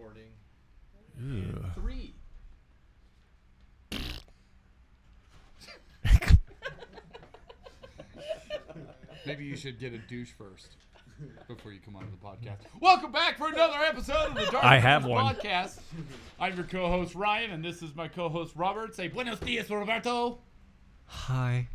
recording. And 3. Maybe you should get a douche first before you come onto the podcast. Welcome back for another episode of the Dark Podcast. I'm your co-host Ryan, and this is my co-host Robert. Say buenos dias, Roberto. Hi.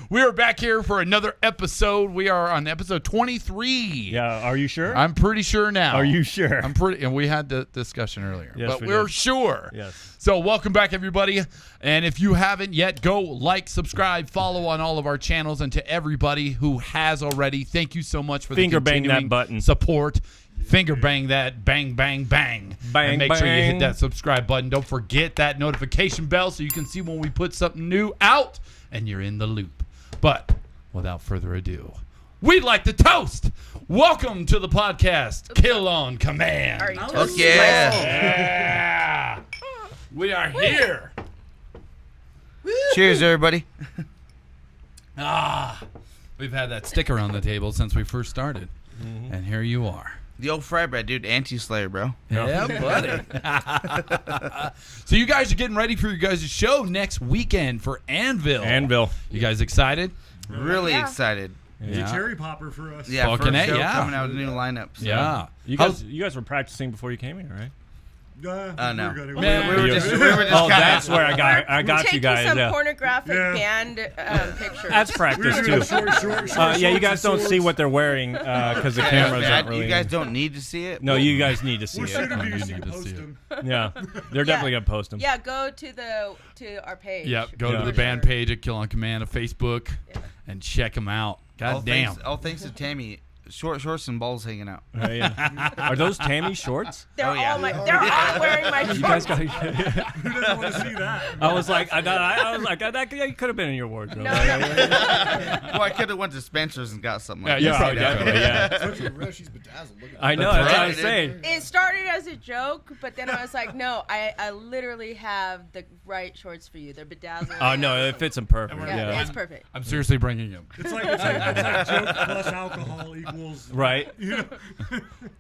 We are back here for another episode. We are on episode 23. Yeah, are you sure? I'm pretty sure now. Are you sure? I'm pretty, and we had the discussion earlier, yes, but we're sure. Yes. So welcome back, everybody. And if you haven't yet, go like, subscribe, follow on all of our channels, and to everybody who has already, thank you so much for the continuing that button. support. Finger bang that, bang, bang, bang. Bang, and make sure you hit bang. that subscribe button. Don't forget that notification bell so you can see when we put something new out and you're in the loop. But without further ado, we'd like to toast. Welcome to the podcast, Kill on Command. Are you Oh, toasting yeah. myself? Yeah. We are here. Cheers, everybody. We've had that sticker on the table since we first started. And here you are. The old fry bread, dude. Anti-Slayer, bro. Yeah, buddy. So you guys are getting ready for your guys' show next weekend for Anvil. You guys excited? Really Yeah. excited. It's a cherry popper for us. Yeah, Fucking first A, show yeah. coming out with a new lineup. So. Yeah. You guys were practicing before you came here, right? No. We're good. Man, We were just Oh, kinda- that's where I got Taking you guys. some Yeah. pornographic Yeah. band pictures. That's practice We're too. doing short Yeah, you shorts guys and don't see swords. what they're wearing because the cameras aren't really. You guys don't need to see it. No, you guys need to see We'll shoot it. them to You you so you need can to post see them. Yeah, they're definitely gonna post them. Yeah, go to our page. Yep. Go Yeah. to the For band sure. page at Kill on Command on Facebook and check them out. God damn. All thanks to Tammy. Shorts and balls hanging out. Yeah. Are those Tammy shorts? They're Oh, yeah. they're all wearing my You guys shorts. got. Who doesn't want to see that? I was like, that could have been in your wardrobe. No, Well, I could have went to Spencer's and got something Yeah, like you that. probably definitely, yeah. Such a rush, she's bedazzled. Look at I know. That's That's what right, I'm saying. It started as a joke, but then I was like, no, I literally have the right shorts for you. They're bedazzled. Oh no, it fits them perfect. Yeah, Yeah. it's perfect. I'm seriously bringing him. It's like joke plus alcohol equals. Right. You know?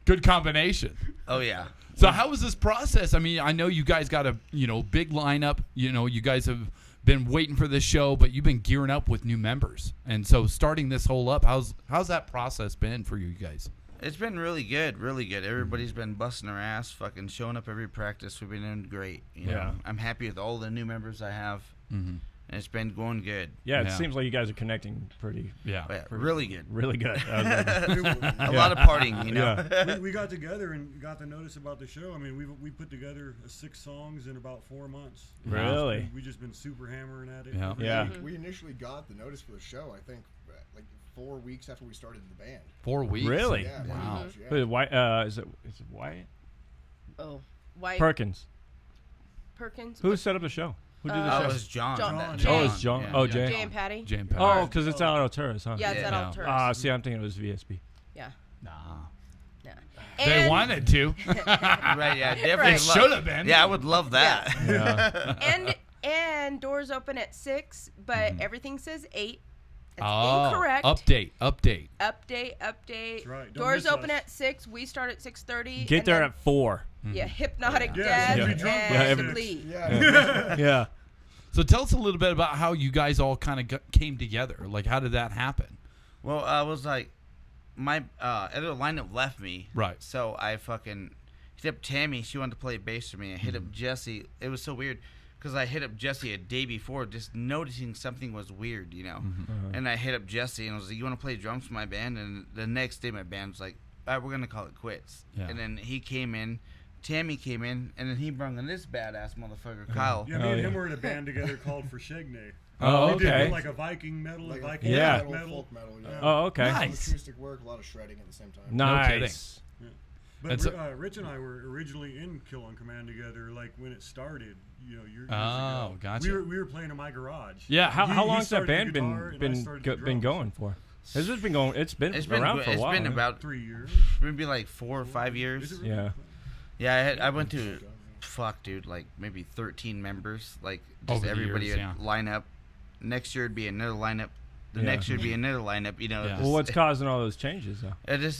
Good combination. Oh, yeah. So how was this process? I mean, I know you guys got a big lineup. You guys have been waiting for this show, but you've been gearing up with new members. And so starting this whole up, how's that process been for you guys? It's been really good, really good. Everybody's been busting their ass, fucking showing up every practice. We've been doing great. You know? Yeah. I'm happy with all the new members I have, Mm-hmm. and it's been going good. Yeah, it Yeah. seems like you guys are connecting pretty, Yeah. Yeah, really good. really good. I was like, A lot of partying, you know. yeah. We got together and got the notice about the show. I mean, we put together 6 songs in about 4 months. Really? We just been super hammering at it. Yeah. Yeah. We initially got the notice for the show, I think, like 4 weeks after we started the band. 4 weeks. Really? Yeah, Wow. pretty much, Wait, yeah. why? Is it Wyatt Oh, White Perkins? Perkins. Who set up the show? Who did the Uh, show? It was John. John. John. Oh, it's John. Yeah. Oh, Yeah. Jay. Jay and Patty. Jam Pack. Oh, because it's out of Turris, huh? Yeah, it's at Yeah. all Ah, See, I'm thinking it was VSB. Yeah. Nah. Yeah. They And- wanted to. Right, yeah, definitely. Right. Should have been. Yeah, I would love that. Yeah. and doors open at 6, but everything says 8. That's Oh, incorrect. Update. Update. That's right. Don't Doors miss open us. at 6. We start at 6:30. Get and there then, at 4. yeah, hypnotic Yeah, death so be and drunk by and six. bleed. Yeah. Yeah. So tell us a little bit about how you guys all kind of came together. Like, how did that happen? Well, I was like, my other lineup left me. Right. So I fucking hit up Tammy. She wanted to play bass for me. I hit up Jesse. It was so weird because I hit up Jesse a day before, just noticing something was weird, you know. And I hit up Jesse and I was like, "You want to play drums for my band?" And the next day, my band was like, "All right, we're gonna call it quits." Yeah. And then he came in. Tammy came in, and then he brought in this badass motherfucker, Kyle. Yeah, me Oh, and yeah. him were in a band together called Forshegne. Oh, We did okay. like a Viking metal, Like Viking Yeah. metal, metal. folk metal, yeah. Oh, okay. A lot of Nice. acoustic work, a lot of shredding at the same time. Nice. But And so- Rich and I were originally in Kill on Command together, like when it started, years Oh, ago. gotcha. We were playing in my garage. Yeah. How He long's that started the band guitar and I started the been drums. going for? Has it been going? It's been around for a It's while. been huh? about 3 years. maybe like 4 or 5 years. Is it really? Yeah. Yeah, I went to, fuck, dude, like maybe 13 members, like just Over the everybody years, would line up. Next year it'd be another lineup, the next year be another lineup. You know, Well, what's causing all those changes though? it just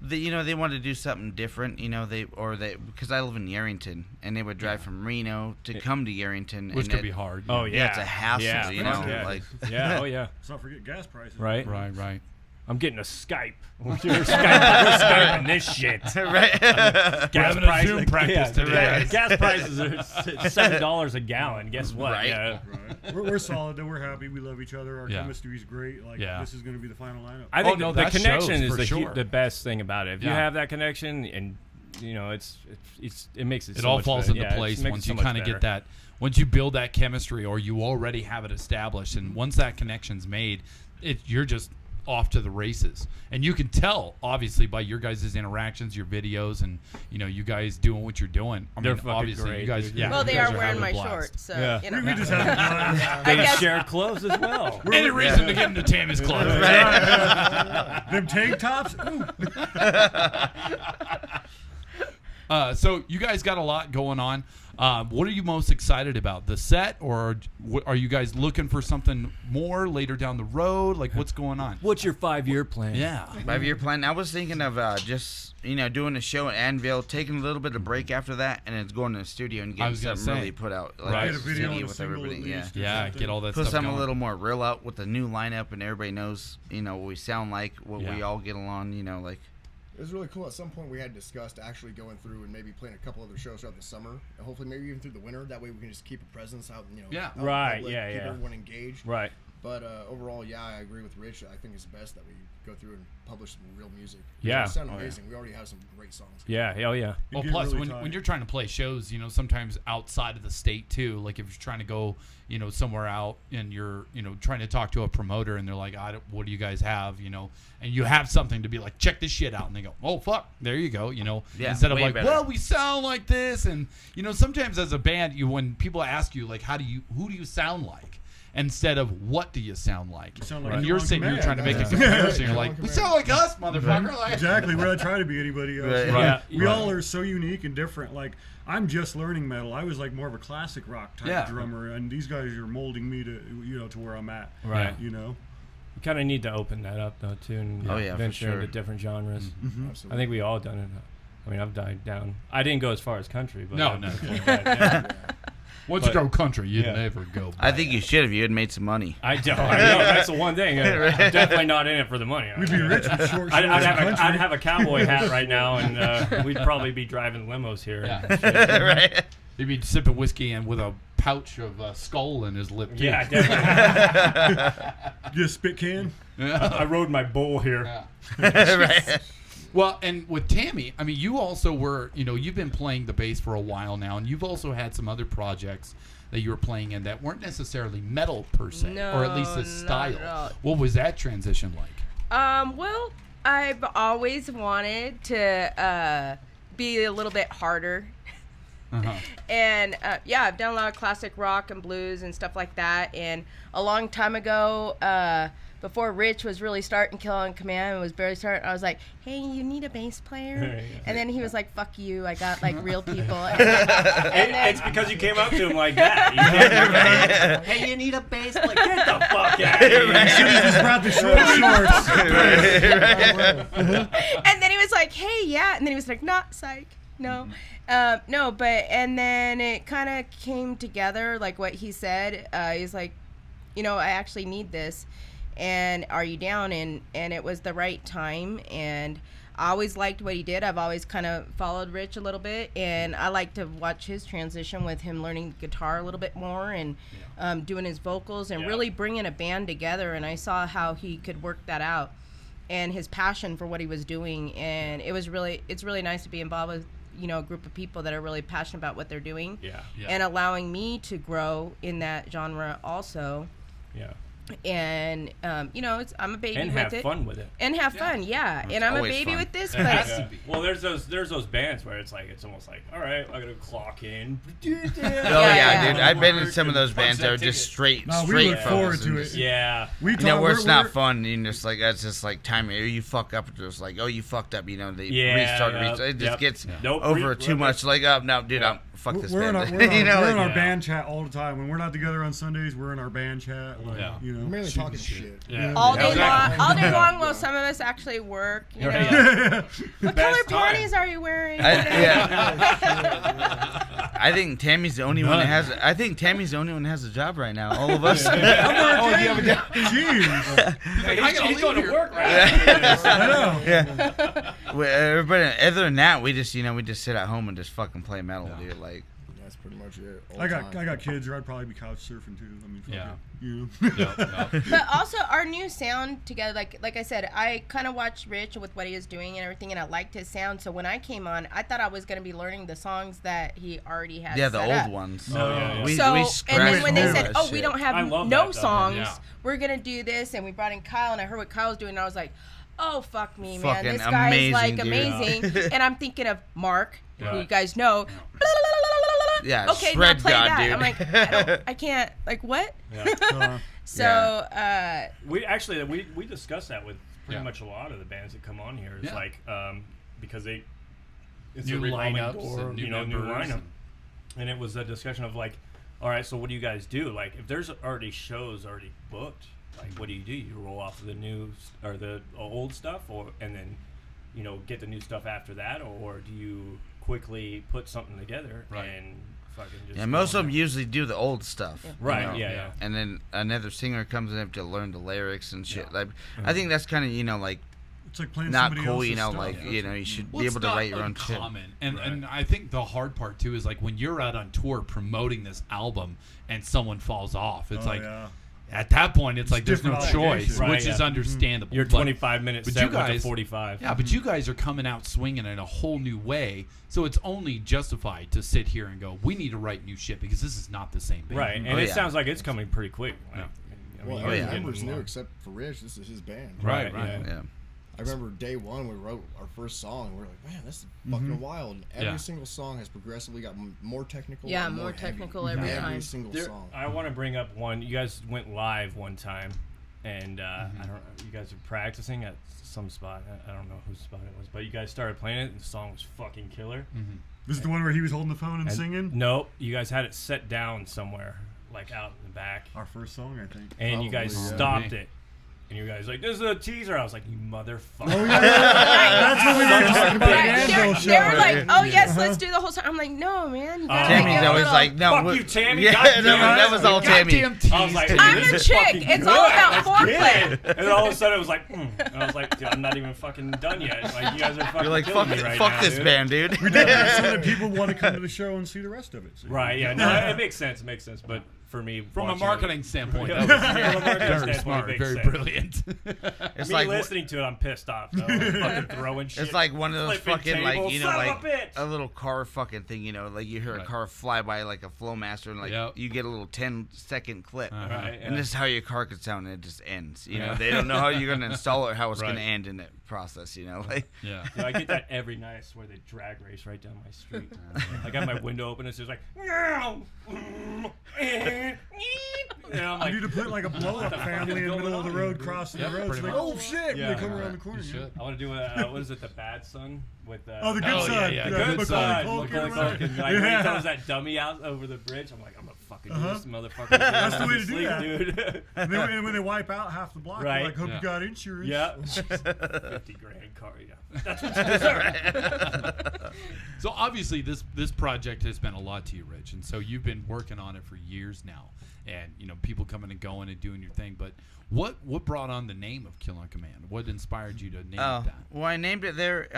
they wanted to do something different. You know, because I live in Yarrington, and they would drive from Reno to come to Yarrington, Which and could be hard. Oh yeah, it's a hassle. Yeah, you know, yeah. like yeah, oh yeah, Let's not forget gas prices. right. Right. I'm getting a Skype. We're Skyping this shit. right. Gas having a Zoom practice today. Right. Gas prices are $7 a gallon. Guess what? Right. Yeah. Right. We're solid though. We're happy. We love each other. Our Yeah. chemistry is great. Like this is going to be the final lineup. I think no, the that connection shows is for the best thing about it. If you Yeah. have that connection, and you know, it makes it. It so all much falls better. into Yeah, it place makes once it so you much kind of better. get that. Once you build that chemistry, or you already have it established, and once that connection's made, you're just off to the races. And you can tell, obviously, by your guys' interactions, your videos, and you guys doing what you're doing. I They're mean, fucking obviously, great, you guys. dude. Yeah, Well, you they guys are wearing having a my blast. shorts, so Yeah. you know. We just have fun. They guess- share clothes as well. Any reason to get into Tammy's clothes? Them tank tops. Ooh. So you guys got a lot going on. What are you most excited about? The set, or are you guys looking for something more later down the road? Like, what's going on? What's your 5-year plan? Yeah. 5-year plan. I was thinking of just doing a show at Anvil, taking a little bit of break after that, and it's going to the studio and getting was gonna something say. really put out, like Right. Get a video CD and a with single everybody. at Yeah. least. or Yeah, something. get all that Put stuff something going. a little more real out with the new lineup, and everybody knows what we sound like, what Yeah. we all get along. Like. It was really cool. At some point, we had discussed actually going through and maybe playing a couple other shows throughout the summer, and hopefully maybe even through the winter. That way, we can just keep a presence out. Yeah. out in Right, public, yeah, keep yeah. everyone engaged. Right. But overall, yeah, I agree with Rich. I think it's best that we go through and publish some real music. Yeah. It sounds amazing. We already have some great songs. Yeah. Hell yeah. Well, get plus really when tight. you're trying to play shows, sometimes outside of the state too. Like if you're trying to go, somewhere out and you're, trying to talk to a promoter and they're like, what do you guys have, and you have something to be like, check this shit out, and they go, oh fuck, there you go, Yeah, instead of way like, better. well, we sound like this, and sometimes as a band, when people ask you like, who do you sound like? Instead of what do you sound like, sound like and John you're sitting here Command. trying to make a Yeah. comparison, you're like, John we Command. sound like us, motherfucker. Like, Exactly. We're not trying to be anybody else. Right. Right. We all are so unique and different. Like, I'm just learning metal. I was like more of a classic rock type Yeah. drummer, and these guys are molding me to where I'm at. Right. You kind of need to open that up though too, and Oh, yeah, for venture sure. into different genres. I Absolutely. think we all done it. I mean, I've died down. I didn't go as far as country, but No, I've no. definitely died down. once you But- go country, you'd Yeah. never go. I think you should have. You had made some money. I know. That's the one thing. I'm definitely not in it for the money. We'd be rich with short I'd shorts and have country. I'd have a cowboy hat right now, and we'd probably be driving limos here. Yeah. Right. He'd be sipping whiskey and with a pouch of skull in his lip too. Yeah, definitely. Get a spit can. I rode my bull here. Right. Well, and with Tammy, I mean, you also were, you've been playing the bass for a while now, and you've also had some other projects that you were playing in that weren't necessarily metal per se, or at least No, this not at style. all. What was that transition like? Well, I've always wanted to be a little bit harder. Uh-huh. And yeah, I've done a lot of classic rock and blues and stuff like that. And a long time ago, before Rich was really starting Killing Command and was barely starting, I was like, hey, you need a bass player? Yeah. And then he was like, fuck you, I got like real people. And then, It's because you came up to him like that. You did. Hey, you need a bass player? Get the fuck out of here. Should've just brought the short shorts. and then he was like, hey, yeah. And then he was like, not psych. No. No, but, and then it kind of came together, like what he said. He's like, I actually need this. And are you down? And it was the right time. And I always liked what he did. I've always kind of followed Rich a little bit. And I like to watch his transition with him learning guitar a little bit more and doing his vocals and really bringing a band together. And I saw how he could work that out and his passion for what he was doing. And it's really nice to be involved with, a group of people that are really passionate about what they're doing. Yeah. And allowing me to grow in that genre also. Yeah. And I'm a baby And with have it. fun with it. And have fun, yeah. And I'm a always baby fun. with this, It has but to be. Well, there's those bands where it's almost like, all right, I gotta clock in. Oh yeah. dude. I've been in some of those bands that are just straight No, we straight look forward focus to and it. just- Yeah. We where it's not fun, and just like that's just like time. You fuck up, it's just like, oh, you fucked up. They Yeah, restart. yep, It just yep. gets Nope, over too much. Like, oh no, dude, I'm fuck this We're in band. our, we're in our, You know, we're in like- our band chat all the time. When we're not together on Sundays, we're in our band chat. Like, Yeah. you know, We're mainly shooting talking shit. Yeah. All day Exactly. long. All day long while some of us actually work. You know. Yeah. What Best color time. panties are you wearing? I think Tammy's the only one that has. I think Tammy's the only one that has a job right now. All of us. Jeez. He's going to work right I know. Yeah. Everybody, other than that, we just sit at home and just fucking play metal, dude. Like, That's pretty much it. all I the got time. kids, or I'd probably be couch surfing too. I mean, fuck Yeah. it, you know. Yeah. But also our new sound together, like I said, I kind of watched Rich with what he was doing and everything, and I liked his sound. So when I came on, I thought I was going to be learning the songs that he already had. yeah, the set old up. ones. Oh, yeah, yeah. We So and scratched then when they all said, that "Oh, we shit. don't I have love no that, though. songs, Yeah. we're gonna do this," and we brought in Kyle, and I heard what Kyle was doing, and I was like, "Oh fuck me, man, Fucking this guy is like amazing, dude. amazing." And I'm thinking of Mark, who Yeah. you guys know. Yeah, Okay, shred now play god, that. dude. I'm like, I can't. Like what? Yeah. So We discussed that with pretty Yeah. much a lot of the bands that come on here. It's Yeah. like because it's New a revolving lineups door, and new new members lineup, and it was a discussion of like, all right, so what do you guys do? Like, if there's already shows already booked, like, what do? You roll off of the new or the old stuff, and then get the new stuff after that, or do you quickly put something together Right. and fucking just Yeah, most of them usually do the old stuff. you Right, know? yeah. And then another singer comes in to learn the lyrics and shit. Like, I think that's kind of like It's like playing not somebody cool. else's stuff. Like you should Well, be it's able to not write your own shit. uncommon. And I think the hard part too is like when you're out on tour promoting this album and someone falls off. It's Oh, like yeah. at that point it's like there's no different choice, obligations. Right, which is yeah. understandable. Your But- 25-minute but set you with a guys- 45. Yeah, but you guys are coming out swinging in a whole new way, so it's only justified to sit here and go, we need to write new shit because this is not the same band. Right, and Oh, it yeah. sounds like it's coming pretty quick. Yeah. I Well, you every guys are member's getting new more. except for Rich. This is his band. Right, Right, right. Yeah. I remember day one we wrote our first song. And we were like, man, that's fucking wild. And every Yeah. single song has progressively got more technical. Yeah, and more heavy. technical every time. single There- song. I want to bring up one. You guys went live one time, and I don't. You guys were practicing at some spot. I don't know whose spot it was, but you guys started playing it, and the song was fucking killer. This is the one where he was holding the phone and And- singing. Nope, you guys had it set down somewhere, like out in the back, Our first song, I think. and you guys Probably, yeah. stopped it. And you guys like, this is a teaser. I was like, you motherfucker. That's what we were talking about. Right. The They Anvil were show. like, "Oh yes, let's do the whole song." I'm like, "No, man, you gotta Tammy's make it a Tammy's always little- like, no. Fuck we- you, Tammy. Yeah, Goddamn no, it. that was all Tammy. Goddamn tease. I was like, I'm this a is chick. fucking It's good. all about Let's foreplay. get it. And all of a sudden it was like, and I was like, dude, I'm not even fucking done yet. Like, you guys are fucking You're like, killing fuck, me right fuck now, this dude. band, dude. So that people want to come to the show and see the rest of it. So, Right, yeah. No, it makes sense. It makes sense. But for me, From a watching marketing it, standpoint, Yeah, that was from a marketing very standpoint, smart, it makes very sense. brilliant. It's Me like listening to it, I'm pissed off. Though. I'm fucking throwing shit. it's like one of those flipping fucking like tables. you know Son like of a bitch. a little car fucking thing. You know, like you hear a Right. car fly by like a Flowmaster and like Yep. you get a little 10-second clip. Right, And yeah. this is how your car could sound, and it just ends. You know, Yeah. they don't know how you're gonna install it, or how it's Right. gonna end in that process. You know, like Yeah. You know, I get that every night. I swear they drag race right down my street. I got my window open and it's just like, and I'm You like, need to put like a blow up family in the middle of the road crossing Yeah, the road. It's pretty like, much. oh shit! Yeah. And they come around the corner. You should. I want to do what is it, the bad son with Oh, the good Oh, side. yeah, Yeah, good Macaulay side. Culkin, Macaulay right? Culkin. Like, when he Yeah. throws that dummy out over the bridge, I'm like, I'm gonna fucking do this motherfucker. That's the way to do Sleep, that. dude. And then and when they wipe out half the block, Right. they're like, hope Yeah. you got insurance. yeah. 50 grand car, yeah. That's what you deserve. So obviously this project has been a lot to you, Rich, and so you've been working on it for years now, and you know people coming and going and doing your thing. But what brought on the name of Kill on Command? What inspired you to name it that? well, I named it there,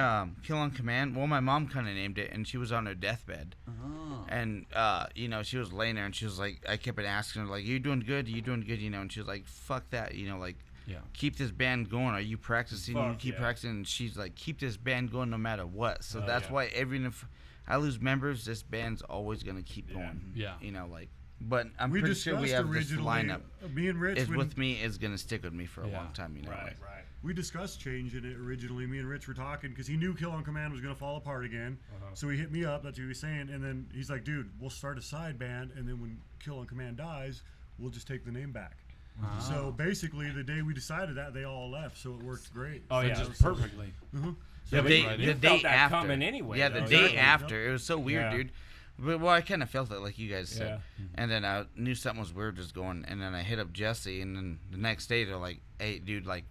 Kill on Command. Well, my mom kind of named it, and she was on her deathbed. Oh. And, you know, she was laying there, and she was like, I kept asking her, like, you doing good? You doing good? You know, and she was like, fuck that, you know, like, Yeah. keep this band going. Are you practicing? You Fuck keep yeah. practicing. And she's like, keep this band going no matter what. So Oh, that's yeah. why if I lose members, this band's always going to keep going. Yeah. You know, like, but I'm We pretty sure discussed we have this originally, lineup. me and Rich, Is when with me is going to stick with me for a Yeah. long time, you know. Right, like- right. we discussed changing it originally, me and Rich were talking because he knew Kill on Command was going to fall apart again. So he hit me up, that's what he was saying. And then he's like, dude, we'll start a side band. And then when Kill on Command dies, we'll just take the name back. So basically, the day we decided that, they all left. So it worked great. Oh, yeah. Just perfectly. The but day, you the felt day that after. coming anyway, Yeah, the though. day Exactly. after. It was so weird, Yeah. dude. But well, I kind of felt it like you guys said, Yeah. and then I knew something was weird was going, and then I hit up Jesse, and then the next day they're like, "Hey, dude, like,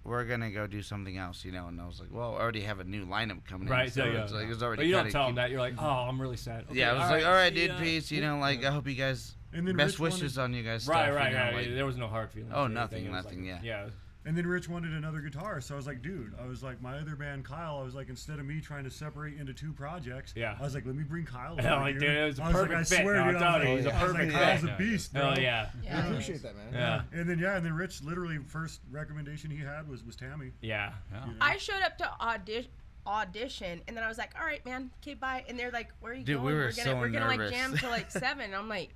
we're gonna go do something else, you know?" And I was like, "Well, I already have a new lineup coming in, Right, so yeah. it's like it's already." But you don't kinda tell them keep- that. You're like, oh, I'm really sad. Okay, Yeah, I was like, "All right, see dude, ya." peace," you know, like I hope you guys And then best Rich wishes on you guys. Right, stuff, right, you know, right. like- There was no hard feelings. Oh, or nothing, anything. It was nothing, like, yeah. And then Rich wanted another guitar, so I was like, dude, I was like, my other band, Kyle, I was like, instead of me trying to separate into 2 projects, Yeah. I was like, let me bring Kyle Yeah, over like, here. dude, it was a I was like, perfect I fit. swear, No, dude, I'm I was telling you, like, he's a I was like, perfect Kyle's fit. a beast, bro. Oh, yeah. I appreciate that, man. Yeah. And then Rich literally first recommendation he had was Tammy. Yeah. I showed up to audition, and then I was like, all right, man, okay, bye. And they're like, where are you Dude, going? we were we're gonna like nervous. jam till like 7. And I'm like,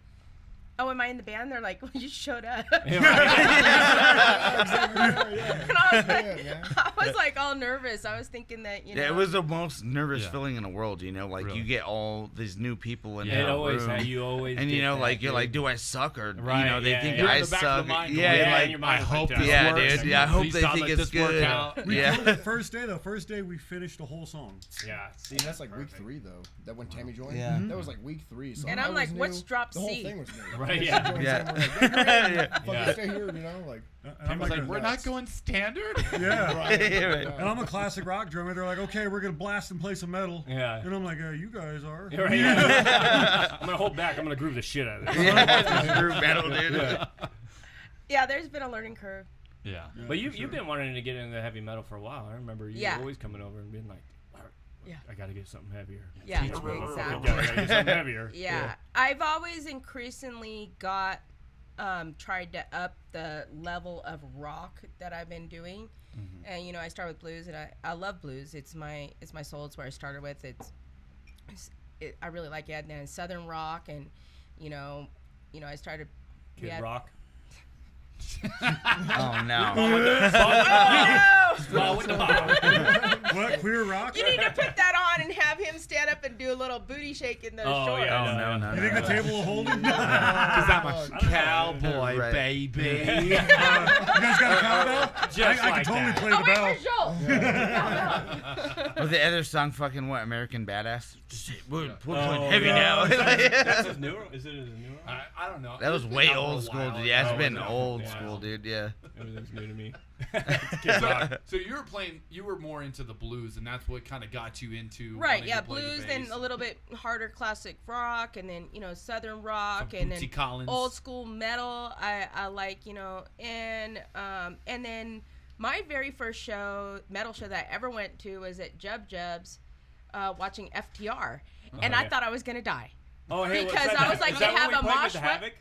oh, am I in the band? They're like, well, you showed up. And I was like, I was like all nervous. I was thinking that, you know. Yeah, it was the most nervous Yeah. feeling in the world, you know, like Really? you get all these new people in It the always room. had, you always And you get know, that, like you're dude. like, do I suck or Right, you know they yeah, think yeah. You're I in the back of the suck? mind Yeah, going, like your I mind was hope like this that. yeah, works. dude. Yeah, I hope Please they God, think let it's this work good. out. We Yeah. killed it the first day we finished the whole song. Yeah. See, And that's like week 3 though. That when Tammy joined, Yeah. that was like week 3. So And I I'm was like, new. what's drop The whole C? thing was new. Right, She yeah. joined Yeah. Sam, we're like, "Yeah, Yeah. fucking stay here," you know, like. And I'm Like, like, we're not going standard. yeah. Right. And I'm a classic rock drummer. They're like, okay, we're gonna blast and play some metal. Yeah. And I'm like, you guys are. You're right, yeah. I'm gonna hold back. I'm gonna groove the shit out of this. Yeah, group battle, dude. Yeah. Yeah, there's been a learning curve. Yeah. But you've been wanting to get into heavy metal for a while. I remember you Yeah. always coming over and being like, "All right, Yeah. I gotta get something heavier. Yeah, Teach me. exactly. I gotta get something heavier. Yeah. I've always increasingly tried to up the level of rock that I've been doing. And you know, I start with blues, and I love blues. It's my soul. It's where I started with. I really like it. And then southern rock, and you know, I started. Kid Rock. Oh no. Well, with the bottom. What, queer rock? You need to put that on and have him stand up and do a little booty shake in those Oh, shorts. yeah. Oh no. You think the table will hold him? Because I'm a know. cowboy, Right. baby. You guys got a cowbell? Just I like can totally that. play Oh, the wait, bell. where's Joel? Was the other song fucking what? American Badass? We're Oh, playing heavy yeah. now. That's his newer? Is it his newer? I don't know. That was It's been way out for a old school, while. dude. Yeah, it's Oh, been yeah. old Yeah. school, dude. Yeah. Everything's new to me. Kid Rock. So you were playing. You were more into the blues, and that's what kind of got you into Right, wanting yeah, to play the blues, bass. then a little bit harder classic rock, and then, you know, southern rock, Some and Bootsy then Collins. old school metal. I like, you know, and then my very first metal show that I ever went to was at Jub's, watching FTR, and I yeah. thought I was gonna die. Oh, hey, Because what's I that? was like, Is they that when have we a played with mosh the pit? Havoc?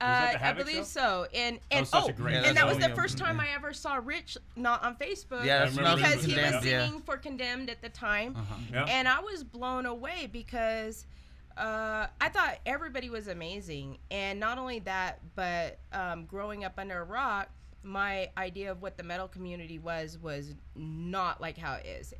that the I Havoc believe show? so, and was such a great Yeah, show. and that was the yeah. first time I ever saw Rich not on Facebook. Yeah, that's when I was because he was Condemned, yeah. singing for Condemned at the time. Yeah. And I was blown away because I thought everybody was amazing. And not only that, but growing up under a rock, my idea of what the metal community was not like how it is.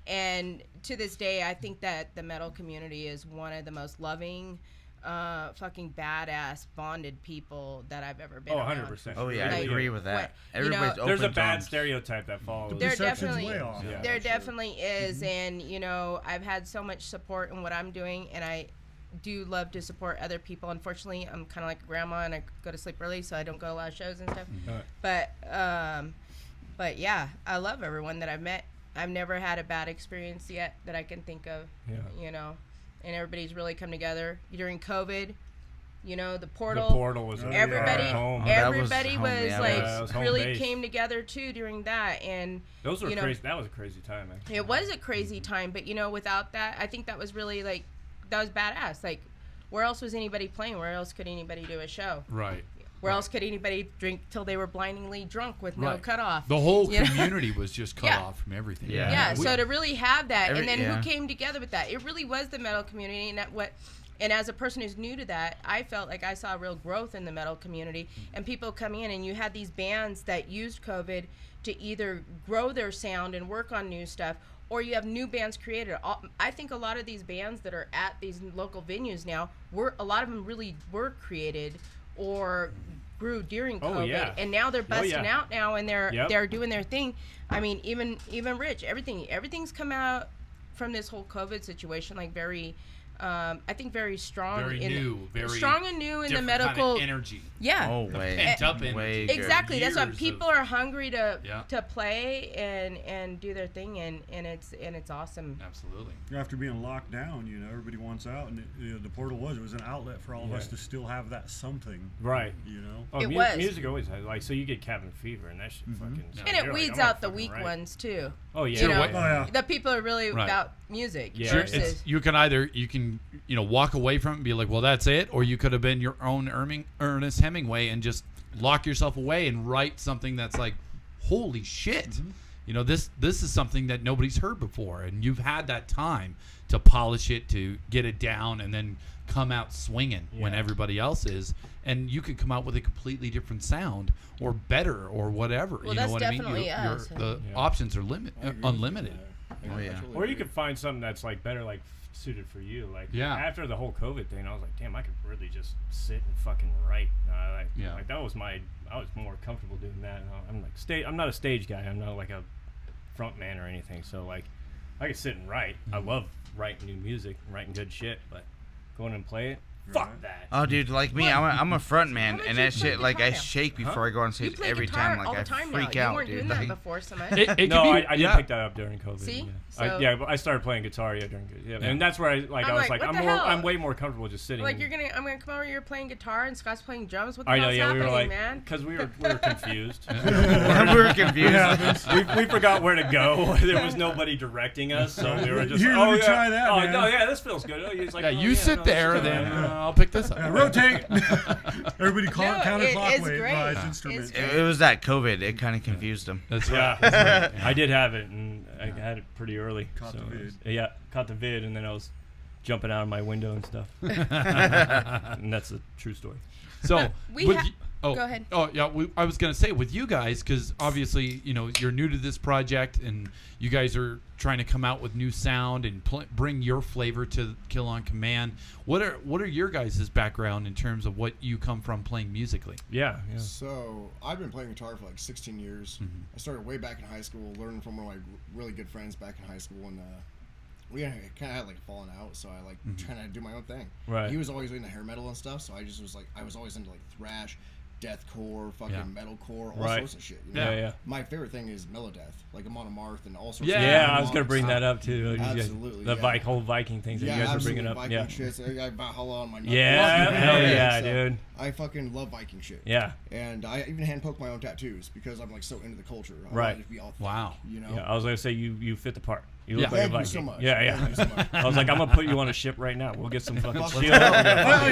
And to this day, I think that the metal community is one of the most loving, fucking badass, bonded people that I've ever been Oh, around. 100%. Oh yeah, I Like, agree with that. what- you know, Everybody's open. There's a to bad them. stereotype that follows. There Perception's definitely- way off. Yeah. There definitely is, and you know, I've had so much support in what I'm doing, and I do love to support other people. Unfortunately, I'm kind of like a grandma, and I go to sleep early, so I don't go to a lot of shows and stuff. Alright. But yeah, I love everyone that I've met. I've never had a bad experience yet that I can think of. Yeah. You know, and everybody's really come together during COVID. You know, the portal. The portal was Everybody, home. that was everybody home, was yeah, like that was home really base. came together too during that, and Those were you know, crazy. That was a crazy time, man. it was a crazy time, but you know, without that, I think that was really like, that was badass. Like, where else was anybody playing? Where else could anybody do a show? Right. Where else could anybody drink till they were blindingly drunk with no Right. cutoff? The whole You know? community was just cut Yeah. off from everything. Yeah. Yeah, We- so to really have that, and then yeah. who came together with that? It really was the metal community, and and as a person who's new to that, I felt like I saw real growth in the metal community, and people come in, and you had these bands that used COVID to either grow their sound and work on new stuff, or you have new bands created. I think a lot of these bands that are at these local venues now, a lot of them really were created or grew during COVID, Oh, yeah. and now they're busting yeah. out now, and they're Yep. doing their thing. I mean, even Rich, everything's come out from this whole COVID situation like very I think very strong. Very new, very strong and new in the different kind of medical energy. Yeah. Oh, way. Pent up Way energy. good. Exactly. That's why Years people of- are hungry to Yeah. play and do their thing, and it's awesome. Absolutely. After being locked down, everybody wants out, and the portal was an outlet for all of us to still have that something. Right. Oh, It was. Music always has, like, so you get cabin fever and that shit fucking. Yeah. And you're it like, weeds I'm out the fucking weak right. ones too. Oh yeah. You know, Sure, Oh, yeah. the people are really Right. about music. Yeah. Sure, versus you can either walk away from it and be like, well, that's it, or you could have been your own Ernest Hemingway and just lock yourself away and write something that's like, holy shit, this is something that nobody's heard before, and you've had that time to polish it, to get it down, and then come out swinging when everybody else is, and you could come out with a completely different sound or better or whatever. Well, you know that's what I mean? definitely us. The options are unlimited. Oh, yeah. Or you could find something that's like better, like suited for you. Like after the whole COVID thing, I was like, damn, I could really just sit and fucking write. Like that was I was more comfortable doing that. I'm like I'm not a stage guy. I'm not like a front man or anything. So like I could sit and write. I love writing new music, writing good shit, but going and play it. Fuck that. Oh, dude, like me, I'm a front man, How and about you that play shit, like, I guitar? shake before I go on You stage play every guitar time. all Like, the I time freak now. out, You weren't dude. doing Like, that before so much. It could No, be, I did pick that up during COVID. See? Yeah. So- But I started playing guitar during COVID. Yeah. And that's where I was like, like, what the hell? I'm way more comfortable just sitting. Like I'm gonna come over here playing guitar and Scott's playing drums. What the I know, hell's yeah, we happening, were like, man? because we were confused. we were confused. we forgot where to go. There was nobody directing us, so we were just Here, like, let me try that, Oh man. no, yeah, this feels good. Oh, he's like, you no, sit this there, is then good. I'll pick this up. Rotate. Everybody it's great. counterclockwise instruments. It's It was that COVID. It kind of confused him. That's Yeah, right. that's right. I did have it, and I had it pretty early. Caught the it was- vid. Yeah, caught the vid, and then I was jumping out of my window and stuff. And that's a true story. So We with ha- y- Go ahead. Oh yeah, I was gonna say with you guys, because obviously you're new to this project and you guys are trying to come out with new sound and bring your flavor to Kill on Command. What are your guys' background in terms of what you come from playing musically? Yeah. So I've been playing guitar for like 16 years. I started way back in high school, learning from one of my really good friends back in high school, and we kind of had like fallen out. So I like trying to do my own thing. Right. He was always into hair metal and stuff, so I just was like, I was always into like thrash, deathcore, fucking metalcore, all sorts of shit. Yeah. My favorite thing is Melodeath, like Amon Amarth and all sorts. Yeah. of Yeah, I was gonna melodic bring stuff. that up too. You guys- Absolutely, the yeah. whole Viking things that you guys were bringing up. Viking Yeah. shit. So I got Valhalla on my Yeah, knuckles. hell yeah, So dude. I fucking love Viking shit. Yeah. And I even hand poke my own tattoos because I'm like so into the culture. I Right. want it to be authentic, Wow. You know. Yeah, I was gonna say you fit the part. You look Yeah. like a Thank you Viking. so much. Yeah, Thank you so much. I was like, I'm gonna put you on a ship right now. We'll get some fucking Fuck shield. yeah.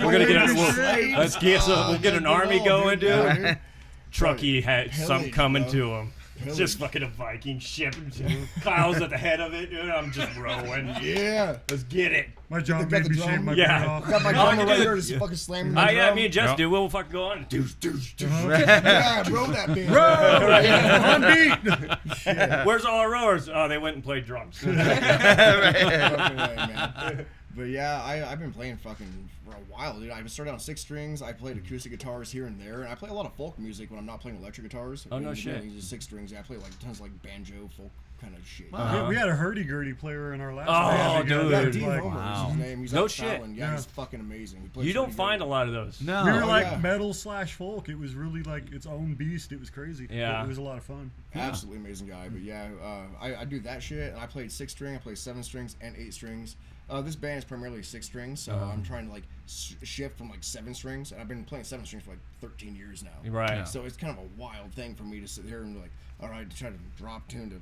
We're gonna get Slaves. let's get some. We'll get an army going, dude. Yeah, dude. Truckee had something Pillage, coming bro. to him. It's Pillage. just fucking a Viking ship. Kyle's at the head of it, dude. I'm just rowing. Yeah. Let's get it. My job Got made the me drum. shave my Yeah. beard off. Got my Oh, drummer you right do. there just fucking slamming the Yeah, drum. me and Jess, Yep. dude. We'll fucking go on. Yeah, bro, that band. Where's all our rowers? Oh, they went and played drums. Fucking way, man. But yeah, I've been playing fucking for a while, dude. I started on 6 strings. I played acoustic guitars here and there, and I play a lot of folk music when I'm not playing electric guitars. Oh, no And, shit. Just 6 strings. Yeah, I play like tons of like banjo, folk kind of shit. We had a hurdy-gurdy player in our last Oh, band. dude. Yeah, Like, Dean like, Homer is his name. He's No out shit. Fallon. Yeah, Yeah. he's fucking amazing. He plays You don't pretty find a good. lot of those. No. we were like yeah. metal/folk. It was really like its own beast. It was crazy. Yeah. It was a lot of fun. Absolutely amazing guy. But yeah, I do that shit. And I played 6 string. I play 7 strings and 8 strings. This band is primarily 6 strings, so I'm trying to like shift from like 7 strings. And I've been playing 7 strings for like 13 years now. Right. Yeah. So it's kind of a wild thing for me to sit here and be like, all right, to try to drop tune to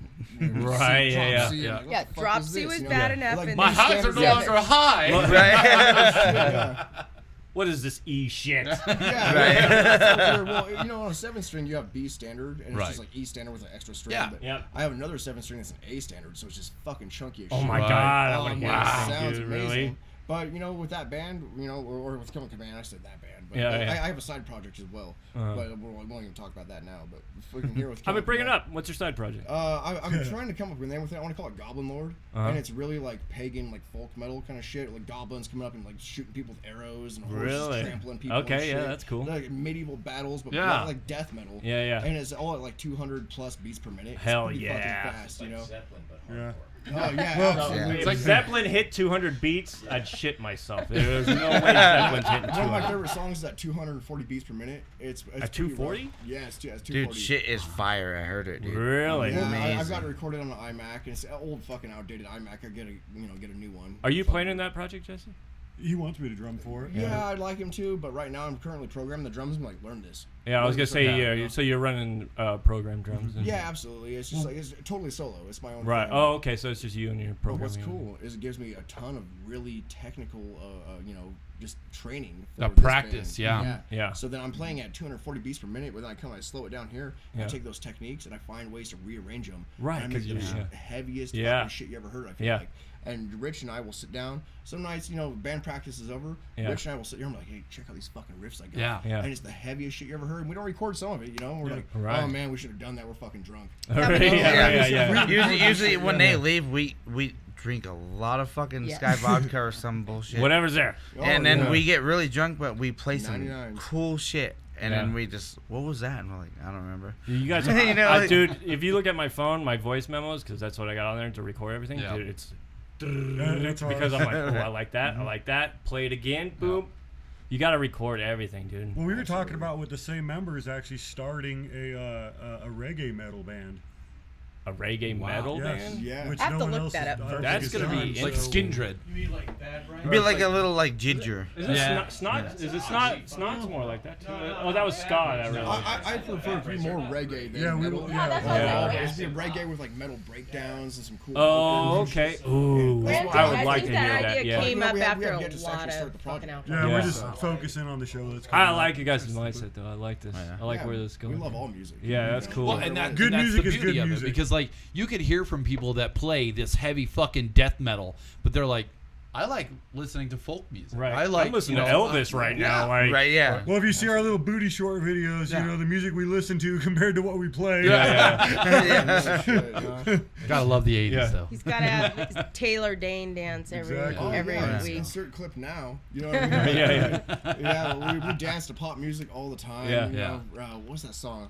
Right, C, drop yeah, C. yeah. Like, what Yeah, the fuck drop is C this? was You know? bad enough, Like, and My these highs are standards- no yeah, longer high. yeah. What is this E shit? Yeah. Well, you know, on a 7 string, you have B standard, and it's Right. just like E standard with an extra string. Yeah. But Yep. I have another 7 string that's an A standard, so it's just fucking chunky as Oh shit. my Right. god, I Oh, want to man, hear it this, sounds dude. amazing. Really? But you know, with that band, you know, or with Kill on Command, I said that band. But Yeah, I, yeah. I have a side project as well. But we won't even talk about that now. But if we can hear with I Kill mean, on bring it Command- up. What's your side project? I'm trying to come up with a name with it. I want to call it Goblin Lord, and it's really like pagan, like folk metal kind of shit. Like goblins coming up and like shooting people with arrows and horses Really? trampling people. Okay, and yeah, shit. that's cool. Like medieval battles, but Yeah. not like death metal. Yeah, yeah. And it's all at like 200 plus beats per minute. It's Hell pretty yeah. fucking fast, you know. Yeah. Oh yeah, Well, absolutely. If like- Zeppelin hit 200 beats, I'd shit myself. There's no way Zeppelin's hitting One of my 200. favorite songs is at 240 beats per minute. It's At pretty 240? rough. Yeah, it's 240. Dude, shit is fire. I heard it, dude. Really? Yeah, Amazing. I've got it recorded on an iMac, and it's an old fucking outdated iMac. I get a new one. Are you playing in that project, Jesse? He wants me to drum for it. Yeah, I'd like him to, but right now I'm currently programming the drums. I'm like, learn this. Yeah, I was gonna say, Yeah. yeah. So you're running program drums. And, Yeah, absolutely. It's just like it's totally solo. It's my own. Right. thing. Oh, okay. So it's just you and your But program. what's cool is it gives me a ton of really technical, just training. The for this practice, band. yeah. Yeah. So then I'm playing at 240 beats per minute, but then I slow it down here. And Yeah. I take those techniques and I find ways to rearrange them. Right, And I 'cause make you- the heaviest Yeah. fucking shit you ever heard. I feel Yeah. like. And Rich and I will sit down. Some nights, band practice is over. Yeah. Rich and I will sit here. I'm like, hey, check out these fucking riffs I got. Yeah. Yeah. And it's the heaviest shit you ever heard. And we don't record some of it, And we're like, Right. oh man, we should have done that. We're fucking drunk. Usually when they leave, we drink a lot of fucking Yeah. Sky vodka or some bullshit. Whatever's there. And then yeah. we get really drunk, but we play some 99s. cool shit. And Yeah. then we just, what was that? And we're like, I don't remember. You guys, You know, like- dude. If you look at my phone, my voice memos, because that's what I got on there to record everything. Yeah. Dude, it's That's all because right. I'm like, oh, I like that. I like that. Play it again. Boom. You got to record everything, dude. Well, we were talking about with the same members actually starting a reggae metal band. A reggae metal Yes. band. Yeah. Which I have no to one look else that has- up I don't That's think gonna it's be done, Like so- Skindred. It'd be like a little like ginger. Is it Yeah. snot? Is it snot? Snot's more like that too. Oh, that was ska. That really. I prefer to be more reggae than Yeah, we metal. will- yeah. that's Yeah. what It's be reggae with like metal breakdowns and some cool. Oh, vocals. okay. Ooh, That's I why would I like think to hear that that. idea Yeah. came Yeah, up we have after yet to a lot actually start of the fucking project. Yeah, Yeah. we're just focusing on the show that's coming I up. like you guys' mindset though. I like this. Yeah. I like Yeah, where this is going. We love all music. Yeah, that's cool. Well, and Good that's music the is beauty good of music. it, because like you could hear from people that play this heavy fucking death metal, but they're like, I like listening to folk music. Right. I like I'm listening you to know, Elvis right yeah. now. Like, Right, yeah. Well, if you see our little booty short videos, Yeah. the music we listen to compared to what we play. Yeah, Gotta love the 80s Yeah. though. He's got to have Taylor Dane dance every Exactly. every yeah, week. insert clip now. You know what I mean? yeah. Yeah, we dance to pop music all the time. Yeah. you know, what's that song?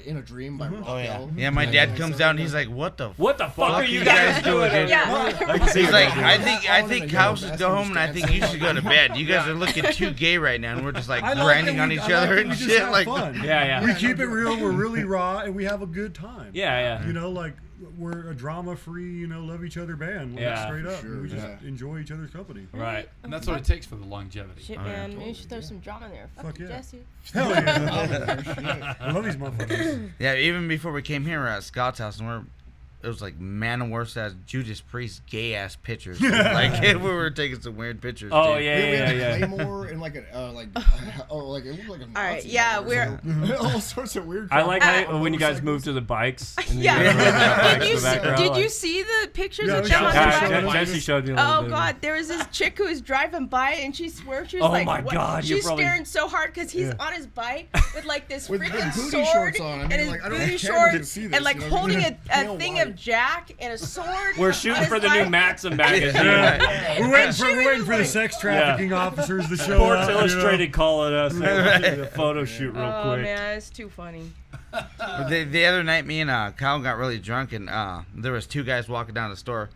In a Dream by Oh, yeah. Raquel. Yeah, my dad comes out and he's like, what the What the fuck are you you guys guys doing? doing? Yeah. He's like, I wanted think to Kyle go should best go and home, and I just think you dance. should go to bed. You guys are looking too gay right now, and we're just like I like grinding that on we- each I like other that and we just shit. have Like, fun. Yeah, yeah. We keep it real. We're really raw, and we have a good time. Yeah, yeah. Like we're a drama-free, love each other band. Like, Yeah, straight up. sure, we just yeah. enjoy each other's company. Right. And that's what it takes for the longevity. Shit, Oh, yeah, man, maybe you should throw some drama in there. Fuck you, yeah. Jesse. Hell yeah! I love these motherfuckers. yeah, even before we came here, we're at Scott's house, and it was like Manowar as Judas Priest gay ass pictures. Like we were taking some weird pictures. Oh too. yeah, We had yeah, a yeah. Claymore and like a it looked like a Nazi. All right, yeah, we're all sorts of weird. I like crap. how when you guys moved to the bikes. And Yeah. you guys moved to the bikes in Did you the background, did you like- see the pictures Yeah, of we them showed on that. the Yeah, bike? Jesse showed me a little Oh bit. God, there was this chick who was driving by and she swears she was Oh like, my what? God, you're she's probably- staring so hard because he's on his bike with like this With freaking booty sword shorts on. I mean, and his like, I don't booty know if cameras shorts can see this, and like you know what I holding mean? a Pale thing white. of Jack and a sword. We're on shooting his for the bike. new Maxim magazine. Yeah. We're waiting And for she was the like- sex trafficking officers to show Sports up. Illustrated calling us. A photo shoot real Oh quick. man, it's too funny. But the other night, me and Kyle got really drunk, and there was two guys walking down the store,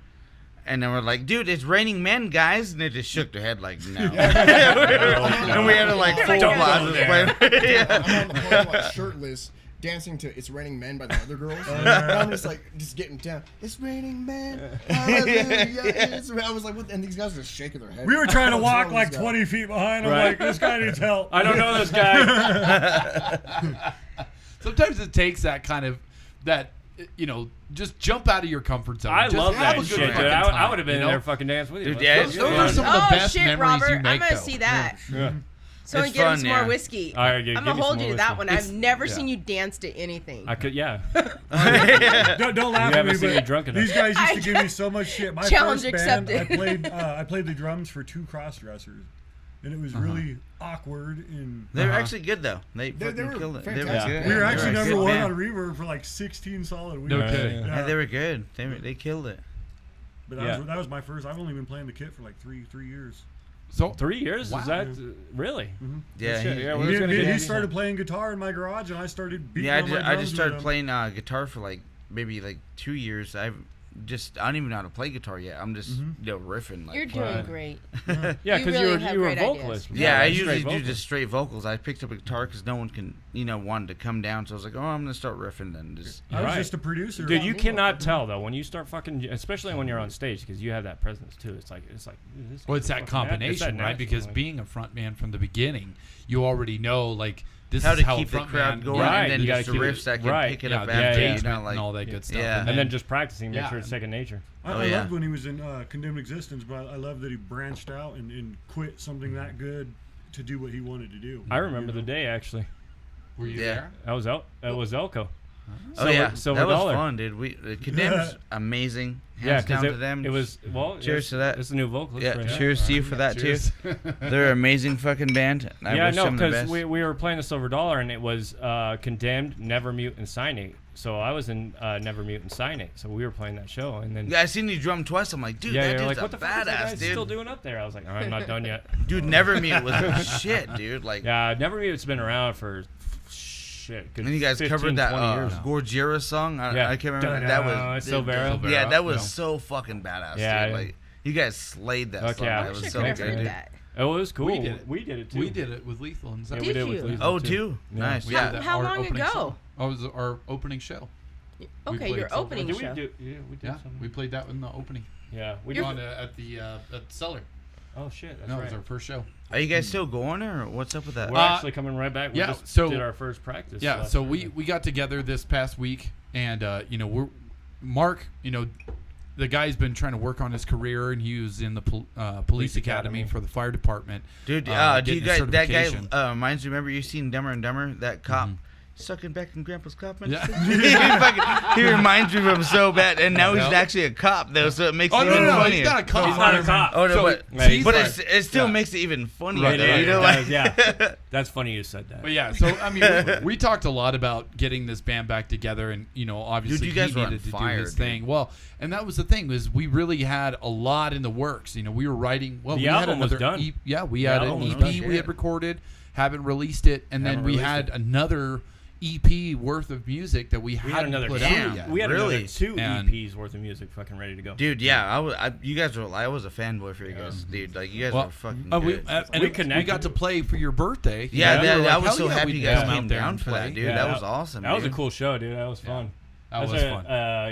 and then we're like, "Dude, it's raining men, guys," and they just shook their head like, "No." And we had to like full Don't blast go this there. play. I'm on the parking lot shirtless, dancing to "It's Raining Men" by the other girls. And I'm just getting down. It's raining men. Hallelujah. I was like, what? And these guys are just shaking their heads. We were trying to What's wrong walk with like this guy? 20 feet behind. I'm Right. like, this guy needs help. I don't know this guy. Sometimes it takes that kind of just jump out of your comfort zone. I Just love have that a shit, good dude. fucking I time, would have been you in know? there fucking dancing with you. Dude, yeah, Those it's- Those are some of the Oh best shit, memories Robert, you make, I'm gonna though. see that. Yeah. Someone It's give him fun, some more yeah. whiskey. All right, I'm give gonna me hold some you to more that whiskey. one. I've never yeah. seen you dance to anything. I could, yeah. Don't laugh You at me, haven't seen me but drunk enough. these guys used to give me so much shit. My Challenge first band, accepted. I played the drums for two cross-dressers, and it was really awkward. And They were actually good though. They They fucking were killed it. They were fantastic. good. we were They actually a number good one band. on Reverb for like 16 solid weeks. No Yeah, kidding. yeah. Yeah, they were good. They killed it. But Yeah. that was my first. I've only been playing the kit for like three years. So 3 years? Wow. Is that really? Yeah, Shit, he- yeah, he- we're just gonna He get started playing guitar in my garage, and I started beating yeah. on my I drums just with started him. playing guitar for like maybe like 2 years. I don't even know how to play guitar yet. I'm just riffing. Like, You're doing great. Yeah, You because really have you were a great ideas. vocalist. Yeah, I straight usually do vocals. just straight vocals. I picked up a guitar because no one can, wanted to come down. So I was like, oh, I'm gonna start riffing then. Just I was Right. just a producer. Dude, you cannot tell though when you start fucking, especially when you're on stage, because you have that presence too. It's like dude, this Well, it's that fucking combination, it's that right? natural, Because like- being a front man from the beginning, you already know, like, this how is to how keep a the front crowd man, going, Right, and then you just the gotta keep riffs it- that can right, pick it yeah, up yeah, after. yeah, You know, like and all that good stuff. Yeah. and then just practicing, make Yeah. sure it's second nature. I yeah. loved when he was in Condemned Existence, but I love that he branched out and quit something that good to do what he wanted to do. I remember the day actually. Were you Yeah. there? That was Elko. Oh yeah, Silver that was Dollar. fun, dude. Condemned's amazing. Yeah, Hands down because to them. it was Cheers to that. It's a new vocalist. Yeah, right there. cheers to you for that Cheers. too. They're an amazing fucking band. I Yeah, wish no, them the because best. we were playing the Silver Dollar and it was Condemned, Never Mute, and Cyanate. So I was in Never Mute and Cyanate. So we were playing that show, and then Yeah, I seen you drum twice. I'm like, dude, yeah, that you're dude's like, a what the fuck is that guy badass, dude. still doing up there? I was like, I'm not done yet. Dude, Never Mute was shit, dude. Like, Yeah, Never Mute's been around for shit. Good and you guys 15, covered that 20 years. Gorgira song. I can't remember. That was Silvera. Yeah, that was Yeah. so fucking badass, Yeah, dude. yeah. Like, you guys slayed that Fuck song. yeah. That I was wish I so could have good, heard dude. that. Oh, it was cool. We did it. We did it too. We did it with Lethal and Yeah, Zach. we Did did it with you? Lethal Oh, too. too? Yeah. Nice. We Yeah. did that, How our long opening ago? show. Oh, it was our opening show. Okay, played your Silver. opening Did we show. do? Yeah, we did Yeah, something. we played that in the opening. Yeah, we You're- did. At the Cellar. Oh shit, that's No, it right. was our first show. Are you guys still going, or what's up with that? We're actually coming right back. We yeah, just so- did our first practice. Yeah, last so Thursday. we got together this past week, and Mark, the guy's been trying to work on his career, and he was in the police academy for the fire department. Dude, do you getting his guys, that guy certification. reminds me, remember you seen Dumber and Dumber? That cop sucking back in Grandpa's cop Yeah. he reminds me of him so bad, and now he's actually a cop, though, so it makes Oh it no, even no, funnier. he's not a cop. He's not a cop. Oh, no, So- but, Yeah, he's but not. it still Yeah. makes it even funnier, Right, though, Yeah, you know? it Like, does, yeah. That's funny you said that. But yeah, so I mean, we talked a lot about getting this band back together, and obviously Dude, you guys he were on needed to fire, do his dude. thing. Well, and that was the thing was we really had a lot in the works. We were writing. Well, The we had album was another done. Yeah, we The had an album was EP done. we had recorded, haven't released it, and then Haven't we released had it. another EP worth of music that we We had hadn't another put Damn. out yet. We had Really? another 2 And- EPs worth of music fucking ready to go. dude, yeah, I was a fanboy for you guys, dude. Like, you guys Well, were fucking we good. and We we connected. got to play for your birthday. Yeah, we were I like, was "Hell so yeah, happy we'd you guys come came out there down and for play." that, dude. Yeah, That was awesome, That was a dude. cool show, dude. That was fun. That was That's fun.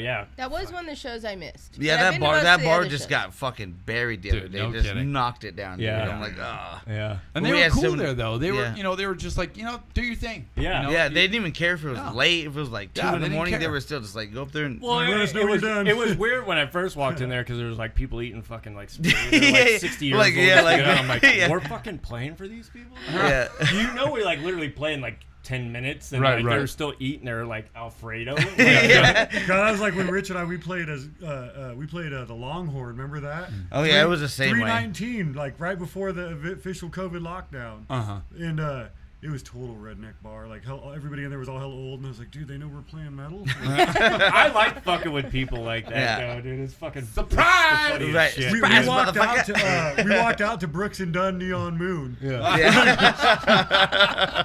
Yeah. That was one of the shows I missed. Yeah, But I've been to most that of the bar other just shows. got fucking buried the Dude, other day. no Just kidding. knocked it down. Yeah. Dude. I'm like, ah. Yeah. And We they were had cool so many- there, though. They were, yeah. they were just like, do your thing. Yeah. Yeah, they didn't even care if it was No. late. If it was like 2 Yeah, in they the didn't morning, they care. were still just like, go up there and. Well, Let us know it when was, you're done. it was weird when I first walked in there because there was like people eating fucking like, Yeah, like 60 years like, old. yeah, like- I'm like, yeah. we're fucking playing for these people? Yeah. We're like literally playing like 10 minutes and Right, like, right. they're still eating their like Alfredo. Yeah. God, that was like when Rich and I we played the Longhorn. Remember that? Oh, yeah, it was the same way. 319, like right before the official COVID lockdown. Uh-huh. And it was total redneck bar. Like everybody in there was all hella old, and I was like, dude, they know we're playing metal. I like fucking with people like that, Yeah. though, dude. It's fucking Surprise! it's the funniest Right. shit. we Surprise, walked out to Brooks and Dunn Neon Moon. Yeah.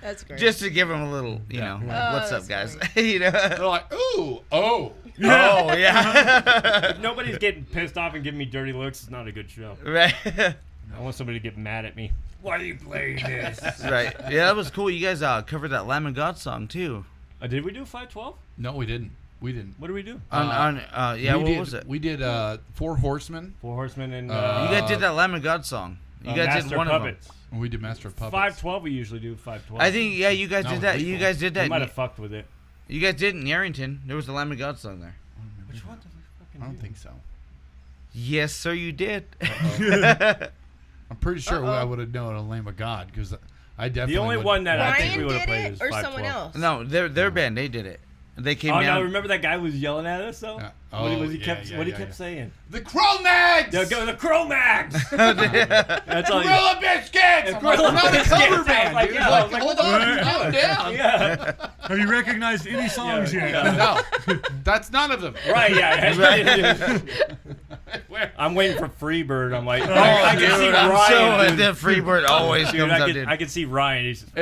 That's great. Just to give them a little, you know, like, Oh, what's up, that's guys? You know? They're like, ooh, oh. Oh, yeah. If nobody's getting pissed off and giving me dirty looks, it's not a good show. Right. I want somebody to get mad at me. Why are you playing this? Right. Yeah, that was cool. You guys covered that Lamb of God song, too. Did we do 512? No, we didn't. We didn't. What did we do? Yeah, we what did, was it? We did Four Horsemen. Four Horsemen and You guys did that Lamb of God song. You guys Master did one Puppets. of them. And we did Master of Puppets. 512 we usually do 512. I think, yeah, you guys No, did that. Lethal. You guys did we that. might have fucked with it. You guys did it in Arrington. There was the Lamb of God song there. Which one did we fucking I don't do? think so. Yes, sir, you did. I'm pretty sure I would have known a Lamb of God because I definitely. The only would- one that I think Ryan we would have did played it is or 512. someone else? No, their band, they did it. They came Oh down. no! Remember that guy was yelling at us though? Yeah. What he Oh, was he yeah, kept yeah, what he yeah, kept yeah. saying? The Cro-Mags. Go the Cro-Mags. That's all. Gorilla Biscuits. I'm like, Gorilla not a Biscuits. cover I was band, like, dude. yeah, I Like, was like, hold what on, the calm down. Yeah. Have you recognized any songs Yeah, yet? yeah. No, that's none of them. Right. Yeah. Where? I'm waiting for Freebird. I'm like, Oh, I can dude, see I'm Ryan. so, the Freebird always dude, comes up, dude. I can see Ryan. He's just,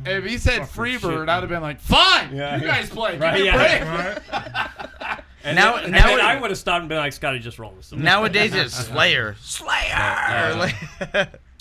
If he said Fucking Freebird, shit, I'd have been like, fine. Yeah, you yeah. guys play. Right, Give me a yeah. break. Right? Now then I would have stopped and been like, Scotty, just roll this. nowadays it's Slayer. Well,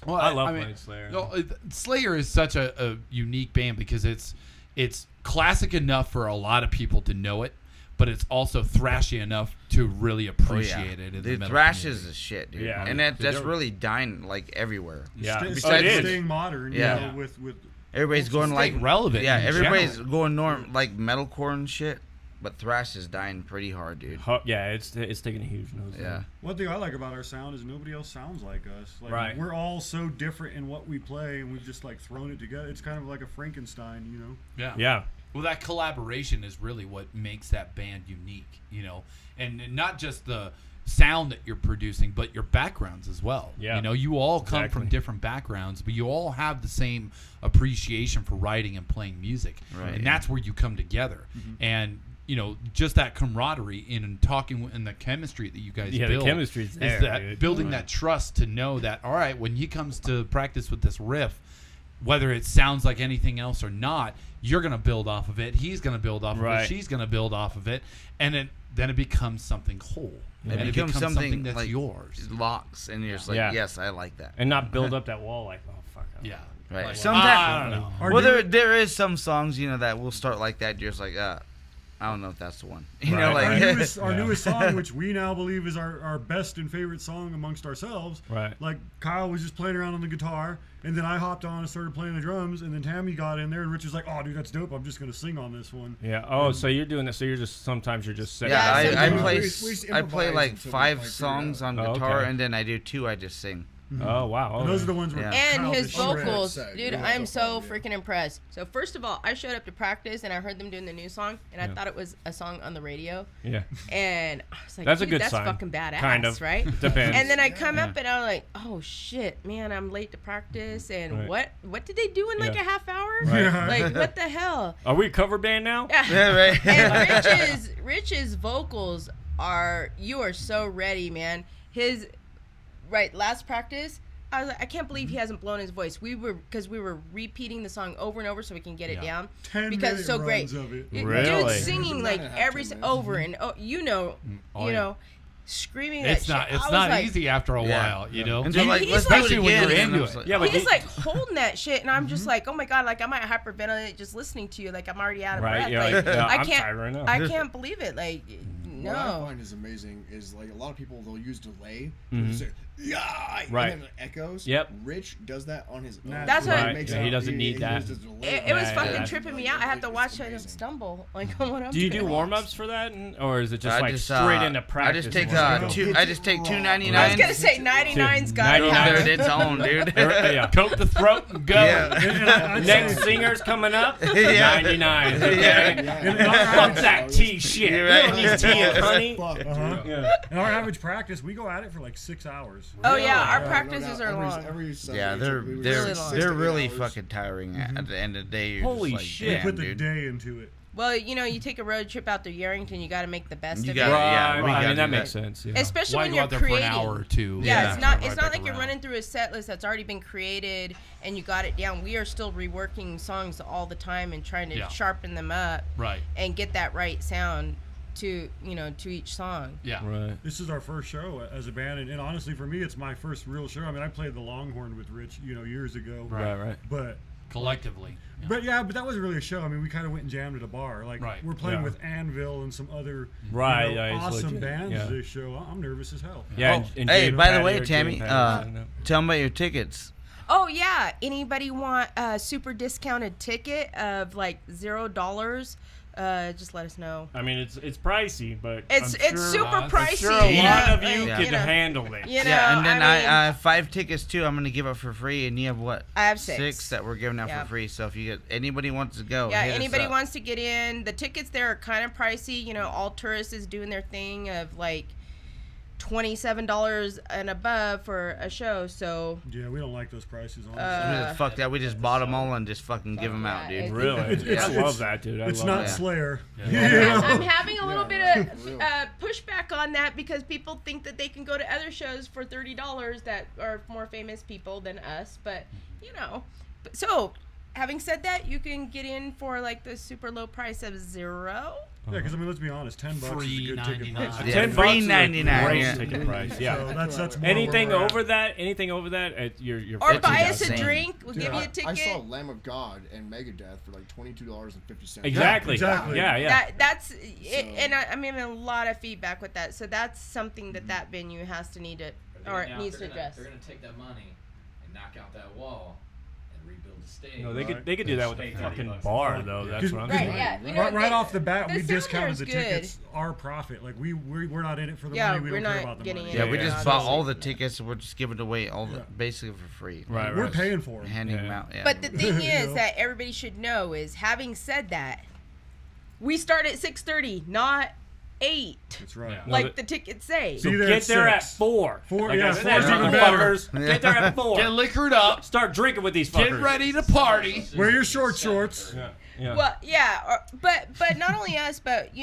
Well, I love playing Slayer. No, Slayer is such a unique band because it's classic enough for a lot of people to know it, but it's also thrashy enough to really appreciate it. In the metal thrash community. is shit, dude. Yeah. And that's really dying like everywhere. Yeah. Staying modern. Yeah. You know, with Everybody's going like relevant. Yeah, in everybody's general. going like metalcore and shit, but thrash is dying pretty hard, dude. Yeah, it's taking a huge nose. Yeah. one thing I like about our sound is nobody else sounds like us. Like, Right. We're all so different in what we play, and we've just like thrown it together. It's kind of like a Frankenstein, you know. Yeah. Yeah. Well, that collaboration is really what makes that band unique, you know, and not just the sound that you're producing, but your backgrounds as well. Yeah. You know, you all come from different backgrounds, but you all have the same appreciation for writing and playing music. Right. And that's where you come together. And, you know, just that camaraderie in talking and the chemistry that you guys build. The chemistry's is there, that dude. building that trust to know that, all right, when he comes to practice with this riff, whether it sounds like anything else or not, you're going to build off of it. He's going to build off of it. She's going to build off of it. And then it becomes something whole. It And becomes something that's like yours. locks, and you're just like, yes, I like that. And not build up that wall like, oh, fuck. Yeah. Right. Like, Sometimes, I don't know. well, there is some songs, you know, that will start like that. You're just like, I don't know if that's the one. You know, like our newest song, which we now believe is our best and favorite song amongst ourselves. Right. Like Kyle was just playing around on the guitar, and then I hopped on and started playing the drums, and then Tammy got in there, and Rich was like, "Oh, dude, that's dope. I'm just gonna sing on this one." Yeah. Oh, so you're doing this. So you're just sometimes you're just sitting. yeah, Yeah, I sometimes play I play like until we 5 figure it songs out. on Oh, guitar, okay. and then I do 2. I just sing. Oh wow. And those are the ones where Yeah. And Kyle his just shredded. vocals, Sad. dude, Yeah. I'm so Yeah. freaking impressed. So first of all, I showed up to practice and I heard them doing the new song, and I Yeah. thought it was a song on the radio, Yeah. and I was like, That's a dude, good that's sign. fucking badass, Kind of. right? Depends. And then I come up and I'm like, oh shit, man, I'm late to practice, and Right. what did they do in like Yeah. a half hour? Right. Like what the hell? Are we a cover band now? Yeah, right. And Rich's vocals you are so ready, man. His last practice, I was like, I can't believe he hasn't blown his voice. We were repeating the song over and over so we can get it down 10 because it's so minute great. runs of it. Really? Dude singing like 9.5 every minutes. over and you know, Oh, you yeah. know, screaming It's that not. shit. It's I was not like, easy after a Yeah. while, you know. And they're like, he's let's like- do it Especially when again. you're And I into was it. like, Yeah, but He's you- like holding that shit, and I'm just like, oh my god, like I might hyperventilate just listening to you, like I'm already out of Right, breath. you're Like, like, yeah, I I'm can't, tired right now. I can't believe it. Like, What I no. find is amazing is like a lot of people they'll use delay. Mhm. They'll say, yeah, Right. and then it echoes. Yep. Rich does that on his own. That's what- He Right. makes Yeah, he out- doesn't need that. uses delay. It was Yeah, fucking yeah. tripping me out. I have to watch him amazing. stumble like on what I'm Do you doing. do warm ups for that, or is it just I like just, straight into practice? I just take warm-up? I just take $2.99. I was gonna say 99's got it. 99. There its own, dude. Yeah. Coat the throat and go. Yeah. I'd Next say- singer's coming up. Yeah. 99. Okay. Yeah. Fuck that tea shit. You're We right. don't need tea and honey. Fuck, dude. Uh-huh. Yeah. In our average practice, we go at it for like 6 hours. Oh yeah, our No, practices no, are every- long. every Sunday, Yeah, they're we would they're do Really 6 long. to 8 they're really hours. fucking tiring at the end of the day. You're Holy just like, shit. We damn, put the dude. day into it. Well, you know, you take a road trip out to Yarrington, you got to make the best You of gotta- it. yeah, we I gotta mean, that do makes that. sense. Yeah. Especially Why when go you're out there for an creating. hour or two? Yeah, Yeah. it's not Right it's not back like you're around. running through a set list that's already been created and you got it down. We are still reworking songs all the time and trying to Yeah. sharpen them up Right. and get that right sound to each song. Yeah. Right. This is our first show as a band, and honestly, for me, it's my first real show. I mean, I played the Longhorn with Rich, years ago. Right. But Collectively. but that wasn't really a show. I mean, we kind of went and jammed at a bar. Like Right. we're playing Yeah. with Anvil and some other Right, yeah, it's awesome legit. bands Yeah. this show. I'm nervous as hell. Yeah. Oh, and hey, Jay by the Patty way, or Tammy, Jay Patty, tell them about your tickets. Oh yeah, anybody want a super discounted ticket of like $0? Just let us know. I mean, it's pricey, but It's I'm sure, super I'm pricey. sure a lot of you Yeah. could you know, handle it. You know, Yeah, and then I mean, have 5 tickets too. I'm gonna give up for free, and you have what? I have 6. that we're giving out Yeah. for free. So if you get anybody wants to go, Yeah, hit us anybody up. wants to get in. The tickets there are kind of pricey. All tourists is doing their thing of like $27 and above for a show. So Yeah, we don't like those prices. Honestly. Fuck that. We just bought them all and just fucking give them out, yeah, dude. Really? It's- I love that, dude. I It's love not that. Slayer. I'm having a little bit of real. pushback on that because people think that they can go to other shows for $30 that are more famous people than us. But so having said that, you can get in for like the super low price of $0. Yeah, because I mean, let's be honest, $10 is a Free good ticket 99. price. Yeah, $10 free is a 99, great yeah. ticket price. Yeah. So that's more anything where we're over at. that, you're Or fifty buy bucks. us a insane. drink. We'll give you a I ticket. saw Lamb of God and Megadeth for like $22.50. Exactly. exactly. Yeah. That's it, and I'm getting a lot of feedback with that. So that's something that venue has to need to or Now needs to they're gonna- address. They're going to take that money and knock out that wall and rebuild the stage. No, they Right. could do that with a Pay fucking 30 bar bucks. though. That's Cause- what I'm cause saying. Right, yeah. You know, right off the bat, the we sound there discounted is the good. tickets, our profit. Like we're not in it for the Yeah, money. We we're don't care not about the getting money. Yeah, in we it, just obviously. bought all the tickets. We're just giving away all the basically for free. Right. We're paying for them. Handing them Yeah. out. Yeah. But the thing You is know? that everybody should know is, having said that, we start at 6:30, not 8, That's right. Yeah. like No, the tickets say. So Be there get at there at 6. 4. Four, Like yeah, I said, 4's even better. motherfuckers. Get there at 4. Get liquored up. Start drinking with these fuckers. Get ready to party. Wear your short shorts. Yeah. Yeah. Well, yeah, but not only us, but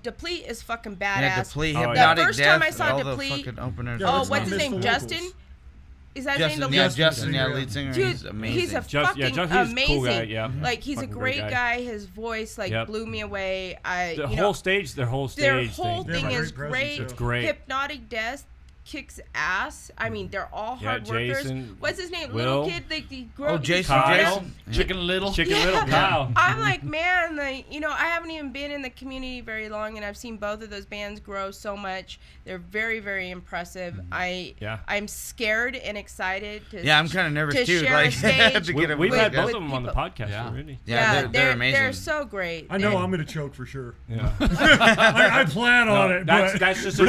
Deplete is fucking badass. Yeah, Deplete, Oh, yeah. Hypnotic The first time I Death, saw all Deplete- the fucking openers. Yeah, Oh, let's what's not his miss name? the Justin? locals. Is that his name? Justin, The yeah, lead? Justin, yeah, singer. lead singer. Dude, He's amazing. he's a Just- yeah, fucking Justin, he's a amazing. cool guy, yeah. Like, he's a Fucking great great guy. guy. His voice Yep. blew me away. Their whole stage Their whole thing. thing Yeah, is great presence, great. yeah. It's great. Hypnotic Death kicks ass. I mean, they're all Yeah, hard workers. Jason, What's his name? Will. Little kid. They grew Oh, up. Jason, Kyle. Jason. Chicken Little. Chicken Yeah. Little Kyle. I'm like, man, like, I haven't even been in the community very long, and I've seen both of those bands grow so much. They're very, very impressive. Yeah. I'm scared and excited to. Yeah, I'm kind of nervous to too. share Like a stage. to We, get him. we've with- had both with of them on the people. podcast Yeah. already. Yeah, they're amazing. They're so great. I know I'm gonna choke for sure. Yeah. I plan on it, but That's just a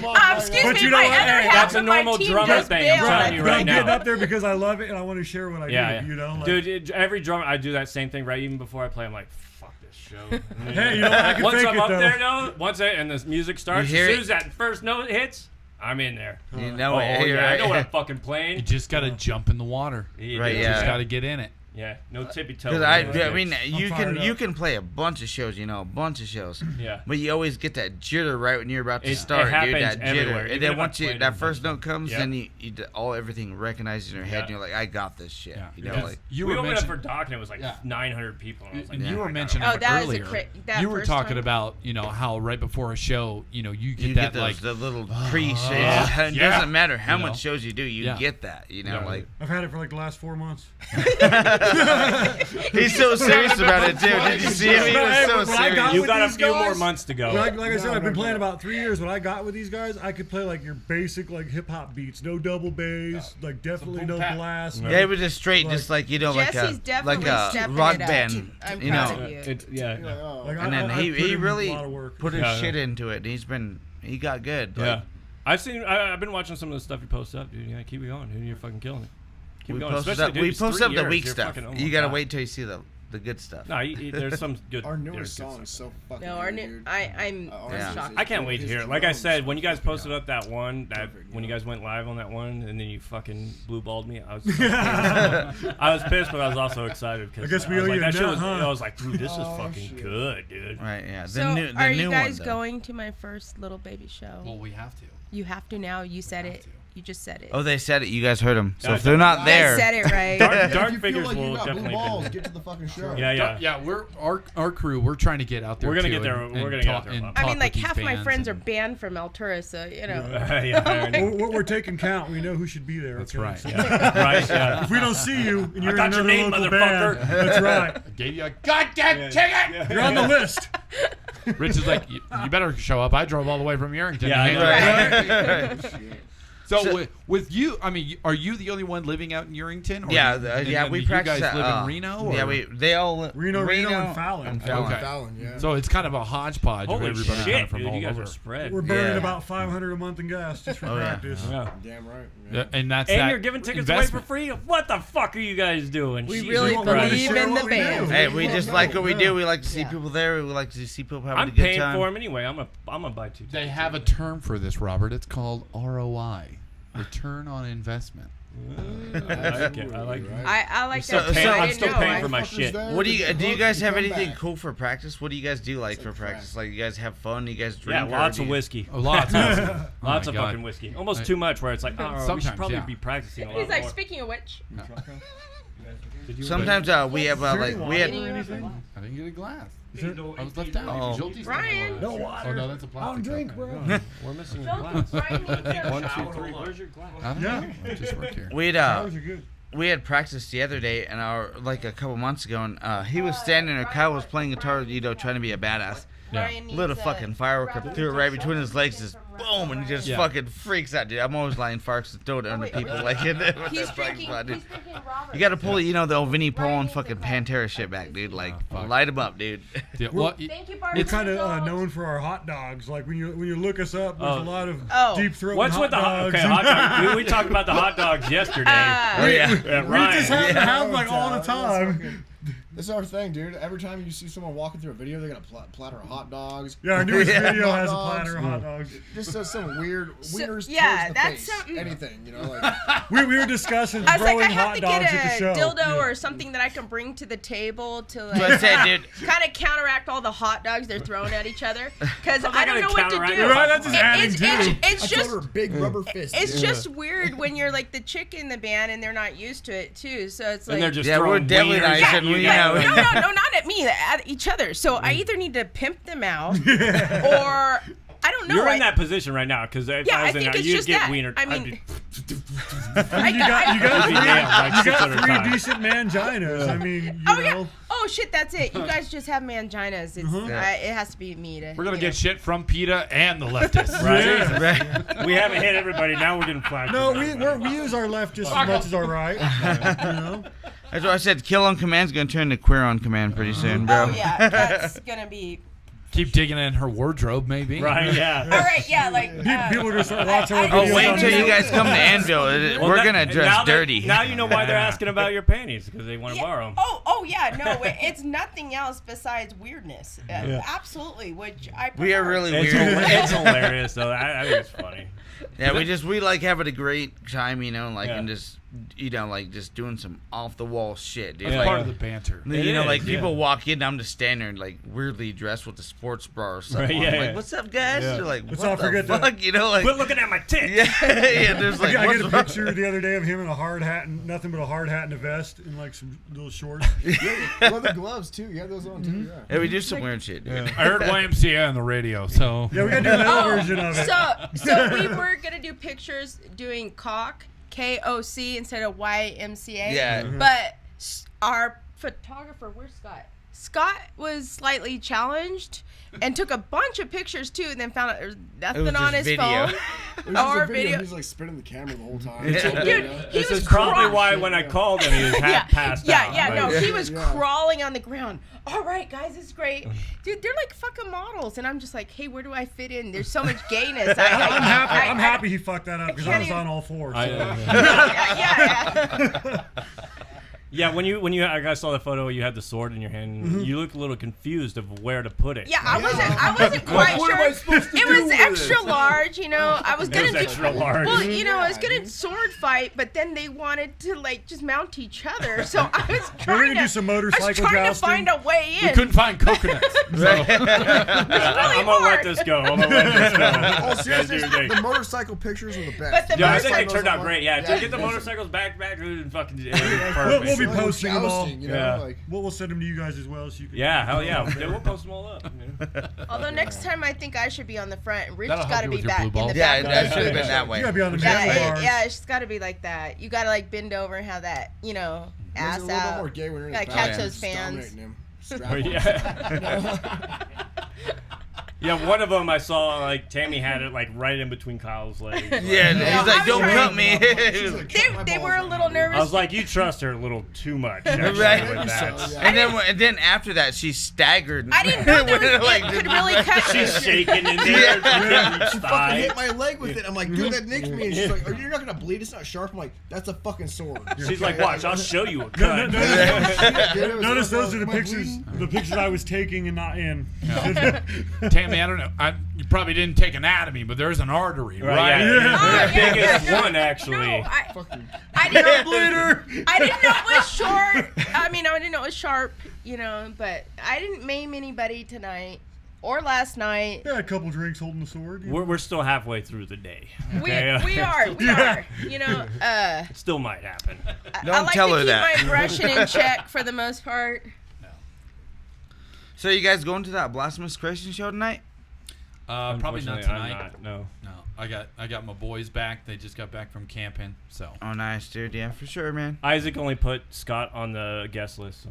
Excuse But me, you know my what? other Hey, half that's a of my normal team drummer just thing, I'm bailed. telling you but right I'm now. getting up there because I love it and I want to share what I Yeah, do. You know, like, dude. Every drummer, I do that same thing right even before I play. I'm like, fuck this show. And then, Hey, you know what? I can once fake I'm it up though. there, though, and the music starts, as hear soon it. as that first note hits, I'm in there. You know Oh, it. yeah, You're I know what I'm right. fucking You playing. just got to jump in the water. You Right, do. You yeah. just got to get in it. Yeah, no tippy toe. Because I mean, you fired can up. play a bunch of shows, a bunch of shows. Yeah. But you always get that jitter right when you're about to It start, happens dude. That everywhere, jitter, even and then if once I you played that it first before. note comes, Yeah. then all everything recognizes in your head, Yeah. and you're like, I got this shit. Yeah. You know, Because like You we were opened up for mentioning- Doc and it was like Yeah. 900 people. And I was like, And Yeah. you oh were my mentioning God. Oh, that was a earlier. that You were first talking time. about how right before a show, you get you that get those, like the little pre-shows. It yeah. doesn't matter how You know? much shows you do, you Yeah. get that. Yeah. Like I've had it for like the last 4 months. he's so serious about it too. Did you see him? He was so When I got serious. You with got a these few more guys, months to go. Like I said, I've been no, playing no. about 3 years. When I got with these guys, I could play like your basic like hip hop beats, no double bass, like definitely boom no bap. blast. Yeah, it was just straight, just like Jesse's like definitely a stepping rock it up. band, I'm you proud know. of you. Yeah. Like, And then I he put in really a lot of work. put his Yeah, shit yeah. into it. And he got good. Like, Yeah. I've been watching some of the stuff you post up, dude. Yeah, keep it going, dude. You're fucking killing it. Keep we going. posted Especially, up, dude, we it's post 3 up the years. weak You're stuff. fucking- oh my You gotta God. wait till you see the good stuff. No, there's some good. Our there's newest good song stuff. is so fucking No, our good, new, dude. I'm Yeah. shocked. I can't wait to hear it. Like I said, when you guys posted up, up that one, Perfect, when you yeah. guys went live on that one, and then you fucking blue balled me, I was pissed, but I was also excited because I guess we was owe like, you a that shit nut, was, huh? I was like, dude, this is Oh, fucking shit. good, dude. Right? Yeah. The So, new, the are new you guys one, though. going to my first little baby show? well, we have to. You have to now. You said have it. to. You just said it. Oh, they said it. You guys heard them. So Yeah, if they're not I there, I said it right. Dark If you feel figures like you will got blue definitely. balls, get to the fucking show. Yeah. We're our crew. We're trying to get out there. We're gonna too get there. and We're gonna get out talk- there, and Bob. I talk mean, like with these half my bands friends are and- banned from Altura, so Yeah, I already- We're taking count. We know who should be there. That's okay? right. So right, yeah. if we don't see you and you're got in your another name, local motherfucker. band, that's right. I gave you a goddamn ticket. You're on the list. Rich is like, you better show up. I drove all the way from Yerington. Yeah, I know. So with you, I mean, are you the only one living out in Yerington? Or yeah, and we you practice guys at, live in Reno? Yeah, or- they all Reno, and Fallon. Okay. Fallon, yeah. So it's kind of a hodgepodge of Holy everybody kind shit, of from dude, all you guys over. are spread. We're burning Yeah. about $500 a month in gas just for Oh, yeah. practice. Yeah. Damn right. Yeah, and that's And that you're giving tickets investment. away for free? What the fuck are you guys doing? we Jesus really we wanna Christ. believe share in what the we do. band. Hey, we just like what we Yeah. do. We like to see Yeah. people there. We like to see people having I'm a good paying time. for them anyway. I'm gonna buy 2 tickets. They have a term for this, Robert. It's called ROI, return on investment. I like it. I like it. I like So- that. so- I I'm didn't still know. paying I- for my Motherfuckers shit. there, What do get you the do? You hook, guys you have come anything back. cool for practice? What do you guys do like for like practice? crack. Like you guys have fun? You guys drink? Yeah, or lots do of you- whiskey. Lots of Lots my of God. fucking whiskey. Almost I- too much where it's like, oh, we should Sometimes, probably yeah. be practicing a lot He's like, more. speaking of which, Did you Sometimes we have like we had. I didn't get a glass. I was left out. Oh. Jolty's Ryan. no water. Oh no, that's a plastic. drink, cup. bro. We're missing a glass. 1, 2, 3. Where's your glass? I don't know. I just work here. We had practice the other day, and like a couple months ago, and he was standing there. Kyle was playing guitar, trying to be a badass. Lit a fucking firework up, threw it right between his legs, just boom, and he just fucking freaks out, dude. I'm always lighting sparks and throwing it under people like it. He's drinking Robert. You got to pull, the old Vinnie Paul and fucking Pantera shit back, dude. Like, light him up, dude. Yeah, well, We're kind of known for our hot dogs. Like when you look us up, there's a lot of deep throat. What's hot with the dogs. hot dogs? We talked about the hot dogs yesterday. We just have to have like all the time. This is our thing, dude. Every time you see someone walking through a video, they're gonna platter of hot dogs. Yeah, our newest video has a platter of hot dogs. Just says some weird wieners yeah, towards the that's face. something- Anything, like. We were discussing I was like, I throwing have hot to dogs get at the a show. dildo or something that I can bring to the table to That's what I said, dude. kind of counteract all the hot dogs they're throwing at each other. Because I don't gonna know what to counteract do. it? Right, that's just adding It's I just told her big rubber fist. it's just weird when you're like the chick in the band and they're not used to it too. So it's like And they're just Yeah, we're throwing definitely wieners not at used to you it. guys. no, not at me, at each other. So I either need to pimp them out or I don't know. You're in that position right now because if I I was in think there, it's you'd just get that. wienered. I mean, You got three decent manginas. I mean, you know. yeah. Oh shit, that's it. You guys just have manginas. It's, it has to be me to. we're gonna get shit from PETA and the leftists. Right? We haven't hit everybody. Now we're getting flagged. No, we use our left just as much as our right. You know. That's what I said. Kill on command's gonna turn to queer on command pretty soon, bro. Oh yeah, that's gonna be. Keep digging in her wardrobe, maybe. Right? Yeah. All right, yeah, like. People are gonna start watching our Oh, videos wait on till you YouTube. guys come to Anvil. We're gonna now dress that- dirty. Now you know why they're asking about your panties because they want to borrow them. Oh yeah, no, it's nothing else besides weirdness. Absolutely, which I. We are prefer. really It's, weird. it's hilarious though. I think it's funny. Yeah, we like having a great time, Yeah. and just just doing some off the wall shit, dude. It's Yeah. part of the banter. It is, people yeah. walk in, I'm just standing there, like weirdly dressed with a sports bra or something. Right, on. yeah, I'm yeah. like, what's up, guys? Yeah. They're like, Let's what not the forget fuck? that- Quit looking at my tits. Yeah, there's like, I what's get a wrong? picture the other day of him in a hard hat and nothing but a hard hat and a vest and like some little shorts. leather gloves too. You have those on too. Yeah. Yeah, we do some weird shit, dude. I heard YMCA on the radio, so Yeah, we gotta do another version of it. So we were gonna do pictures doing KOC instead of YMCA. Yeah. But our photographer, where's Scott? Scott was slightly challenged and took a bunch of pictures too, and then found out there was nothing was on just his video. phone. It was just Or a video. video. He was like spinning the camera the whole time. Dude, he This was is probably crawling. why when I called him, he was half passed out. No, Like, he was Yeah. crawling on the ground. All right, guys, it's great. Dude, they're like fucking models. And I'm just like, hey, where do I fit in? There's so much gayness. I'm happy he fucked that up because I can't was even- on all fours. So. Yeah. Yeah, when you I saw the photo, you had the sword in your hand. You look a little confused of where to put it. Yeah, I wasn't quite What am sure. I supposed to It do was with extra this? large, you know. I was It gonna was do extra large. Well, you know, I was gonna sword fight, but then they wanted to like just mount each other. So I was trying do some I motorcycle was trying jousting? to find a way in. we couldn't find coconuts. So. I'm gonna let this go. I'm gonna let this go. Oh, seriously, Guys, do your thing. the motorcycle pictures were the best. But the Yeah, I think they motorcycles turned out are great. Yeah, Yeah, get the those are- motorcycles back, and fucking We'll perfect. be posting them all. Jousting, you know, Yeah. like, We'll send them to you guys as well, so you can. Yeah, hell yeah. We'll post them all up. Although next time I think I should be on the front and Rich's That'll help got to you be with your back blue in the balls. Yeah, back. that should have been that way. You gotta be on the Yeah, handlebars. it's got to be like that. You got to like bend over and have that, you know, makes it ass a little bit more out. gay when you're in Gotta the catch back, those just fans. dominating him. Strap Oh, on. yeah. Yeah, one of them I saw, like, Tammy had it, like, right in between Kyle's legs. Yeah, No, he's like, I don't was cut right. me. She's like, "Cut my They balls were a right little now." nervous. I was like, you trust her a little too much. Actually, Right. with that. So, yeah. and then after that, she staggered. I didn't know there was, Like, it could really cut. She's shaking in there. Yeah. She fucking hit my leg with it. I'm like, dude, that nicked me. And she's like, you're not gonna bleed. It's not sharp. I'm like, that's a fucking sword. She's like, watch, I'll show you a cut. Notice those are the pictures I was taking and not in. Tammy, I don't know. You probably didn't take anatomy, but there's an artery, right? Right, yeah. The yeah. biggest one, actually. No, I didn't know. I didn't know it was short. I mean, I didn't know it was sharp, you know. But I didn't maim anybody tonight. or last night. Yeah, a couple drinks holding the sword. You know. We're still halfway through the day. Okay? We are. You know, It still might happen. I like tell to her keep that. my brushing in check for the most part. So you guys going to that Blasphemous Christian show tonight? Probably not Unfortunately, tonight. I'm not, no. No, I got my boys back. They just got back from camping, so. Oh, nice, dude. Yeah, for sure, man. Isaac only put Scott on the guest list. So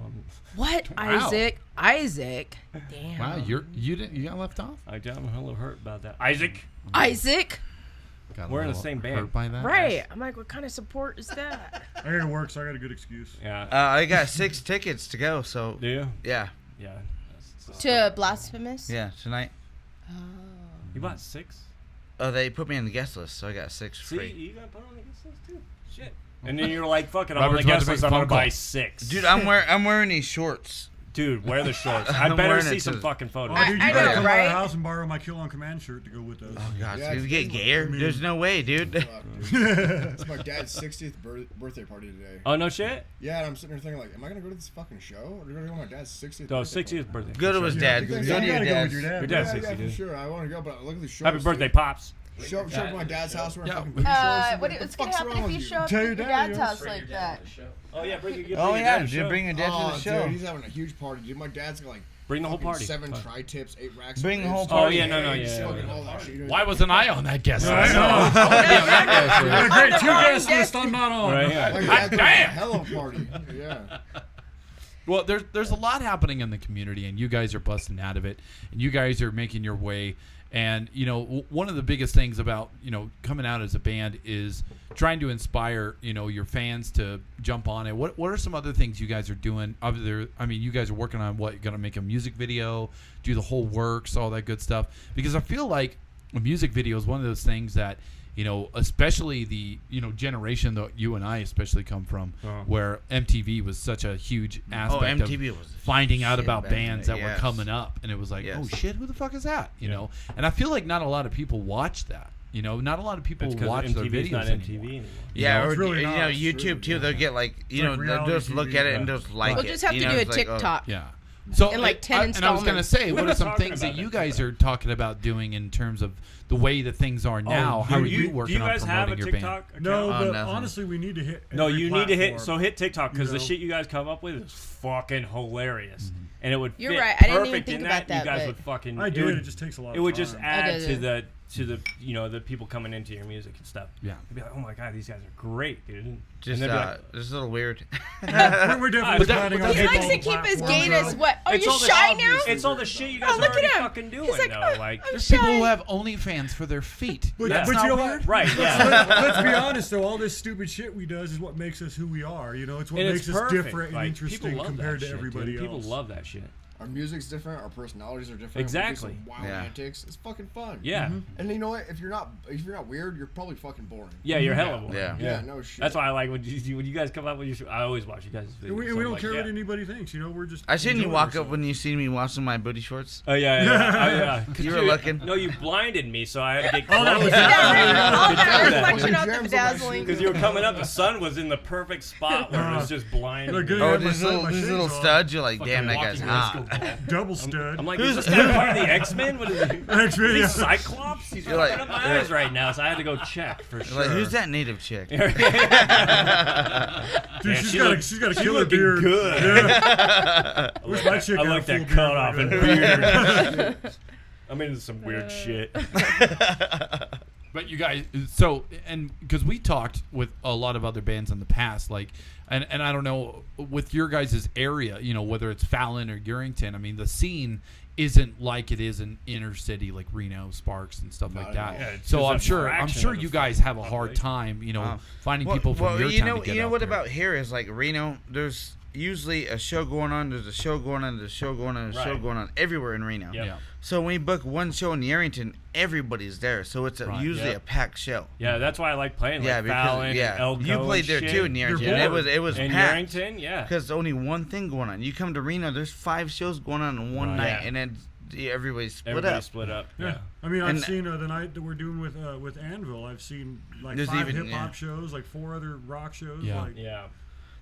What, Wow. Isaac? Damn. Wow, you got left off. I'm a little hurt about that. Isaac, Isaac? Got a We're in the little same hurt band. by that. Right. I'm like, what kind of support is that? I gotta work, so I got a good excuse. yeah. I got 6 tickets to go, so Do you? yeah, Yeah. To Blasphemous? yeah, tonight. You bought 6? Oh, they put me on the guest list, so I got 6 See, free. you got put on the guest list too. Shit. And then you're like, fuck it, I'm Robert's on the about guest to make list. a I'm gonna phone call. buy 6. Dude, I'm wearing these shorts. Dude, wear the shorts. I I'm better wearing see it some to- fucking photos. Oh, dude, you I gotta know, come by right? our house and borrow my Kill on Command shirt to go with us. Oh God, Yeah, so you it's- get gayer? mean- There's no way, dude. Fuck, dude. It's my dad's 60th birthday party today. Oh, no shit? Yeah, and I'm sitting there thinking, like, am I gonna go to this fucking show? Or am I gonna go to my dad's 60th No, birthday 60th party? birthday. Go to for his sure. dad. You Go guys to You your gotta go dad's. with your dad. Your dad's Yeah, 60, yeah, for dude. sure. I want to go, but look at these shows. Happy birthday, Pops. Show up at my dad's house. We're Yeah. fucking shows. What's gonna happen if you show up Tell at your your dad, dad's yeah. house like that? Oh, yeah, bring your Oh yeah, dad to the dude, show. bring your dad to the show. Dude, he's having a huge party, dude. My dad's got like Bring the whole fucking party. 7 Fine. tri-tips, 8 racks. Bring of the whole ribs, party. Oh, yeah, no, eggs, yeah. fucking all that shit. Why wasn't I on that guest list? I know. I wanna be on that guest list. Great, the 2 wrong guest guest list. I'm not on. Right, My yeah. dad's got a damn. hell of a party. Yeah. Well, there's a lot happening in the community, and you guys are busting out of it, and you guys are making your way. And you know, one of the biggest things about coming out as a band is trying to inspire your fans to jump on it. What are some other things you guys are doing? You guys are working on what? You're gonna make a music video, do the whole works, all that good stuff. Because I feel like a music video is one of those things that especially the generation that you and I especially come from, where MTV was such a huge aspect MTV of was finding out shit about back in bands the that day, were yes. coming up, and it was like, Yes. oh shit, who the fuck is that? And I feel like not a lot of people watch that. Not a lot of people It's 'cause watch their MTV's videos not anymore. MTV anymore. Yeah, it's or really not. It's YouTube true, too. yeah. They'll get like they'll reality just look TV, at it yeah. and just like We'll it. just have to do a It's like, oh. TikTok. Yeah. So In, like, 10 and I was gonna installments. say, We what were are some talking things about that you that guys are talking about doing in terms of the way that things are now? How are you working do you on guys have promoting a your band? TikTok account? No, Oh, but nothing. honestly, we need to hit. No, every you need to hit. platform. So hit TikTok because You the know? shit you guys come up with is fucking hilarious, and it would. You're fit right, I didn't even perfect think in about that, You guys but- would fucking. I it did. would- It just takes a lot. It would just I add did to it. the people coming into your music and stuff. Yeah. They'd be like, oh my god, these guys are great, dude. Just and they'd be like, just a little weird. We're But definitely that- planning but on He It's hitting likes all to the keep his platforms, gayness. though. What? Are it's you all the shy obvious- now? It's all the shit you guys Oh, look already at him. fucking doing He's like, though. "Oh, Like, I'm There's people shy." who have OnlyFans for their feet. But, That's but not you know weird. what? right? Yeah. Let's be honest though. All this stupid shit we does is what makes us who we are. It's what And makes it's us perfect. different Like, and people interesting love compared that to shit, everybody dude. else. People love that shit. Our music's different. Our personalities are different. Exactly. We do some wild Yeah. antics. It's fucking fun. Yeah. And you know what? If you're not weird, you're probably fucking boring. Yeah, you're hella boring. Yeah. Yeah, no shit. That's why I like when you guys come up with your show. I always watch you guys' videos. And we so I'm don't like, care yeah. what anybody thinks. We're just. I seen you enjoying walk up ourselves. when you seen me washing my booty shorts. Oh yeah, yeah. You were looking. No, you blinded me, so I had to get Oh, that close. was All that do that. reflection of the Germs on that bedazzling. Because you were coming up, the sun was in the perfect spot where it was just blinding. Look good. me. Oh, Yeah, these my little shades little on. studs. You're like, damn, that Fucking guy's walking hot. Double stud. I'm like, is this guy part of the X-Men? What is he? X-Men, Is yeah. he Cyclops? He's You're fucking like- up my eyes right now, so I had to go check for You're sure. like, who's that native chick? Dude, Man, she's she got look- a She's killer looking beard. good. Yeah. Wish my chick I had a like full that beard cut off like and that. beard. I'm into some weird shit. But you guys, so, and because we talked with a lot of other bands in the past, like, and I don't know, with your guys' area, whether it's Fallon or Urington, I mean, the scene isn't like it is in inner city, like Reno, Sparks, and stuff like Not at that. all. Yeah, it's So just I'm a sure fraction of the you guys have a hard population. time, finding people from your you town know, to get you know out what there. about here is like Reno. There's usually a show going on. There's a show going on. There's a show going on. There's a show Right. going on everywhere in Reno. Yep. Yeah. So when we book one show in Yarrington, everybody's there. So it's Right. usually Yep. a packed show. Yeah, that's why I like playing. Yeah, Like because Fallon and Elko you played and there shit. too in Yarrington. You're It bored. was in packed. Yarrington, yeah. Because only one thing going on. You come to Reno, there's 5 shows going on in one Right. night, Yeah. and then everybody's split Everybody up. split up. Yeah. Yeah. I mean, I've And- seen the night that we're doing with Anvil. I've seen like There's 5 even- hip hop yeah. shows, like 4 other rock shows. Yeah. Like, Yeah.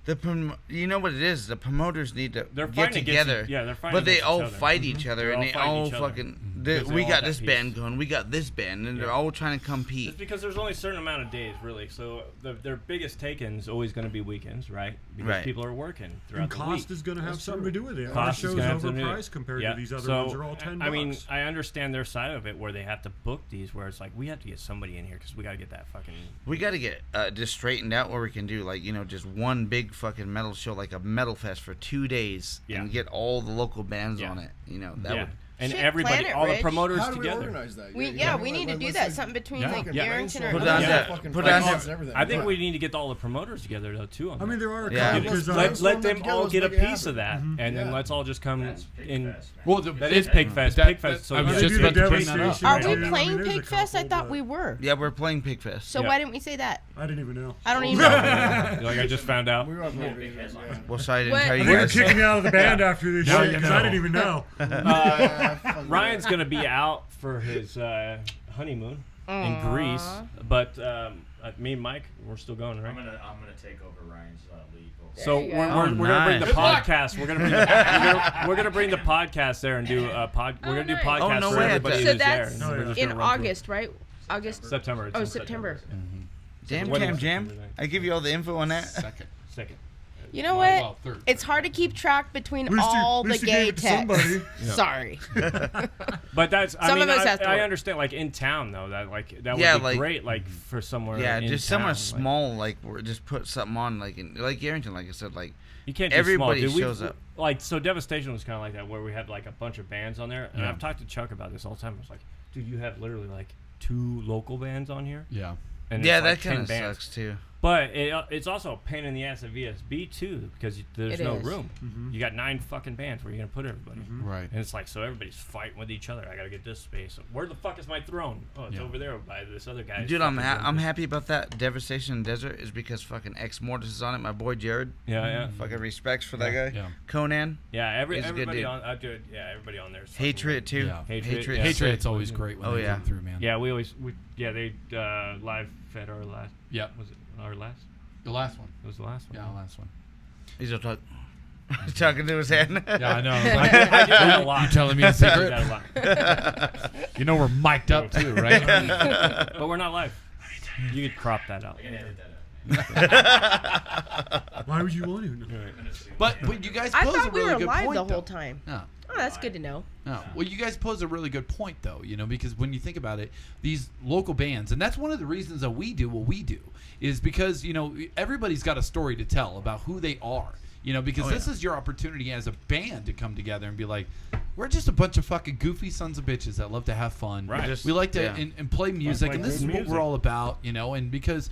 You know what it is? The promoters need to They're get fighting against together. yeah, they're fighting but they against all each other. fight each other, They're and all they fighting all each other. fucking. Because they We all got have this that band piece. going. We got this band, and they're all trying to compete. It's because there's only a certain amount of days, really. So their biggest take-in's always going to be weekends, right? Because Right. people are working throughout And the cost week. is going to have That's something true. to do with it. Our Cost is show's gonna have something to do- overpriced compared Yeah. to these other So, ones. They're all $10. I mean, I understand their side of it, where they have to book these, where it's like we have to get somebody in here because we got to get that fucking. We got to get just straightened out where we can do just one big fucking metal show, like a metal fest for 2 days, Yeah. and get all the local bands Yeah. on it. That would. And Shit, everybody, plan it, all the Rich. promoters How do we together. organize that? We need to do that. Something between Yeah. like Yeah. Barrington or Put it on Yeah. the- Fucking put it on fights the- and everything. I think Yeah. we need to get all the promoters together though too. On I mean, there are a Yeah. couple because let them together, all let's get a make it piece of that, happen. and then Yeah. let's all just come That's Pig in. Fest, man. Well, That is Pig Fest. Pig Fest. So I was yeah. just They do about the to bring that up. devastation. Are too. we I mean, playing there's a Pig Fest? I couple, thought but we were. Yeah, we're playing Pig Fest. So Yeah. why didn't we say that? I didn't even know. I don't even know. Like I just found out. We were up Yeah, there. big headline. Yeah. Well, sorry I didn't What? tell I you think they're guys. kicking me out of the band after this Now shit you because know. I didn't even know. Ryan's gonna be out for his honeymoon in Greece, but me and Mike, we're still going, right? I'm gonna take over Ryan's legal. So you we're, go. we're, Oh, we're gonna bring the nice. podcast. We're gonna bring we're gonna bring the podcast there and do a pod. We're Oh, gonna do nice. podcast Oh, no for way. everybody So who's there. that's and we're just in gonna run through it. August, right? August. September. It's Oh, in September. Jam When Cam is- Jam. I give you all the info on that. Second. Second. You know Well, what? third. It's hard to keep track between At least you- all at the least you gay gave it to texts. somebody. Sorry. But that's. I Some mean, of us have to I work. understand. Like in town though, that Yeah, would be like- great. Like for somewhere. Yeah, in just town, somewhere like- small, like we're just put something on, like Arrington, like I said, like You can't do everybody small, dude. shows up. Like so, Devastation was kind of like that, where we had like a bunch of bands on there, and Yeah. I've talked to Chuck about this all the time. I was like, dude, you have literally like 2 local bands on here, Yeah. and Yeah, it's that like 10 kind of bands. sucks too. But it's also a pain in the ass at VSB too, because there's It no is. room. You got 9 fucking bands. Where are you gonna put everybody? Right. And it's like, so everybody's fighting with each other. I gotta get this space. Where the fuck is my throne? Oh, it's Yeah. over there by this other guy. Dude, I'm happy about that. Devastation Desert is because fucking Ex Mortis is on it. My boy Jared. Yeah, yeah, Fucking respects for that guy. Yeah. Conan. yeah. He's a good Everybody dude. on, everybody on there. is fucking Hatred too. Yeah. Hatred, yeah. Hatred's always great when Oh, they yeah. come through, man. Yeah, they live fed our last. Yep. Was it our last? The last one. It was the last one. Yeah, the last one. He's a talking to his hand. Yeah, I know. I do that a lot. You telling me a I do secret? that a lot. You know we're mic'd up too, right? But we're not live. You could crop that out. I can edit that out. Why would you want to? but you guys I pose a thought we really were good live point, the whole though. time. No. Oh, that's good to know. No. Well, you guys pose a really good point, though, because when you think about it, these local bands, and that's one of the reasons that we do what we do, is because, everybody's got a story to tell about who they are, because this is your opportunity as a band to come together and be like, we're just a bunch of fucking goofy sons of bitches that love to have fun. Right. We like to Yeah. and play music, play and this good is what music. we're all about, and because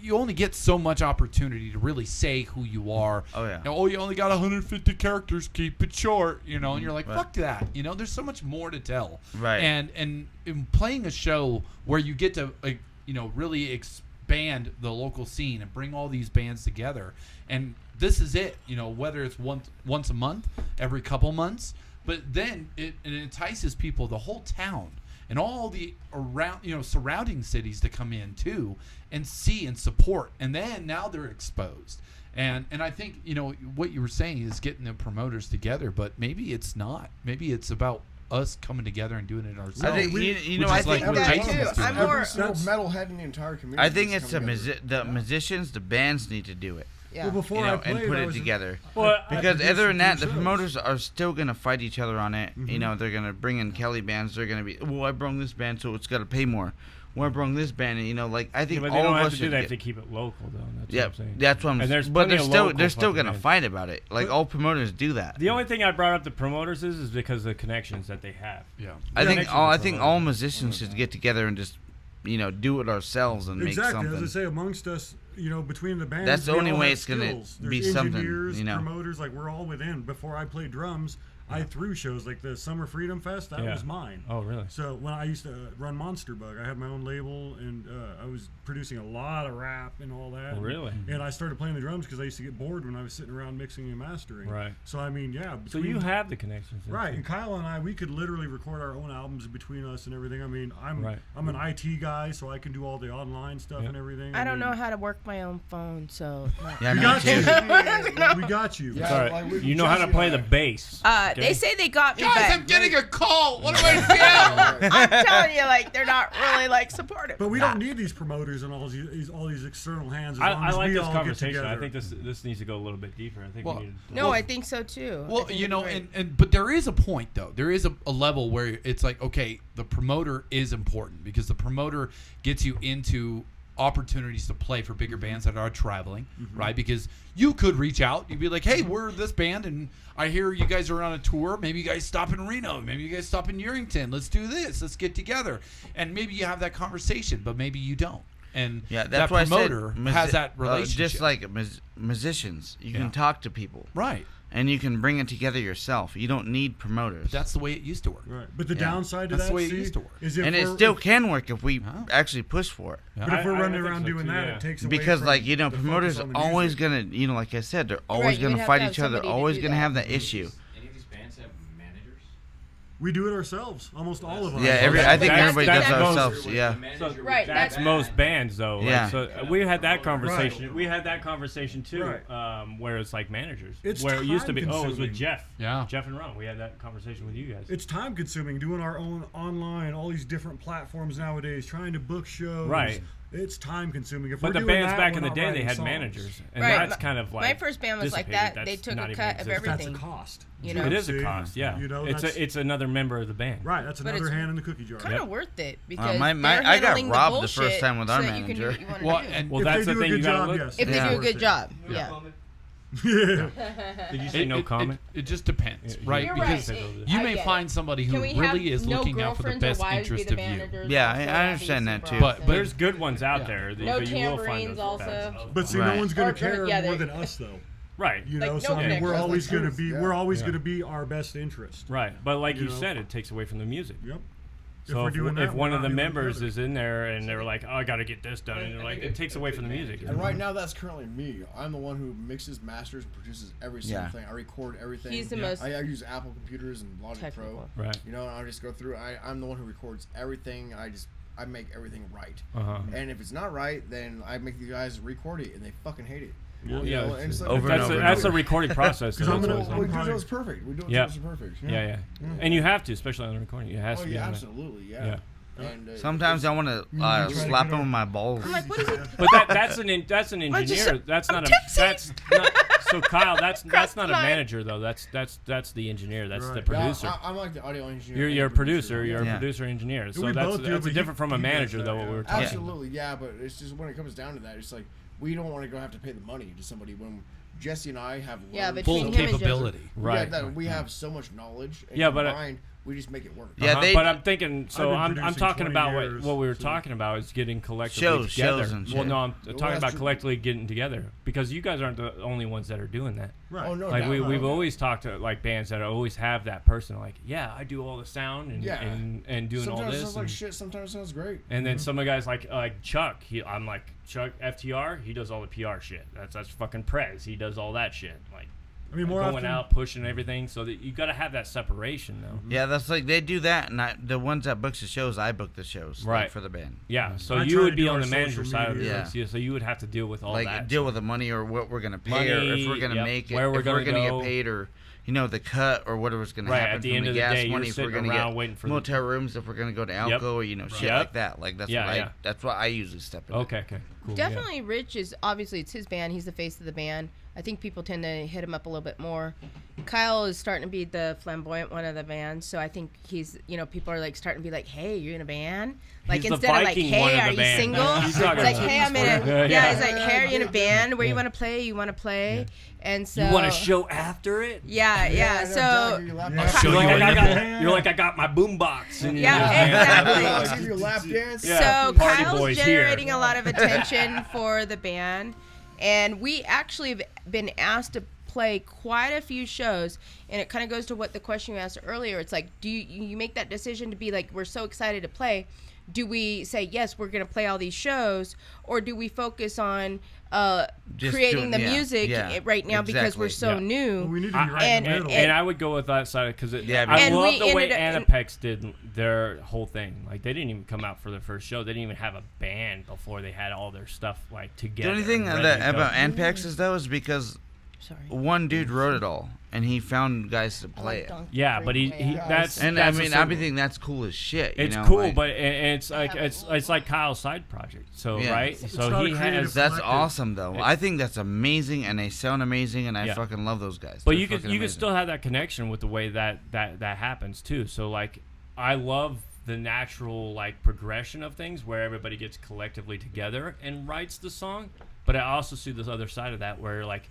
you only get so much opportunity to really say who you are. Oh, yeah. You only got 150 characters. Keep it short, and you're like, Right. fuck that. There's so much more to tell. Right. And in playing a show where you get to, really expand the local scene and bring all these bands together, and this is it. Whether it's once a month, every couple months, but then it entices people, the whole town, and all the around, surrounding cities to come in too and see and support, and then now they're exposed. And I think what you were saying is getting the promoters together, but maybe it's not. Maybe it's about us coming together and doing it ourselves. I think Which I is like think what that Jason's too. doing. I'm more- Every single metalhead in the entire community. I think needs it's to come together. the musicians, the bands need to do it. Yeah. Well, before I And played, put I it was together. Well, Because I other than that, the shows. promoters are still gonna fight each other on it. They're gonna bring in Kelly bands. They're gonna be, well, I brung this band, so it's gotta pay more. Well, I brung this band, and I think but they all don't of have us to do should that get. to keep it local, though. That's Yeah, what I'm saying. that's what I'm. And there's but plenty of local they're still fucking gonna bands. fight about it. Like all promoters do that. The only thing I brought up the promoters is because of the connections that they have. Yeah. I think connections all with I think all musicians should get together and just do it ourselves and make Exactly. something. As I say, amongst us, between the bands, That's the we only all way have it's gonna skills. be There's something, engineers, you know. promoters, like we're all within. Before I played drums, I threw shows like the Summer Freedom Fest. That Yeah. was mine. Oh, really? So when I used to run Monster Bug, I had my own label, and I was producing a lot of rap and all that. Oh, really? And I started playing the drums because I used to get bored when I was sitting around mixing and mastering. Right. So I mean, yeah. So you have the connections. then, Right, too. and Kyle and I, we could literally record our own albums between us and everything. I mean, I'm Right. an IT guy, so I can do all the online stuff Yeah. and everything. I don't mean, know how to work my own phone, so. Yeah, We me got too. you. We got you. Yeah, It's all right. like, You know how to Jesse play and the I- bass. They say they got me, Guys, but I'm getting a call. What do I do? I'm telling you, like, they're not really, like, supportive. But we don't need these promoters and all these external hands. As long I as like we this all get conversation. I together. think this needs to go a little bit deeper. I think Well, we need to No, I think so, too. I Well, think you it'd know, be great. but there is a point though. There is a level where it's like, okay, the promoter is important because the promoter gets you into opportunities to play for bigger bands that are traveling, right? Because you could reach out, you'd be like, hey, we're this band and I hear you guys are on a tour. Maybe you guys stop in Reno. Maybe you guys stop in Urington. Let's do this. Let's get together. And maybe you have that conversation, but maybe you don't. And Yeah, that that's why promoter I said has that relationship. just like musicians, you Yeah. can talk to people, right. and you can bring it together yourself. You don't need promoters. That's the way it used to work. Right. But the Yeah. downside to That's that, the way it see, used to work. is if and it we're- still can work if we Oh. actually push for it. Yeah. But if we're I running think around so doing too, that, yeah. it takes away Because, from like, the promoters focus on the always music. gonna, like I said, they're Right, always you gonna would have fight to have each other. somebody to Always do gonna that. have that issue. Any of these bands have managers? We do it ourselves, almost all of us. Yeah, I think That's- everybody that's does most- ourselves. Yeah. Right, That's most bands, though. Like, Yeah. so we had that conversation. Right. We had that conversation too, Right. where it's like managers. It's where it used to be. Oh, it was time-consuming. with Jeff. Yeah. Jeff and Ron. We had that conversation with you guys. It's time consuming doing our own online, all these different platforms nowadays, trying to book shows. Right. It's time consuming. If but we're the doing bands that, back we're in the not day, they writing had songs. managers, and Right, that's my- kind of like my first band was like dissipated. that. They That's took not a even cut of exist. That's a everything. cost. You know? It is a See? cost, yeah. You know, it's that's- it's another member of the band. Right, that's But another it's hand in the cookie jar. Kind of worth it because I they're got handling robbed the bullshit first time with our so that you can do manager. what you wanna Well, do. and Well, If that's they the do a thing good you gotta job, look. yes. if they Yeah. do a good job, yeah. Yeah. Did you say no comment? It just depends, right? You're Because right. you I may get it. find somebody who Can we really have is no looking out for the girlfriends or best wives be interest the of you. managers? Yeah, Also, I that'd be understand that super too. awesome. There's good ones out Yeah. there, No but you will find tambourines those also. bad. But see, Right. no one's gonna Or- care yeah, more they- than us, though. Right. You Like, know, no so I mean, pictures. we're That's always the gonna truth, be yeah. we're always Yeah. gonna be our best interest. Right. But like you You know? said, it takes away from the music. Yep. So we're if, doing that, if one we're of the not doing it members together. is in there and they're like, "Oh, I got to get this done," and they're like, it takes away from the music. And right now, that's currently me. I'm the one who mixes, masters, and produces every single Yeah. thing. I record everything. He's the most I use Apple computers and Logic technical. Pro. Right. You know, and I just go through. I'm the one who records everything. I make everything right. Uh-huh. And if it's not right, then I make the guys record it, and they fucking hate it. Yeah. You Yeah, know, and it's like, Over and that's over a, and that's a over. recording process. 'Cause so I'm that's gonna- always- we do it probably- as perfect. We do it Yeah. as perfect. yeah, and you have to, especially on the recording. It has Oh to be. yeah, on that. absolutely. Yeah. Yeah. And, Sometimes I want to try to slap get them our- with my balls. I'm like, what is it? But that's an What'd you engineer. say? That's I'm not a tipsy. that's not so Kyle. That's Crossed not the a line. manager though. That's the engineer. That's the Right. producer. I'm like the audio engineer. You're and a producer. You're Yeah. a producer engineer. So we that's both do, but different from a he does manager that, though. What yeah. we were talking. Absolutely, yeah, but it's just when it comes down to that, it's like we don't want to go have to pay the money to somebody when Jesse and I have Yeah, learned between Full so him and much- capability. Right. we have so much knowledge. And Yeah, but, combined, we just make it work. Yeah, Uh-huh, they- but I'm thinking. So been I'm producing talking 20 about years, what we were so- talking about is getting collectively Shows together. and Well, shit. no, I'm Well, talking that's about true. collectively getting together because you guys aren't the only ones that are doing that. Right. Oh no, Like doubt, we've no. always talked to like bands that always have that person. Like, yeah, I do all the sound and Yeah. and doing all Sometimes it this. sounds like and- shit. Sometimes it sounds great. And then some of the guys like Chuck, I'm like Chuck FTR. He does all the PR shit. That's fucking Prez. He does all that shit. Like I mean, more going often, out, pushing everything. So that you got to have that separation though. Yeah, that's like they do that, and the ones that books the shows, I book the shows, like, Right. for the band. Yeah. So I you try would to be do on our the manager social side of media. it. So you would have to deal with all Like that. deal with the money or what we're gonna pay, or if we're gonna Money, make it, where we're if we're gonna gonna go. get paid, or the cut or whatever's gonna Right, happen at the from end the of the gas day, you're money. If we're sitting gonna around get waiting for the- motel rooms, if we're gonna go to Yep. Alco, shit Yep. like that. Like that's Yeah, what yeah. that's what I usually step in. Okay. Cool. yeah. Definitely, Rich is obviously it's his band. He's the face of the band. I think people tend to hit him up a little bit more. Kyle is starting to be the flamboyant one of the band, so I think he's people are like starting to be like, "Hey, you're in a band." Like He's the instead of like, Viking one "Hey, of are the you band. single?" He's It's talking like, about "Hey, I'm in a Yeah, yeah. He's like, "Hey, are you in a band? Where you want to play? You want to play?" And so You want a show after it? Yeah. Yeah, So I'll give you a lap Yeah. dance. Show You're you like, in I the got, band. you're like, I got my boombox. And Yeah, exactly. I'll give you a lap dance. Yeah. So Party Kyle's boys generating here. a lot of attention for the band, and we actually have been asked to play quite a few shows, and it kind of goes to what the question you asked earlier. It's like, do you make that decision to be like, we're so excited to play? do we say, yes, we're going to play all these shows, or do we focus on Just creating doing- the yeah, music yeah, right now because we're exactly. so new? Well, we need to be right in the middle. And I would go with that side because Yeah, I and love we the way ended up- Anapex did their whole thing. Like they didn't even come out for their first show. They didn't even have a band before they had all their stuff like together. The only thing and ready to go. about Anpexes though is because Sorry. one dude wrote it all, and he found guys to play it. Yeah, but he that's And that's I mean, a I certain- think that's cool as shit. it's you know? cool, like, but it's like it's like Kyle's side project. So Yeah. right, It's so not a he creative has. that's collective. awesome though. I think that's amazing, and they sound amazing, and I Yeah. fucking love those guys. But They're you fucking can amazing. still have that connection with the way that happens too. So like I love the natural like progression of things where everybody gets collectively together and writes the song. But I also see this other side of that where like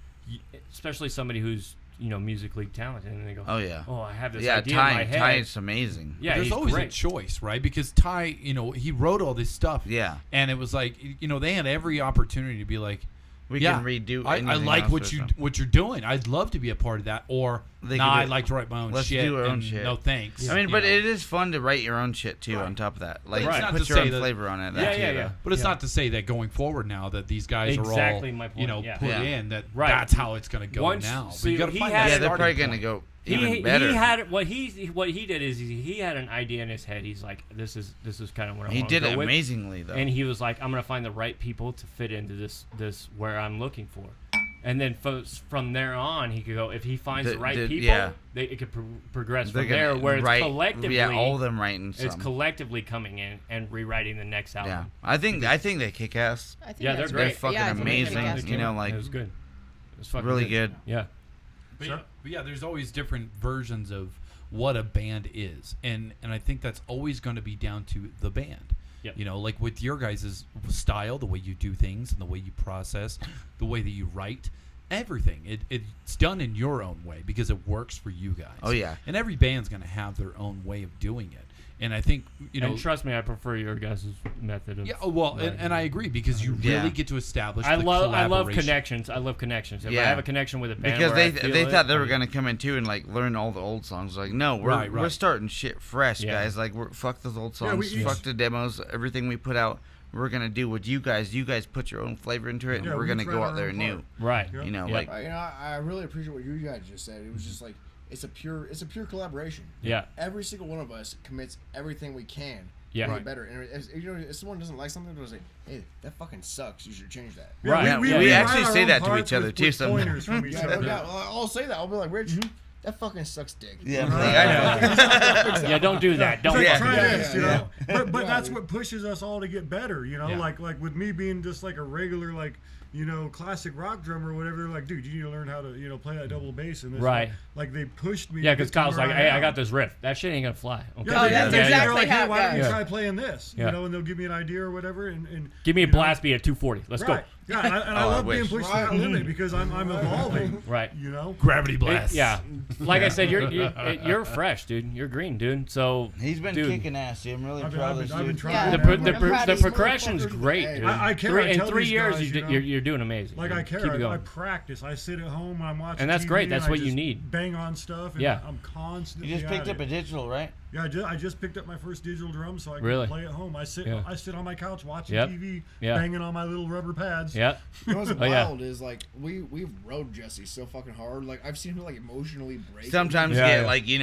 especially somebody who's musically talented and they go, Oh yeah. oh, I have this Yeah, idea in my Ty head. is amazing. Yeah, There's he's always great. a choice, right? Because Ty, he wrote all this stuff. Yeah. And it was like, they had every opportunity to be like, We yeah, can redo. I anything like else what or you something. what you're doing. I'd love to be a part of that. Or They nah, could do- I'd like to write my own Let's shit. do our own and shit. No thanks. I mean, you but know. it is fun to write your own shit too. Right. On top of that, like Right. you Not put to your say own that- flavor on it. Yeah, that yeah, too, yeah. though. But it's not to say that going forward now that these guys Exactly are all my point, yeah. put Yeah. in that Right. that's how it's going to go Once- now. so But you got to he find had- that Yeah, they're probably starting gonna point. go even better. He had what he did is he had an idea in his head. He's like, this is kind of what I He want did to it go with. amazingly though. And he was like, I'm gonna find the right people to fit into this where I'm looking for. And then from there on, he could go. If he finds the right people, yeah. it could progress They're from there. gonna Where it's write- collectively, yeah, all of them writing. it's Some. collectively coming in and rewriting the next album. Yeah, I think they kick ass. I think Yeah, that's they're great. great. Fucking I think they're amazing, fantastic. you know, like it was good. It was fucking really good. Yeah. But yeah, there's always different versions of what a band is, and I think that's always going to be down to the band. Yep. Like with your guys' style, the way you do things, and the way you process, the way that you write, everything. It's done in your own way because it works for you guys. Oh, yeah. And every band's going to have their own way of doing it. And I think And trust me, I prefer your guys' method of. yeah, well, and I agree because you really Yeah. get to establish. I the love collaboration. connections. I love connections. If I Yeah. have a connection with a band, Because where I they feel thought it, they were I'm- gonna come in too and like learn all the old songs. Like no, we're Right. starting shit fresh, Yeah. guys. Like fuck those old Yeah, songs, we- fuck the demos, everything we put out. We're gonna do what you guys put your own flavor into it, and Yeah, we're we gonna each go write out our there own new. part. Right. Yeah. You know, Yeah. like I really appreciate what you guys just said. It was just like it's a pure collaboration. Yeah. Every single one of us commits everything we can. Yeah. To Right. get better. And if someone doesn't like something, they'll say, "Hey, that fucking sucks. You should change that." Right. Yeah, we yeah. actually write our say own that to parts each other with too sometimes. pointers from each Yeah, other. yeah, I'll say that. I'll be like, Rich, that fucking sucks, dick. Yeah, Right. I know. Yeah, don't do that. Don't. It's like, Yeah. try Yeah, this, yeah, you know. yeah. But Yeah, that's dude. what pushes us all to get better, you know. Yeah. Like with me being just like a regular classic rock drummer or whatever. They're like, dude, you need to learn how to play that double bass and this. Right. Like they pushed me. Yeah, to because get to Kyle's where like, I hey, I am. got this riff. That shit ain't gonna fly. Okay. Yeah, Oh, they- that's they're exactly like, how hey, it why don't you goes. try playing this? Yeah. You know, and they'll give me an idea or whatever, and Give me a you know, blast beat at 240. Let's Right. Yeah, and I Oh, I love being wish. pushed to that limit because I'm evolving. go. Right. You know. Gravity blast. Yeah. Like I said, you're fresh, dude. You're green, dude. So He's been dude, kicking ass. Dude. I'm really I've been- proud I've of this been- I've been dude. trying. Yeah. The, I'm pro- proud the, of pro- proud the of these progression's motherfuckers. great, Hey. dude. I care. I In tell 3 these years, guys, you're doing amazing. Like dude. I care. Keep it I going. practice. I sit at home. I'm watching. And that's TV, great. That's and I what you just need. Bang on stuff. And Yeah. I'm constantly. You just picked at up a it. digital, right? Yeah, I just picked up my first digital drum, so I can Really? play at home. I sit Yeah. on my couch watching Yep. TV, Yeah. banging on my little rubber pads. Yeah. You know what's Oh, yeah. wild is like we've rode Jesse so fucking hard. Like I've seen him like emotionally break. Sometimes Yeah, get yeah. like like you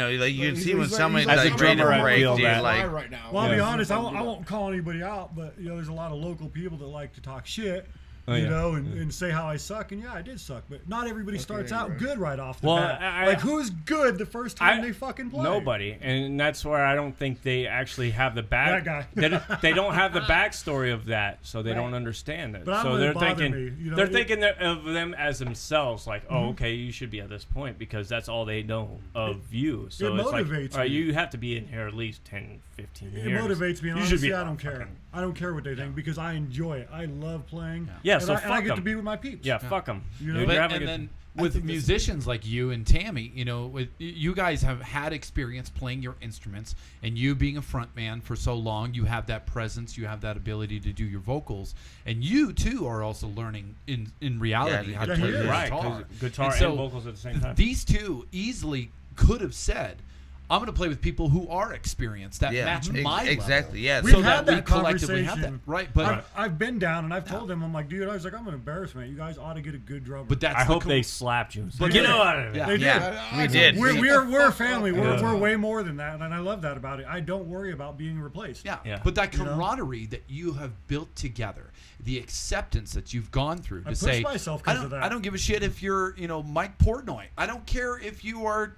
can He's- see when he's somebody's like- As a like ready to drummer, I break, feel dude. that. Like right now. Well, I'll be Yeah. honest, I won't call anybody out, but there's a lot of local people that like to talk shit. Oh, you yeah. know, and say how I suck, and yeah, I did suck, but not everybody starts out right. good right off the Well, bat. Like, who's good the first time they fucking play? Nobody, and that's where I don't think they actually have the back. That guy. they don't have the backstory of that, so they Right. don't understand it. But I don't so let they're it bother thinking me, you know, they're it- thinking of them as themselves. Like, oh, okay, you should be at this point because that's all they know of you. So it it's like, motivates all right, me. you have to be in here at least 10, 15 It years. motivates me, and You should honestly, be I don't care. fucking- I don't care what they think because I enjoy it. I love playing. Yeah, and so I fuck get to 'em. be with my peeps. Yeah, fuck them. You know, Dude, But, you're having and a then I with think that's- musicians like you and Tammy, with you guys have had experience playing your instruments, and you being a front man for so long, you have that presence, you have that ability to do your vocals, and you too are also learning in reality Yeah, how to yeah, play he the is. right, guitar. 'cause guitar and so vocals at the same time. These two easily could have said, I'm going to play with people who are experienced that match my exactly. level. Yeah, We've so had that we that collectively have that. conversation. Right, but I've been down and I've told them, I'm like, dude, I was like, I'm an embarrassment. You guys ought to get a good drummer. but that's I the hope they slapped you. But Get yeah. out of it. Yeah. They did. Yeah, we did. We're a family. We're way more than that, and I love that about it. I don't worry about being replaced. Yeah. But that camaraderie that you have built together, the acceptance that you've gone through to push say, myself 'cause I don't, of that. I don't give a shit if you're, Mike Portnoy. I don't care if you are,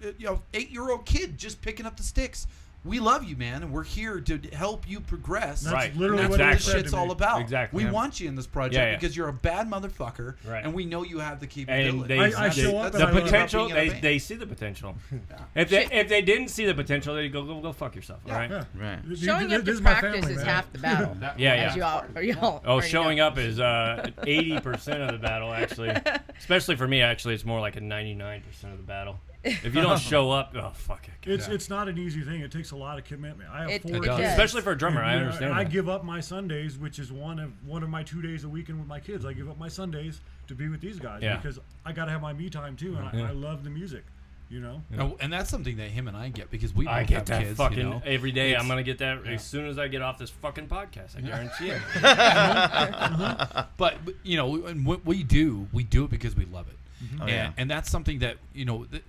8-year-old kid just picking up the sticks. We love you, man, and we're here to help you progress. That's Right. literally And what that's what they this said shit's to me. all about. Exactly. We Yeah. want you in this project Yeah, yeah. because you're a bad motherfucker, Right. and we know you have the capability. And they, I show up the and I love potential. being in a band. They see the potential. If they didn't see the potential, they'd go fuck yourself. All right. Yeah. Right. Showing up This to is my practice family, is man. half the battle. Yeah, As yeah. y'all Oh, already showing know. up is 80% of the battle, actually. Especially for me, actually, it's more like a 99% of the battle. If you don't show up, oh fuck it. It's not an easy thing. It takes a lot of commitment. I have It 4 does. kids. Especially for a drummer, And, I you know, understand. and I that. give up my Sundays, which is one of my 2 days a weekend with my kids. I give up my Sundays to be with these guys Yeah. because I got to have my me time too, and Yeah. I love the music. And that's something that him and I get because we both I get have that kids. fucking every day. It's- I'm gonna get that as soon as I get off this fucking podcast. I guarantee it. But and what we do it because we love it. Oh, yeah. And that's something that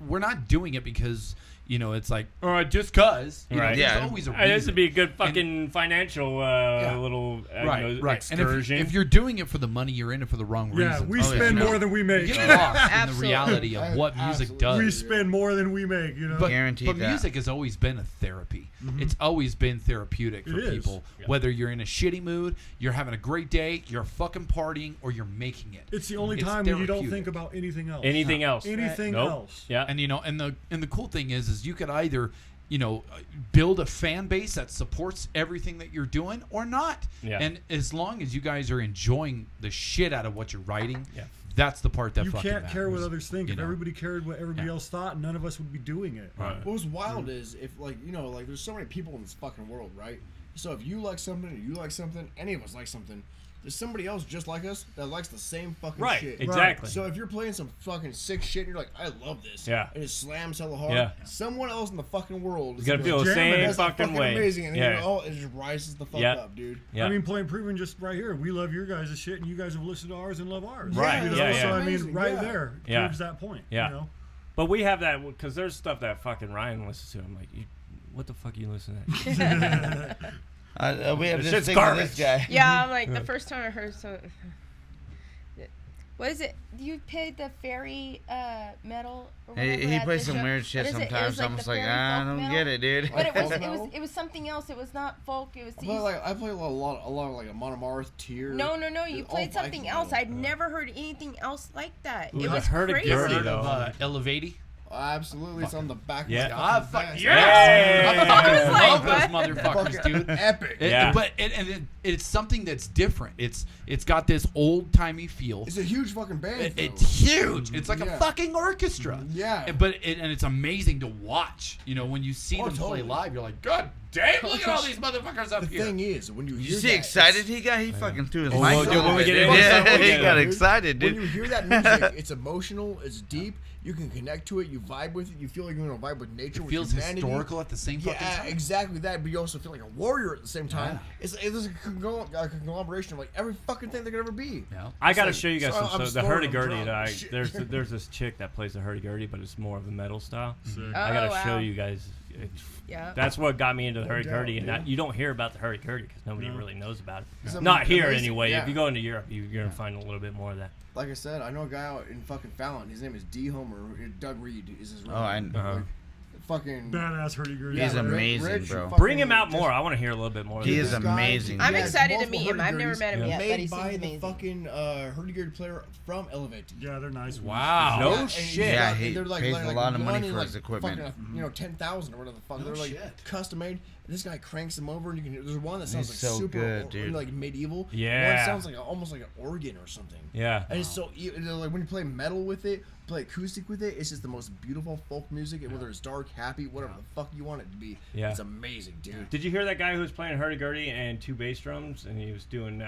we're not doing it because it's like just cause Right. there's Yeah. always a This reason. would be a good fucking financial little right. And excursion. if you're doing it for the money, you're in it for the wrong Yeah, reasons. we yeah. spend more than we You make. get lost in the Absolutely. reality of what music Absolutely. does. We spend more than we make. But, Guaranteed but that. music has always been a therapy. It's always been therapeutic for It is. people. Yeah. Whether you're in a shitty mood, you're having a great day, you're fucking partying, or you're making it. It's the only It's time when you don't therapeutic. think about anything else. anything else. Anything Nope. else. Yeah. And and the cool thing is you could either build a fan base that supports everything that you're doing or not. Yeah. And as long as you guys are enjoying the shit out of what you're writing, Yeah. that's the part that You fucking can't care what matters, others think. you If know? everybody cared what everybody else thought, none of us would be doing it. Right. What was wild is if there's so many people in this fucking world, right? So if you like something, or you like something, any of us like something, there's somebody else just like us that likes the same fucking Right. shit. Exactly. So if you're playing some fucking sick shit and you're like, I love this, Yeah. and it slams hella hard, Yeah. someone else in the fucking world is You gotta feel the Jamming. same that's fucking way. amazing, and Yeah. it just rises the fuck Yeah. up, dude. Yeah. I mean, plain proven just right here. We love your guys' shit, and you guys have listened to ours and love ours. Right. You know? Yeah, So yeah. I mean, Amazing, right yeah. there Yeah. proves that point. Yeah. You know? But we have that because there's stuff that fucking Ryan listens to. I'm like, what the fuck are you listening to? We have This this shit's thing garbage. with this guy. Yeah, I'm like the first time I heard some. What is it? You played the fairy metal. Or whatever He at plays the some show? weird shit What is it? It sometimes. was like Almost the like fairy I folk don't metal? get it, dude. But it was Folk metal? it was something else. It was not folk. It was I these. play a lot of like a Monomarth tier. No. You all played something Viking else. metal. I'd never heard anything else like that. Ooh, It I was heard it crazy. dirty, Heard though. of Elevati? Absolutely, it's on the back. Yeah. Of my I fucking fucking vest. I like, love those what? motherfuckers, Fucking dude. epic. Yeah. But it's something that's different. It's got this old timey feel. It's a huge fucking band. It's though. huge. It's like a Yeah. fucking orchestra. Yeah. But it's amazing to watch. When you see Oh, them play totally. live, you're like, God damn! Look at all these motherfuckers up The here. thing is, when you hear You see that, excited it's- he got? He fucking threw his Oh, mic well, dude, when we open, get dude. into Yeah, something, he yeah, got dude. excited, When dude. you hear that music, it's emotional, it's deep. You can connect to it. You vibe with it. You feel like you're gonna vibe with nature. It with feels humanity. historical at the same fucking Yeah, time. exactly that. But you also feel like a warrior at the same time. Yeah. It's a conglomeration of like every fucking thing there could ever be. Yeah. I gotta It's show you guys so some I'm so the scoring, I'm hurdy-gurdy. drunk. That Shit. there's this chick that plays the hurdy-gurdy, but it's more of the metal style. Sick. I gotta Oh, show wow. you guys. Yeah. That's what got me into the hurdy-gurdy, and yeah. you don't hear about the hurdy-gurdy because nobody really knows about it. It's Not here amazing, anyway. yeah. If you go into Europe, you're gonna find a little bit more of that. Like I said, I know a guy out in fucking Fallon. His name is D. Homer. Doug Reed is his real Oh, I name. know. Uh-huh. Fucking Badass hurdy-gurdy. He's Yeah, amazing, Rich bro. fucking Bring him out just- more. I want to hear a little bit more. He of is this. This guy- amazing. I'm he has excited to multiple meet him. I've never hurdy-gurdies met him Yeah. yet, but he Made by seems the amazing. fucking hurdy-gurdy player from Elevate. Yeah, they're nice. ones. Wow. No and shit. he's Yeah, got- he they're pays a lot of money running for like his equipment. Fucking, 10,000 or whatever the fuck. No They're like shit. custom made. And this guy cranks them over, and you can. There's one that sounds He's like so super good, dude. like medieval. Yeah. One sounds like almost like an organ or something. Yeah. And it's so like when you play metal with it, play acoustic with it, it's just the most beautiful folk music. And whether it's dark, happy, whatever the fuck you want it to be, Yeah. it's amazing, dude. Did you hear that guy who was playing hurdy-gurdy and two bass drums, and he was doing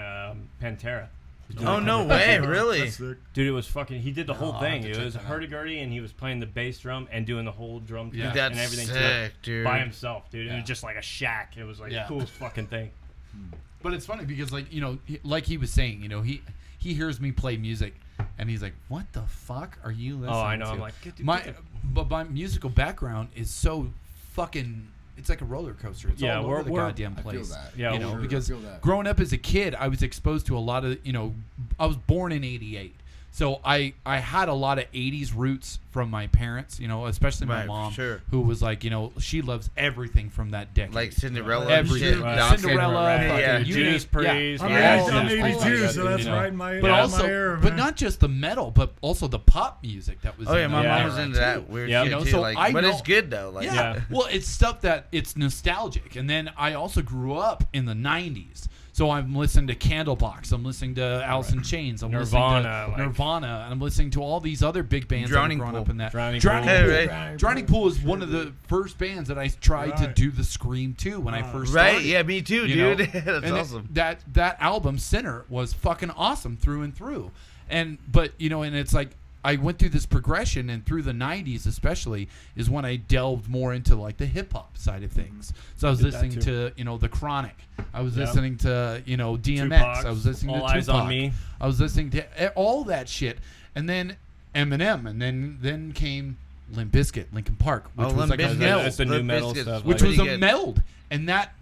Pantera? Oh no way! Really? That's sick. Dude, it was fucking. He did the whole I'll thing. have to It check was that out. hurdy-gurdy, and he was playing the bass drum and doing the whole drum Yeah. kit That's and everything to sick, it dude. by himself, dude. Yeah. And it was just like a shack. It was like Yeah. the coolest fucking thing. But it's funny because, like, you know, like he was saying, you know, he hears me play music, and he's like, "What the fuck are you listening to?" Oh, I know. I'm like, get But my musical background is so fucking. It's like a roller coaster. It's Yeah, all over we're- the we're- goddamn I feel place. that. Yeah, you know, sure. because I feel that. growing up as a kid, I was exposed to a lot of, you know, I was born in '88. So I had a lot of 80s roots from my parents, you know, especially my Right, mom, sure. who was like, you know, she loves everything from that decade. Like Cinderella. and Everything. shit. Right. Dawson. Cinderella, Right. fucking Yeah. you Judas name- Priest. I'm, Yeah. I'm Yeah. 82, so Yeah. that's You know. right in my, But my also, era, but man. not just the metal, but also the pop music that was. Oh yeah, in my that mom era, was into too. that weird Yeah. shit You know, too. so Like, I but know- it's good though. Like, Yeah. Yeah. Well, it's stuff that it's nostalgic. And then I also grew up in the 90s. So I'm listening to Candlebox. I'm listening to Alice in Chains. I'm Nirvana, listening like- to Nirvana. And I'm listening to all these other big bands Drowning that have grown Pool. up in that. Drowning Pool. Pool. Hey, right. Drowning Pool is one of the first bands that I tried to Right. do the Scream to when I first Right? started. Yeah, me too, You know? dude. That's And awesome. That album Sinner was fucking awesome through and through. But you know, and it's like I went through this progression, and through the 90s especially is when I delved more into like the hip hop side of things. So I was Did that listening too. to, you know, The Chronic. I was Yep. listening to, you know, DMX. Tupac, I was listening All to Eyes Tupac. on Me. I was listening to all that shit, and then Eminem, and then came Limp Bizkit, Linkin Park, which Oh, was Limp like a Bizkit. meld, That's the new Limp metal Bizkit's stuff. which like- was a good. meld, and that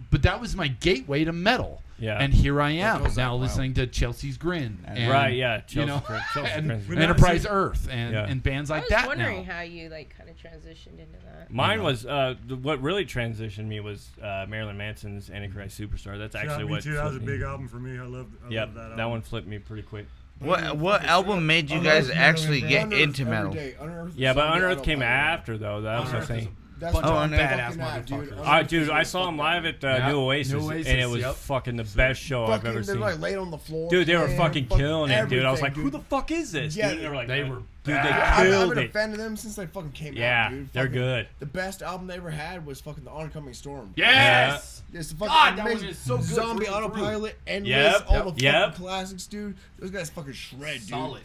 was my gateway to metal. Yeah. And here I am goes now out, wow. listening to Chelsea's Grin. And, Right, yeah, you Chelsea know, Grin- Chelsea and Grin's good. Enterprise Earth and, Yeah. and bands I like was that wondering now. how you like kind of transitioned into that. Mine was what really transitioned me was Marilyn Manson's Antichrist Superstar. That's actually me what. too. That was a flipped me. big album for me. I love Yep, that album. that one flipped me pretty quick. What album made you guys actually get into metal? Yeah, but Unearth came after though. That was the Unearth is thing. That's Bunch of fucking badass that, dude. motherfuckers. Unearth Dude, is I saw him live at Yeah. New Oasis, New Oasis, and it was yep. fucking the best show I've ever They're seen. like laid on the floor. Dude, they were man, fucking killing it, dude. I was everything, like, who dude. the fuck is this? Yeah, Dude, they were like, they were dude, they I've killed been a it. fan of them since they fucking came Yeah, out, dude. they're Fucking- good. The best album they ever had was fucking The Oncoming Storm. Yes. It's the fucking God, that amazing. one is so good Zombie through and through. Autopilot, Endless, Yep, all the yep. fucking classics, dude. Those guys fucking shred, dude. Solid.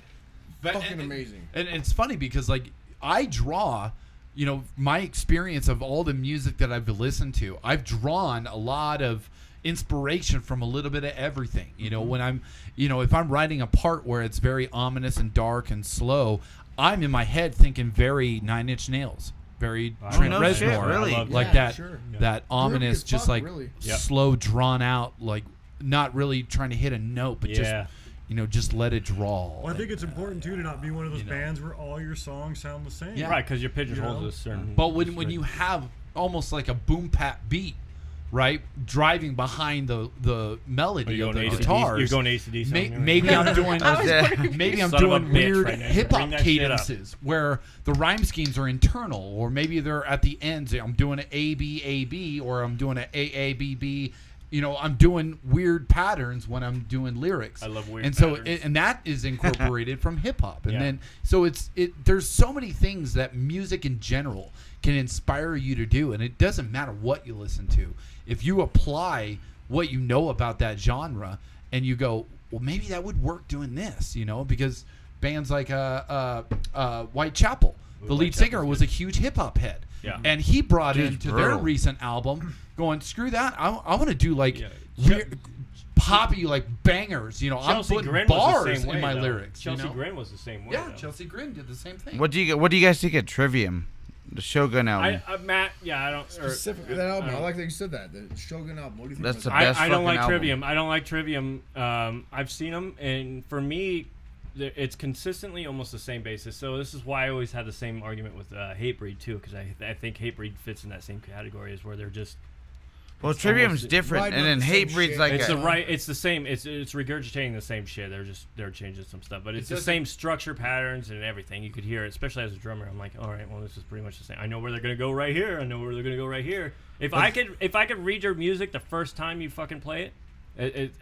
Fucking amazing. And it's funny because like I draw, you know, my experience of all the music that I've listened to, I've drawn a lot of inspiration from a little bit of everything. You know, when I'm, you know, if I'm writing a part where it's very ominous and dark and slow, I'm in my head thinking very Nine Inch Nails, very Trent no Reznor, shit, really? I love like Yeah, that, sure. that ominous, as just fuck, like really. Yep. slow, drawn out, like not really trying to hit a note, but Yeah. just, you know, just let it draw. Well, I think it's important too to not be one of those you know. bands where all your songs sound the same. Yeah. Right, because your pigeonholes You know? a certain. But when you have almost like a boom pat beat, right, driving behind the melody of the guitars, You're going AC/DC. maybe I'm doing I was wondering. maybe I'm Son of a doing bitch weird right now. hip hop Bring that shit up. cadences where the rhyme schemes are internal, or maybe they're at the ends. I'm doing an A B A B, or I'm doing an A B B. You know, I'm doing weird patterns when I'm doing lyrics. I love weird and so patterns. and that is incorporated from hip hop. And Yeah. then so there's so many things that music in general can inspire you to do, and it doesn't matter what you listen to. If you apply what you know about that genre and you go, well, maybe that would work doing this, you know, because bands like Whitechapel, the lead singer was a huge hip hop head. Yeah. And he brought Dude's into their brutal. recent album going, screw that. I want to do like Yeah. weird, poppy like bangers, you know. Chelsea I'm putting Grin was the bars same way, in my though. lyrics. Chelsea you know? Grin was the same way. Yeah, though. Chelsea Grin did the same thing. What do you guys think of Trivium, the Shogun album? Matt, yeah, I don't. Specifically that album. I like that you said that. The Shogun album. What do you think? That's about the that? best I don't fucking like album. Trivium. I don't like Trivium. I've seen them, and for me, it's consistently almost the same basis. So this is why I always had the same argument with Hatebreed too, because I think Hatebreed fits in that same category as where they're just. Well, Trivium's almost- different, Right, and then but the same Hatebreed's shit. like It's a, the right. It's the same. It's regurgitating the same shit. They're changing some stuff, but it's the doesn't- same structure, patterns, and everything. You could hear it, especially as a drummer. I'm like, all right, well, this is pretty much the same. I know where they're gonna go right here. I know where they're gonna go right here. If I could read your music the first time you fucking play it,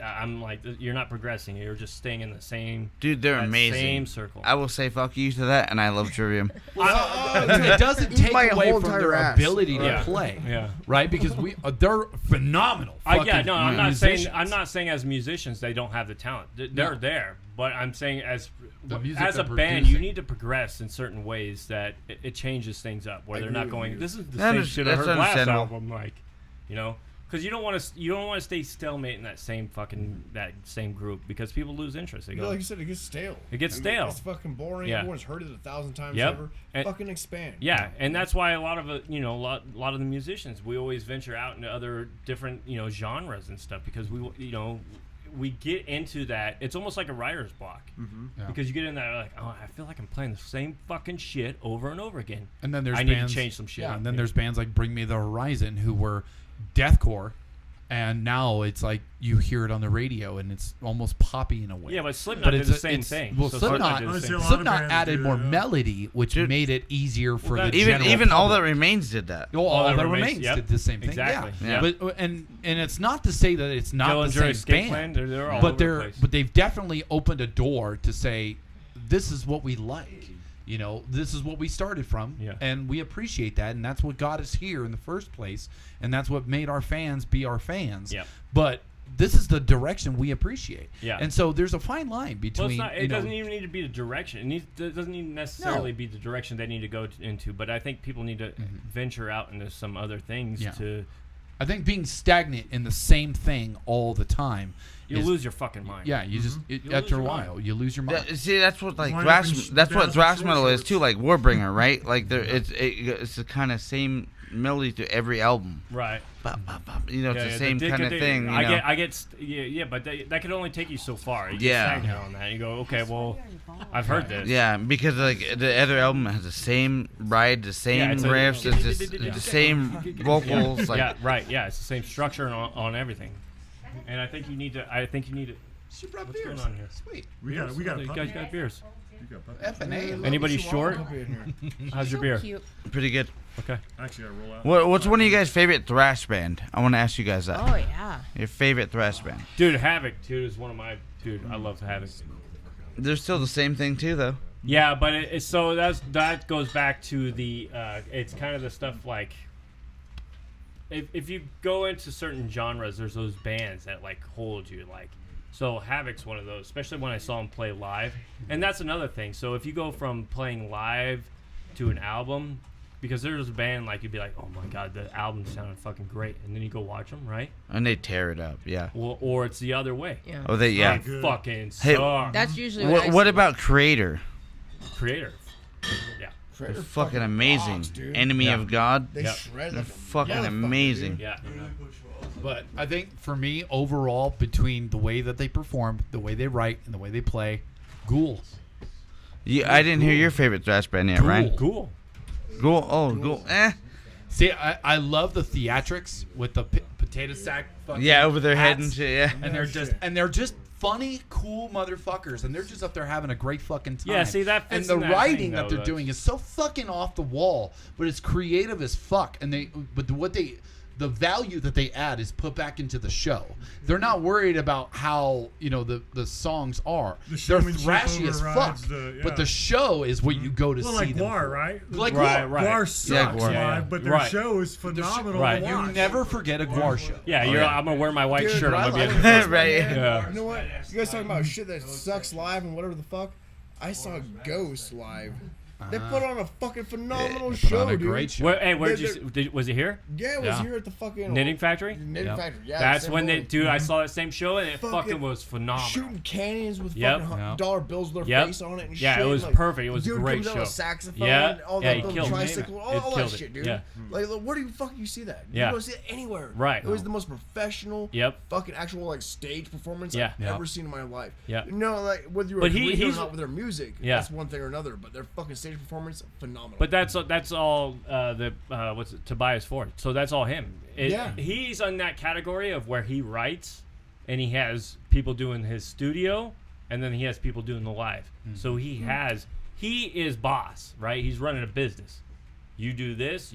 I'm like, you're not progressing. You're just staying in the same. dude. They're that amazing. Same circle. I will say fuck you to that, and I love Trivium. it doesn't Eat take my away whole from entire their ass. ability to Yeah. play. Yeah. Right? Because they're phenomenal. Yeah, fucking no, I'm not musicians. saying. I'm not saying as musicians they don't have the talent. They're No. there, But I'm saying as music a they're band, you producing. need to progress in certain ways that it changes things up. Where I they're agree not with going. you. This is the That same is- shit I that's heard last understandable. album. Like, you know, because you don't want to stay stalemate in that same group because people lose interest. They Yeah, go, like you said, it gets stale. It gets stale. It's fucking boring. Yeah. Everyone's heard it 1,000 times Yep. over. And- Fucking expand. yeah, and that's why a lot of a lot of the musicians, we always venture out into other different genres and stuff because we get into that. It's almost like a writer's block Yeah. because you get in there like, oh, I feel like I'm playing the same fucking shit over and over again. And then there's I need bands, to change some shit. Yeah, and then there's bands like Bring Me the Horizon who were deathcore, and now it's like you hear it on the radio and it's almost poppy in a way. Yeah, but Slipknot did the same thing. Well, So Slipknot, did the same a lot of Slipknot bands added do, more yeah. melody, which Dude. made it easier for Well, the that- general Even All That public. Remains did that. Well, All That Remains yep. did the same thing. Exactly. Yeah. Yeah. But and it's not to say that it's not the Dillinger same Escape band, Plan, they're all but over the place. but they've definitely opened a door to say this is what we like. This is what we started from, Yeah. and we appreciate that, and that's what got us here in the first place, and that's what made our fans be our fans. Yep. But this is the direction we appreciate. Yeah. And so there's a fine line Well, between. it's not, it doesn't even need to be the direction. It doesn't even necessarily No. be the direction they need to go into. But I think people need to venture out into some other things Yeah. to. I think being stagnant in the same thing all the time. You is- lose your fucking mind. Yeah, you just You'll after a lose your while mind. you lose your mind. Yeah, see, that's what like Line thrash. up in That's what Dallas thrash short metal is shorts. too. Like Warbringer, right? Like it's the kind of same melody to every album. Right. Bop, bop, bop. It's the Yeah, same kind of thing. I get, but that could only take you so far. You get Yeah. stagnant on that. You go, okay, well, I've heard this. Yeah, because like the other album has the same ride, the same it's a- riffs, it's just Yeah. the same vocals. Like, Yeah, right. Yeah, it's the same structure on everything. And I think you need to. She brought What's beers. going on here? Sweet. We got a You puppy. guys got beers. We got a puppy. F&A. Anybody Chihuahua short? puppy in here. How's your beer? Cute. pretty good. Okay. Actually, I roll out. What's one of you guys' favorite thrash band? I want to ask you guys that. Oh yeah. Your favorite thrash band? Dude, Havoc, is one of my. Dude, I love Havoc. They're still the same thing too, though. Yeah, but it's so that goes back to the. It's kind of the stuff like. If you go into certain genres, there's those bands that like hold you like. So Havoc's one of those, especially when I saw him play live, and that's another thing. So if you go from playing live to an album, because there's a band like you'd be like, oh my god, the album sounded fucking great, and then you go watch them, right? And they tear it up. Yeah. Or it's the other way. Yeah. Oh, they yeah. They fucking Hey, suck. That's usually what, What about Creator? Creator. Yeah. They're They're fucking amazing. rocks, dude. Enemy Yeah. of God. They Yep. shred They're like a fucking motherfucker, amazing. dude. Yeah. But I think for me, overall, between the way that they perform, the way they write, and the way they play, Ghoul. I didn't hear your favorite thrash band yet, Cool. Ryan. Cool. Ghoul. Oh, Ghoul. See, I love the theatrics with the potato sack. Fucking Yeah, over their head hats. and shit. Yeah. And they're just funny, cool motherfuckers, and they're just up there having a great fucking time. Yeah, see, that and fits the in that writing thing, that though, they're that's- doing is so fucking off the wall, but it's creative as fuck. And the value that they add is put back into the show. They're not worried about how the songs are. The They're showmanship thrashy as fuck, overrides the- but yeah. the show is what you go to Well, see like them Guar, for. right? Like Right, Guar. right. Guar sucks Guar. live, but their Right. show is phenomenal Right. to You watch. never forget a Guar show. Yeah, I'm gonna wear my white Dude, shirt. but I I'm gonna like be it. Right. Yeah. You know what? You guys talking about shit that sucks live and whatever the fuck? I saw Ghost live. They put on a fucking phenomenal Put show, on a dude. great show. Where'd They're- you was he here? Yeah, it was Yeah. here at the fucking Knitting Factory? Knitting Yep. Factory. Yeah, That's same when they, building. dude. I saw that same show and it Fucking fucking was phenomenal. Shooting cannons with Yep. fucking Yep. dollar bills with their Yep. face on it and Yeah, shit. it was like, perfect. It was a dude great comes out with show. a saxophone, Yeah. and all Yeah, that he little killed it. tricycle, It all that killed shit, it. dude. Yeah. Like, where do you fucking see that? Yeah. You don't see it anywhere. Right. It was the most professional, Yep. fucking actual like stage performance Yeah. I've Yeah. ever seen in my life. Yeah. No, like whether you're But agree he's- or not with their music, Yeah. that's one thing or another. But their fucking stage performance, phenomenal. But that's all what's it, Tobias Ford. So that's all him. Yeah. He's in that category of where he writes, and he has people doing his studio, and then he has people doing the live. So he is boss, right? He's running a business. You do this,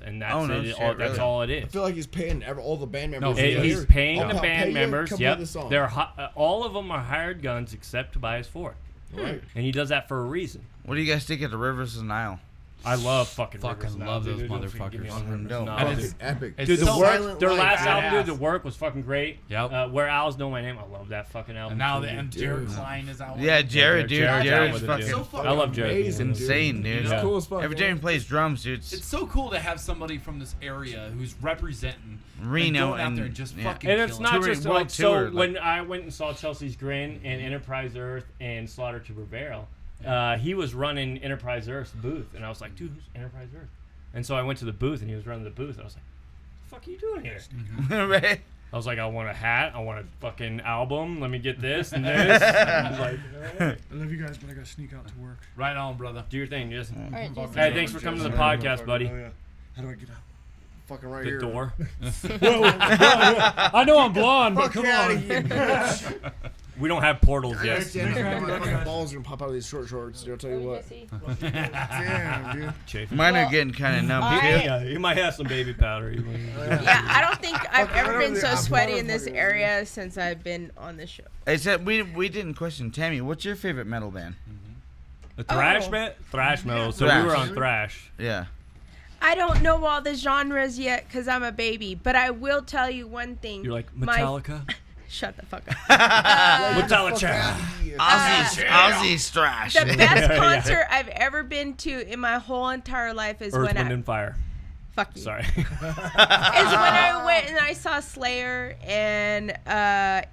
and that's Oh, no it. shit, That's really? all it is. I feel like he's paying all the band members. No, He's He's like, paying "Here, the I'll pay band you, members. come play Yep, the song." they're all of them are hired guns except Tobias Ford, Right. and he does that for a reason. What do you guys think of the Rivers of the Nile? I love fucking Fucking Rivers now, love dude. those Don't fucking get me motherfuckers. on Dope. No, And dude. it's Epic. It's Dude, the so work, their like last album, badass. dude, the work was fucking great. Yep. Where Owls Know My Name, I love that fucking album. And now too, the dude. Jared Klein is out. Yeah, Jared, dude. Jared's out Jared's with it, fucking dude. So fucking I love Jared. amazing, dude. insane, dude. He's Yeah. cool as fuck. Every time he plays drums, dude, It's so cool to have somebody from this area who's representing Reno and going out there and- and just yeah. fucking And it's killing not it. Touring just world like so. tour, like- When I went and saw Chelsea's Grin and Enterprise Earth and Slaughter to Prevail, he was running Enterprise Earth's booth, and I was like, dude, who's Enterprise Earth? And so I went to the booth, and he was running the booth, and I was like, what the fuck are you doing here? right? I was like, I want a hat, I want a fucking album, let me get this and this. And I was like, all right, I love you guys, but I gotta sneak out to work. Right on, brother. do your thing, just. All right, Jason. Hey, thanks for coming to the podcast, buddy. Oh yeah. How do I get out? Fucking right The here. door. I know I'm blonde, but Fuck come outta on. here, bitch. We don't have portals I yet. stand up, my fucking balls are gonna pop out of these short shorts. Dude, I'll tell you what. Damn, dude. Chafe. Mine Well, are getting kind of numb I- too. Yeah, you might have some baby powder. Yeah, I don't think I've ever been so I'm sweaty in this motherfucker. area since I've been on this show. Except we didn't question Tammy. What's your favorite metal band? The thrash Oh. metal? Thrash metal. So Thrash. we were on thrash. Yeah. I don't know all the genres yet because I'm a baby, but I will tell you one thing. You're like My- Metallica? Shut the fuck up. Metallica. Ozzy's trash. The best concert I've ever been to in my whole entire life is Earth, when Wind, I and Fire. fuck you. Sorry. Is when I went and I saw Slayer and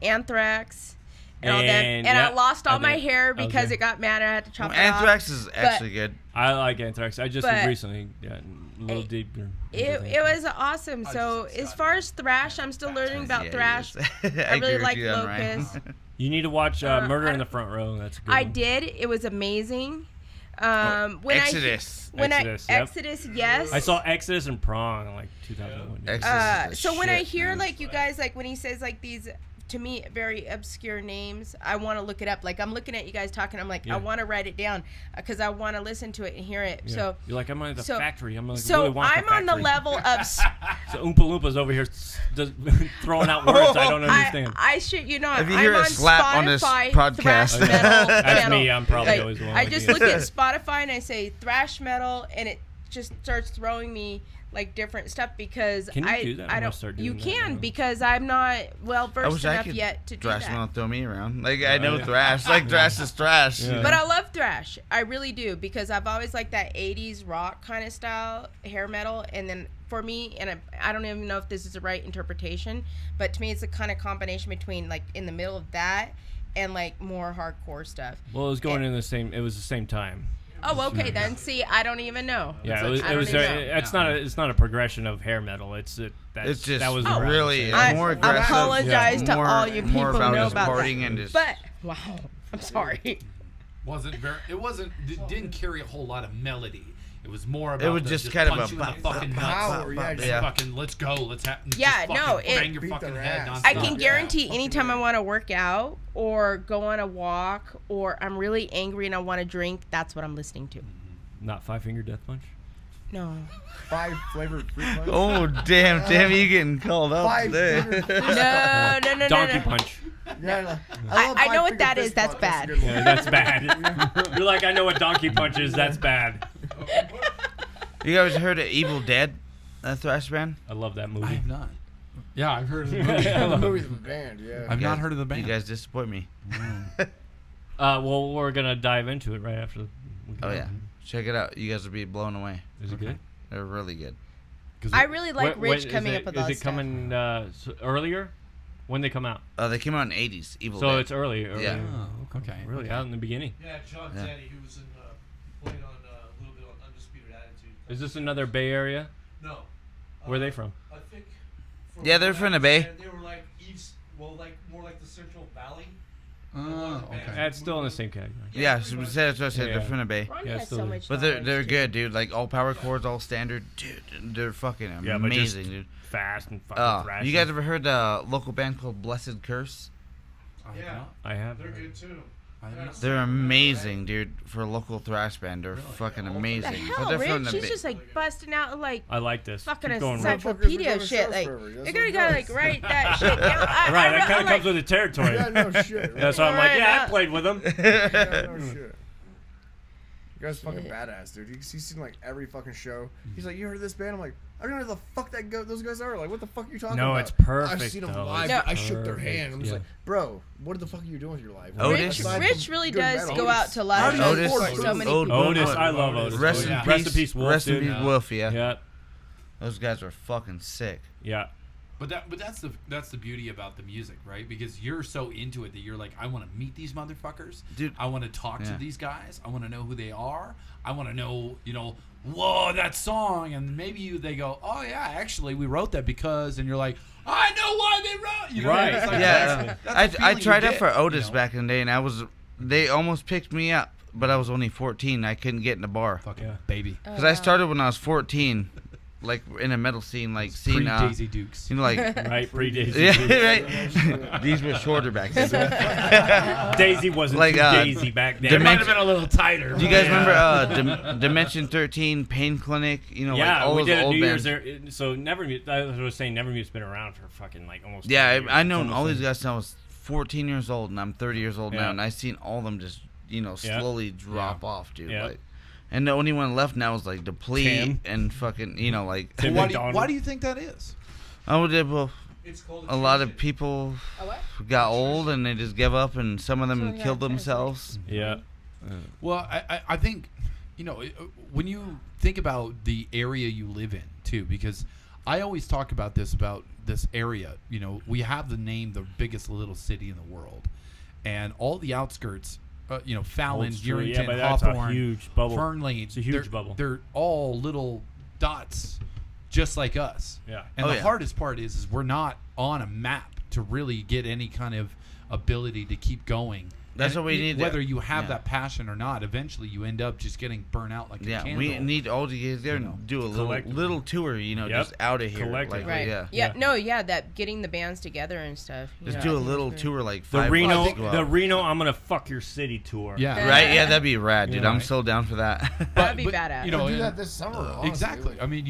Anthrax and all that, And, and I yeah, lost all I my think- hair because okay. it got mad. I had to chop it off. Anthrax is actually good. I like Anthrax. I just But- recently got a little It- deeper. It was awesome. So as far as thrash, I'm still learning about Yeah, thrash. yes. I really agree with like you on Ryan. Locust. You need to watch Murder I- in the Front Row. That's a good. I one. did. It was amazing. When Exodus. When Exodus, yep. Exodus, yes. I saw Exodus and Prong in like 2001. Exodus is the So when I shit, hear man. like you guys like when he says like these to me very obscure names, I want to look it up. Like I'm looking at you guys talking, I'm like Yeah. I want to write it down because I want to listen to it and hear it. Yeah. So You're like, I'm at the so- factory. I'm like, so really want I'm on the factory. level of So Oompa Loompas over here just throwing out words I don't understand. I should you know If you I'm hear a on slap on this Spotify, podcast- thrash metal That's channel. me. I'm probably Like, always the one. I with just you. look at Spotify and I say thrash metal and it just starts throwing me like different stuff because Can you I do that? I'm I gonna don't start you doing that can now. because I'm not well I versed wish I enough could yet to do thrash that. metal throw me around. Like I know yeah. thrash. Like thrash is trash. Yeah. But I love thrash. I really do because I've always liked that 80s rock kind of style hair metal. And then for me, and I don't even know if this is the right interpretation, but to me, it's a kind of combination between like in the middle of that and like more hardcore stuff. Well, it was going in the same. It was the same time. Oh, okay then. See, I don't even know. Yeah, It's it was. I It don't was. even know. It's not. It's not a progression of hair metal. It's It's just that was Oh. really around the more I aggressive. apologize to more, all you people more who about know just about partying that. and just. But wow, I'm sorry. Didn't carry a whole lot of melody. It was more about It was just kind of punch a you in the bop, fucking bop, nuts. power, yeah, Just yeah. fucking let's go. Let's have Yeah, just no, fucking it- bang your Beat fucking their head ass. nonstop. I can Yeah. guarantee anytime I want to work out or go on a walk or I'm really angry and I want to drink, that's what I'm listening to. Not Five Finger Death Punch. No. 5 flavored fruit punch. Oh damn, Tammy, you getting called out 5 today. flavored fruit No. Donkey Punch. Yeah, love I know 5 what finger that fist is. That's punch. bad. a good one. Yeah, that's bad. You're like, I know what Donkey Punch is. That's bad. You guys heard of Evil Dead? That thrash band? I love that I movie. have not. Yeah, I've heard of the I movie. love The it. movie's a band, yeah. I've You not guys- heard of the band. You guys disappoint me. Well, we're gonna dive into it right after. Oh yeah, check it out. You guys will be blown away. Is it good? They're really good. I really like When- Rich is coming it- up with all Is it stuff. coming earlier? When they come out? They came out in the 80s. Evil So Dead. it's early. Yeah. Oh, okay. Really out in the beginning. Yeah, John Yeah. Teddy, who was in played on a little bit on Undisputed Attitude. Is this another Bay Area? No. Where are they from? I think. Yeah, they're from the Bay. They were like east, well, like more like the Central Valley. Oh, okay. That's still in the same category. Yeah, so that's what I said. Yeah. They're from the Bay. Ron Yeah, has still so is. much But they're knowledge, too. good, dude. Like all power chords, all standard. Dude, they're fucking Yeah, but just amazing, dude. Fast and fucking Oh, thrashing. you guys ever heard a local band called Blessed Curse? I have Yeah. not. I have. They're good too. I have not. They're amazing, dude. For a local thrash band, they're fucking What the amazing. But hell, they're from Rich? the He's Bay. just like busting out like I like this. fucking Keep going, Rich. encyclopedia Motherfuckers shit. been Like doing shows forever. you That's gotta what gotta it like does. write that shit down. Right, that kind of like, comes with the territory. Yeah, no shit. That's why I'm like, Right, yeah, I yeah. played with them. Yeah, no shit. You guys fucking badass, dude. He's seen like every fucking show. He's like, you heard of this band? I'm like, I don't know who the fuck those guys are. Like, what the fuck are you talking about? No, it's perfect. I've seen them though. live. No. I shook their hand. I'm just Yeah. like, bro, what the fuck are you doing with your life? Otis. Rich really does go out to a How lot do of you shows afford for to so many old- people. Otis, I love Otis. Rest in yeah. peace. Rest in peace, Wolf, Rest in dude. peace, Yeah. Wolf. Yeah. Yeah, Those guys are fucking sick. yeah. But that's the beauty about the music, right? Because you're so into it that you're like, I want to meet these motherfuckers. Dude. I want to talk to Yeah. these guys. I want to know who they are. I want to know, whoa, that song. And maybe they go, oh yeah, actually we wrote that because, and you're like, I know why they wrote. Right. It's like, Yeah, that's the I feeling tried you out get, for Otis you know? back in the day, and they almost picked me up, but I was only 14. I couldn't get in the bar Fucking Yeah. baby. because I started when I was 14, like in a metal scene, like seeing Daisy Dukes. like Right, pre-Daisy. yeah, right. These were shorter back then. Daisy wasn't Like, too Daisy back then. It might have been a little tighter. Do you guys remember Dimension 13, Pain Clinic? Like Yeah, all we those did a old New Year's bands. there. So Nevermute, I was saying Nevermute's been around for fucking like almost. Yeah, 30 years. I It's known almost all like- these guys since I was 14 years old, and I'm 30 years old Yeah. now, and I seen all of them just slowly drop off, dude. Yeah. Like, and the only one left now is like Deplete Tim. and fucking like. Tim Why McDonald. do you think that is? Well, It's called a lot of people A what? got old and they just give up, and some of them So, yeah, killed that's themselves. Yeah. Well, I think, when you think about the area you live in, too, because I always talk about this area. We have the name the biggest little city in the world. And all the outskirts, Fallon, Old Street, yeah, Yerington, but that's a Hawthorne, huge bubble. Fernley. It's a huge bubble. They're all little dots just like us. Yeah. And Oh, the yeah. hardest part is we're not on a map to really get any kind of ability to keep going. That's And what we need to- Whether you have yeah. that passion or not, eventually you end up just getting burnt out like a Yeah, candle. we need all to get there and do a Collectively. little tour, Yep. just out of here. Collectively. Like, Right. Yeah. Yeah. That getting the bands together and stuff. Just I do a think it's little great. tour, like The 5 Reno, months, go the out. Reno, I'm gonna fuck your city tour. Yeah. Right? Yeah, that'd be rad, dude. Yeah. I'm so down for that. That'd be badass. We'll do that this summer. honestly. Exactly. I mean,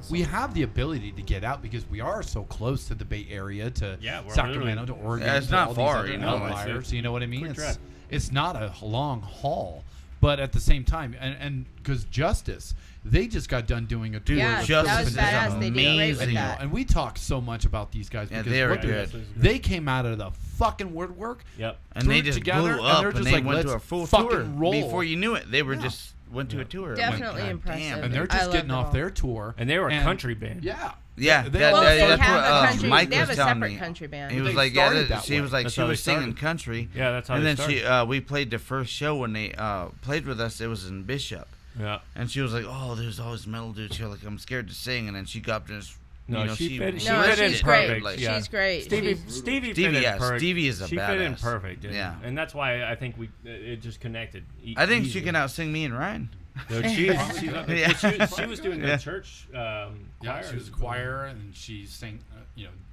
we have the ability to get out because we are so close to the Bay Area, to Yeah, we're Sacramento, to literally- Oregon. Yeah, it's to not all these far, other you know, outliers, you know what I mean? quick drive. It's not a long haul, but at the same time, and because Justice, they just got done doing a tour. Yeah, with Justice that was is badass. They did great amazing. with you know, that. and we talk so much about these guys Yeah, because they are what good. they came out of the fucking woodwork. Yep. And threw they it just together, blew and up, they're and just they like, went to "Let's a full fucking tour. roll." Before you knew it, they were Yeah. just went to a tour. I'm like, Definitely God impressive. damn. And they're I just loved getting it off all. their tour. And they were a country band. Yeah. Yeah, They- that, well, that- they that's have what a country. Mike They have was a telling separate me. country band. He was They like, started that she was way. like, That's she how they was singing started. country. Yeah, that's how And they then started. we played the first show when they played with us. It was in Bishop, Yeah. and she was like, "Oh, there's always metal dudes here. Like, I'm scared to sing." And then she got up and just, No, she fit- she she No, fit in she's perfect. great. Like, Yeah. She's great. Stevie Stevie, fit in yeah, perfect. Stevie is a She fit in badass. perfect. Yeah. And that's why I think it just connected. I think she easily. can outsing me and Ryan. No, Yeah. she was doing the Yeah. church Yeah, choir. she was a choir, and she sang,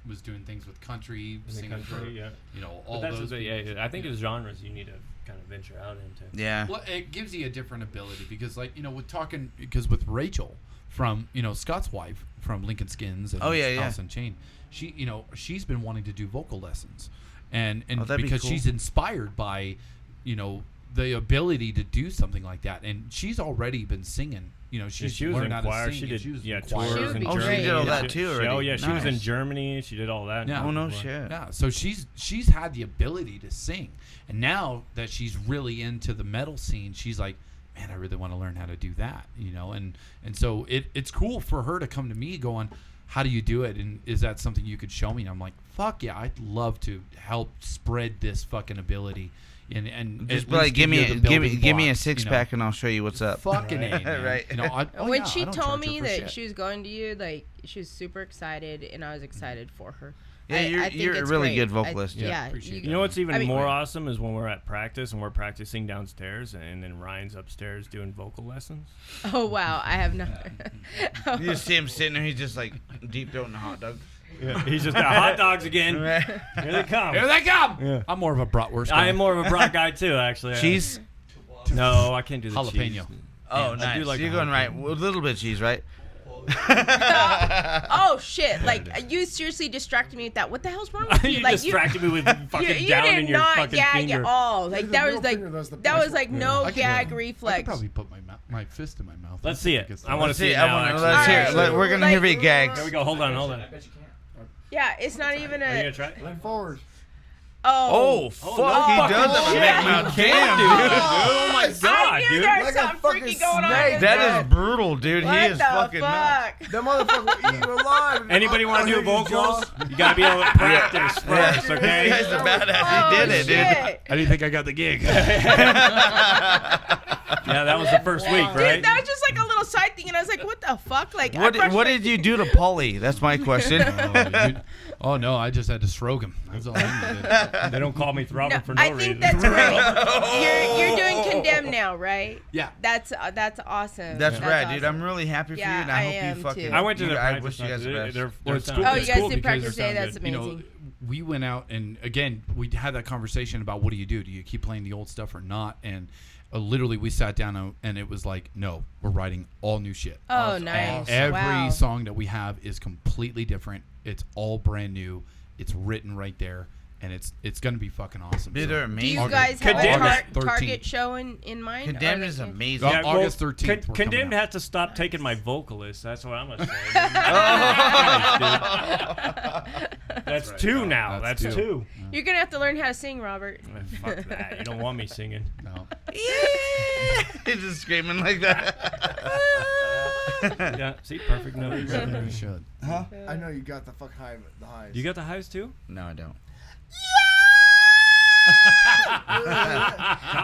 was doing things with country, in the singing country. for, Yeah. all But that's those. yeah, I think it's genres you need to kind of venture out into. Yeah. Well, it gives you a different ability because, with Rachel from, Scott's wife from Lincoln Skins and Oh, yeah, yeah. Alice in Chain, she's been wanting to do vocal lessons, and Oh, that'd be because cool. she's inspired by, the ability to do something like that, and she's already been singing. She's she was learned in how choir. to sing. She did and she was yeah in choir. She tours would in be Oh, she Germany. did all Yeah, that too already. Oh yeah, she was in Nice. Germany. She did all that. Yeah. Oh no Before. shit. Yeah, so she's had the ability to sing, and now that she's really into the metal scene, she's like, man, I really want to learn how to do that, and so it's cool for her to come to me going, how do you do it, and is that something you could show me? And I'm like, fuck yeah, I'd love to help spread this fucking ability, and Just at be like, least give me you a the give me building give me a blocks, six pack and I'll show you what's up. Fucking Right. A, man. Right. When she I don't told charge her me for that shit. she was going to you, like, she was super excited, and I was excited for her. Yeah, I think you're a it's really great. good vocalist. Yeah, appreciate You know what's even I mean- more awesome is when we're at practice and we're practicing downstairs, and then Ryan's upstairs doing vocal lessons. Oh wow, I have not. You just see him sitting there. He's just like deep throating a hot dog. Yeah, he's just got hot dogs again. Right. Here they come. Here they come. Yeah. I'm more of a bratwurst I guy. am more of a brat guy too, actually. Cheese. No, I can't do the Jalapeno. cheese. Oh, I nice. do like You're the going right. jalapeno. With a little bit of cheese, right? Oh shit! Like you seriously distracted me with that. What the hell's wrong with you? You like distracted me with fucking you down did in your not fucking gag finger. at all. Like that was like no I could- gag I could reflex. probably put my fist in my mouth. Let's see it. I want to see See, it I now. want to actually. let's hear. Alright. It. We're gonna hear me gag. There we go. Hold on. Hold on. I bet you can't. Yeah, it's not even Are you a. gonna try it? Lean forward. Oh, fuck! He does have a shit. big mouth. Damn, dude. dude. Oh my I god, knew dude. there was Like a something fucking freaky going on. snake. That is brutal, dude. What He is the fucking nuts. fuck? That motherfucker will eat you alive. Anybody want to do I'll hit his jaw. vocals? You gotta be able to practice first, Yeah. okay? This guy's a badass. He did it, dude. shit. I didn't think I got the gig. Yeah, that was the first week, right? Dude, that was just like a little side thing, and I was like, "What the fuck?" Like, What did you do to Paulie? That's my question. Oh no, I just had to stroke him. That's all I did. They don't call me throbbing for no I reason. think that's great. You're doing Condemn now, right? Yeah. That's awesome. That's rad, dude. awesome. I'm really happy for Yeah, you, and I I am hope you fucking. too. I went to the I practice. wish you guys the best. It's They're cool. Oh, it's you guys cool did because practice they day. sound That's good. amazing. We went out and again we had that conversation about what do you do? Do you keep playing the old stuff or not? And literally we sat down and it was like, no, we're writing all new shit. Oh, nice. Every Wow. song that we have is completely different. It's all brand new. It's written right there, and it's gonna be fucking awesome. Dude, they're Do amazing. you guys have Condemned- a August 13th. target show in mind? Condemned Or is like- amazing. Yeah. August 13th, we're coming Condemned out. has to stop taking my vocalist. That's what I'm gonna say. That's two now. That's That's two. two. You're gonna have to learn how to sing, Robert. Fuck that. You don't want me singing. No. He's just screaming like that. Yeah. See, perfect notes. You should. Huh? I know you got the fuck high, the highs. You got the highs too? No, I don't.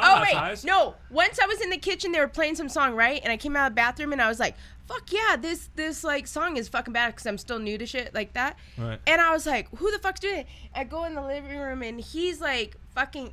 Oh wait, no. Once I was in the kitchen, they were playing some song, right? And I came out of the bathroom and I was like, "Fuck yeah, this like song is fucking bad," because I'm still new to shit like that. Right. And I was like, "Who the fuck's doing it?" I go in the living room and he's like,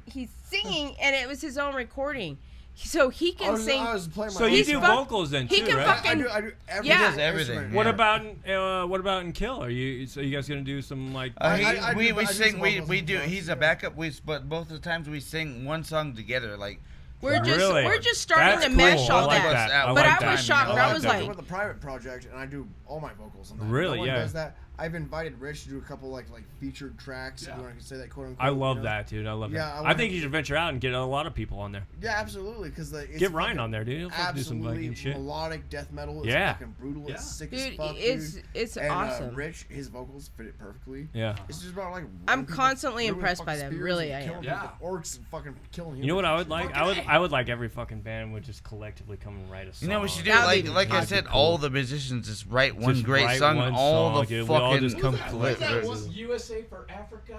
he's singing, and it was his own recording, so he can sing. I was playing my So own you He's do song. vocals then he too, can right? fucking- I do every Yeah. He does everything. instrument. What about in Kill? Are you guys gonna do some like? I We do sing. some We vocals do. sometimes. He's a backup. But both of the times we sing one song together. Like We're Really? just starting That's to mesh cool. all I like that. that. I But like I was that. shocked. I I was that. like, with the private project, and I do all my vocals on that. Really? No one Yeah. does that. I've invited Rich to do a couple like featured tracks. If you want to say that, quote unquote. I love you know? that, dude. I love Yeah, that. I I wanna- think you should venture out and get a lot of people on there. Yeah, absolutely. Because it's Get Ryan fucking on there, dude. He'll fucking do some absolutely Viking shit. melodic death metal. It's Yeah. fucking brutal. Yeah. It's sick as dude, fuck, it's dude. And, awesome. Rich, his vocals fit it perfectly. Yeah. It's just about like. I'm running people constantly through with impressed by fucking them. spears Really, and I killing am. people, orcs and fucking killing humans. You know what I and would shit. like? Fucking I would like every fucking band would just collectively come and write a song. you know, we should do That'd be- like I that'd be said. cool. All the musicians just write one Just great write song. one All song, the dude. We all fucking. just come What's that collect. one? USA for Africa?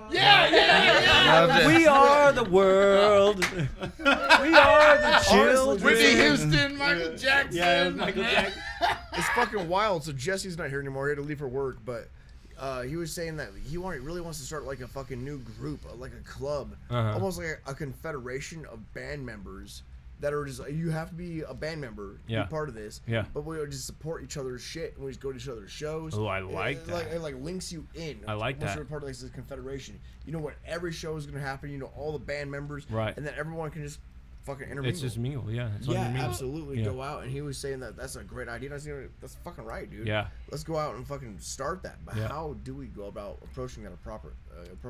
Loved it. We are the world. We are the children. Whitney Houston, Michael Jackson. Yeah, it was Michael Jackson. It's fucking wild. So Jesse's not here anymore. He had to leave for work, but he was saying that he really wants to start like a fucking new group, like a club, almost like a confederation of band members that are just. You have to be a band member to Yeah. be part of this. Yeah. But we just support each other's shit and we just go to each other's shows. Oh, I like that. It like links you in. I like once that. you're part of like, this confederation. You know what every show is gonna happen. You know all the band members. Right. And then everyone can just fucking intermingle. It's just mingle, yeah. It's Yeah, mingle. absolutely. Yeah. Go out, and he was saying that that's a great idea. That's fucking right, dude. Yeah. Let's go out and fucking start that. But Yeah. how do we go about approaching that appropriate?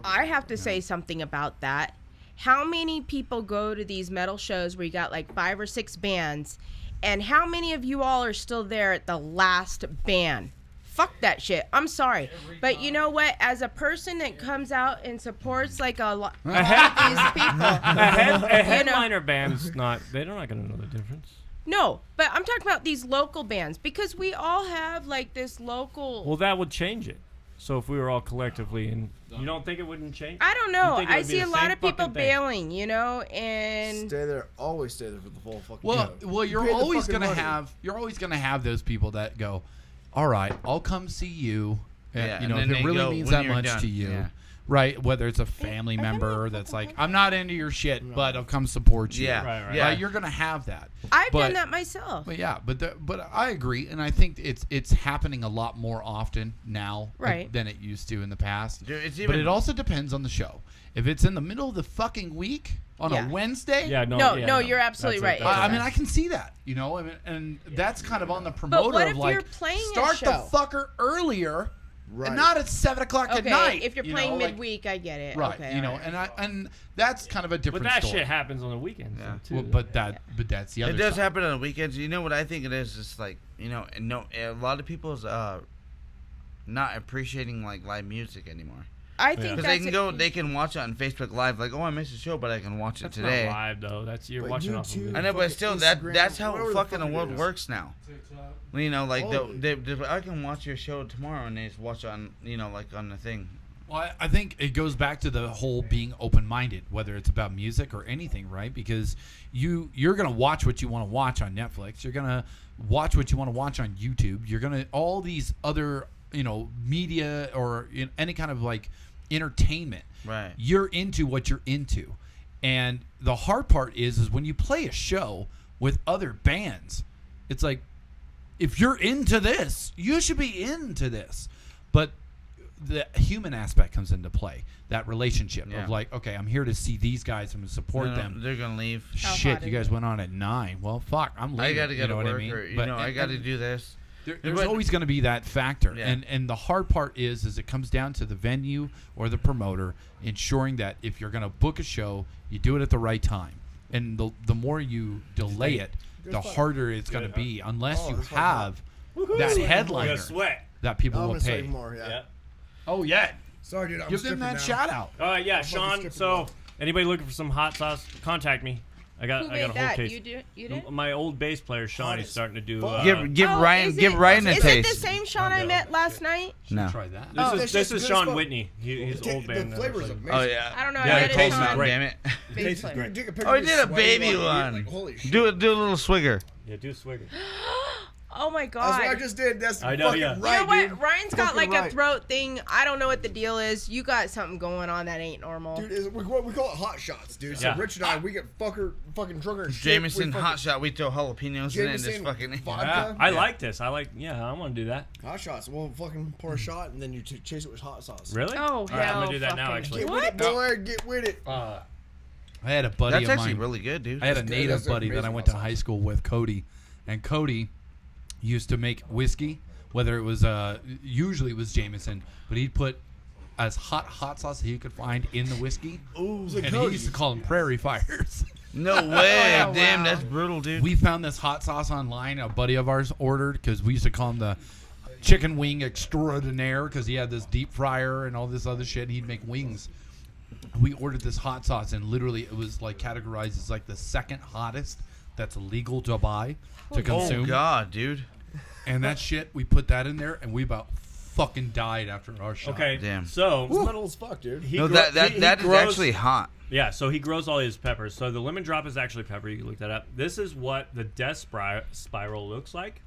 I have to say something about that. How many people go to these metal shows where you got like 5 or 6 bands, and how many of you all are still there at the last band? Fuck that shit. I'm sorry. But you know what? As a person that comes out and supports like a lot of these people. A headliner band's not. They're not gonna know the difference. No, but I'm talking about these local bands because we all have like this local. Well, that would change it. So if we were all collectively, and you don't think it wouldn't change? I don't You know. think it I would be see the a lot same of people fucking thing? bailing, you know, and Stay there. Always stay there for the full fucking Well, show. well, You you're paid the always fucking gonna money. have those people that go, all right, I'll come see you. Yeah, You know, and if then it they really go, means when that you're much done. to you, Yeah. right? Whether it's a family member that's like, I'm not into your shit, but I'll come support you. Yeah. Right, right. Yeah. Right? You're gonna have that. I've But- done that myself. But yeah, but I agree, and I think it's happening a lot more often now Right. than it used to in the past. Dude, it's But even- it also depends on the show. If it's in the middle of the fucking week, on a Wednesday. Yeah, No, you're absolutely right. I mean, I can see that, you know, and that's kind of on the promoter what of if like, you're playing a start the show? fucker earlier, Right. and not at 7 o'clock at night. If you're you playing know, like- midweek, I get it. right? Okay, you know, alright. and that's kind of a But different that story. shit happens on the weekends too. Well, but that's the other. It does side. happen on the weekends. You know what I think it is? It's like, you know, and no, a lot of people's not appreciating like live music anymore. I think Because they can watch it on Facebook Live. Like, oh, I missed the show, but I can watch it That's today. not live though. That's you're But watching off of YouTube- I know, but still, that's how whatever the fucking fuck the it world is. works now. TikTok. You know, like Totally. I can watch your show tomorrow and they just watch it on, you know, like on the thing. Well, I think it goes back to the whole being open-minded, whether it's about music or anything, right? Because you're gonna watch what you want to watch on Netflix. You're gonna watch what you want to watch on YouTube. You're gonna all these other, you know, media or any kind of like entertainment. Right. You're into what you're into, and the hard part is when you play a show with other bands, it's like if you're into this, you should be into this, but the human aspect comes into play. That relationship Yeah. of like, okay, I'm here to see these guys. I'm going to support them. They're gonna leave. How Shit, hot you is guys it? went on at 9. Well, fuck, I'm leaving. I gotta you go know to what work, I mean? or, you But- know, I gotta do this. There's But- always going to be that factor, Yeah. and the hard part is it comes down to the venue or the promoter ensuring that if you're going to book a show, you do it at the right time, and the more you delay it, the harder it's going to be, unless you that's fine. have that You're gonna headliner sweat. that people I'm will gonna say pay. more. Yeah. Yeah. Oh yeah, Sorry, dude. I'm give them stripping that now. shout out. Yeah, fucking Sean. skipping So off. anybody looking for some hot sauce, contact me. I got Who a made whole that? case. You did? My old bass player Sean Hot is as starting to do. fuck. Give Oh, Ryan is give it- Ryan a Is taste. it the same Sean I met last night? No. Try that. This Oh. is That this shit's is good Sean as fuck. Whitney. His The old band. The flavor's amazing. Oh yeah. I don't know. Yeah, I it met tastes it on great. Damn it. bass player. Take a picture Oh, he of did you a baby sweating like, one. like, holy shit. Do a little swigger. Yeah, do Swigger. Oh my That's what I god. just did. That's I know, fucking yeah. right, You know what? dude. Ryan's got Fucking like a right. throat thing. I don't know what the deal is. You got something going on that ain't normal. Dude, we call it hot shots, dude. So Yeah. Rich and I, we get fucking drunk and shit. Jameson We fucking- hot shot. We throw jalapenos in it and just Jameson fucking. vodka. I like this. I want to do that. Hot shots. We'll fucking pour a shot and then you chase it with hot sauce. Really? Oh, All right, I'm hell gonna do that now. fucking- Actually. Get with it, boy. Get with it. I had a buddy That's of actually mine. really good, dude. I had a That's good. native That's buddy that I amazing went to hot high sauce. school with, Cody, and Cody used to make whiskey. Whether it was usually it was Jameson, but he'd put as hot sauce that he could find in the whiskey, and he used to call them prairie fires. No way. Oh, Damn, wow. that's brutal, dude. We found this hot sauce online. A buddy of ours ordered because we used to call him the chicken wing extraordinaire because he had this deep fryer and all this other shit. And he'd make wings. We ordered this hot sauce and literally it was like categorized as like the second hottest that's legal to buy to consume. Oh God, dude. And that shit, we put that in there, and we about fucking died after our shot. Okay. Damn. So It's metal as fuck, dude. he No, gro- that he is grows- actually hot. Yeah, so he grows all his peppers. So the lemon drop is actually pepper. You can look that up. This is what the death spiral looks like.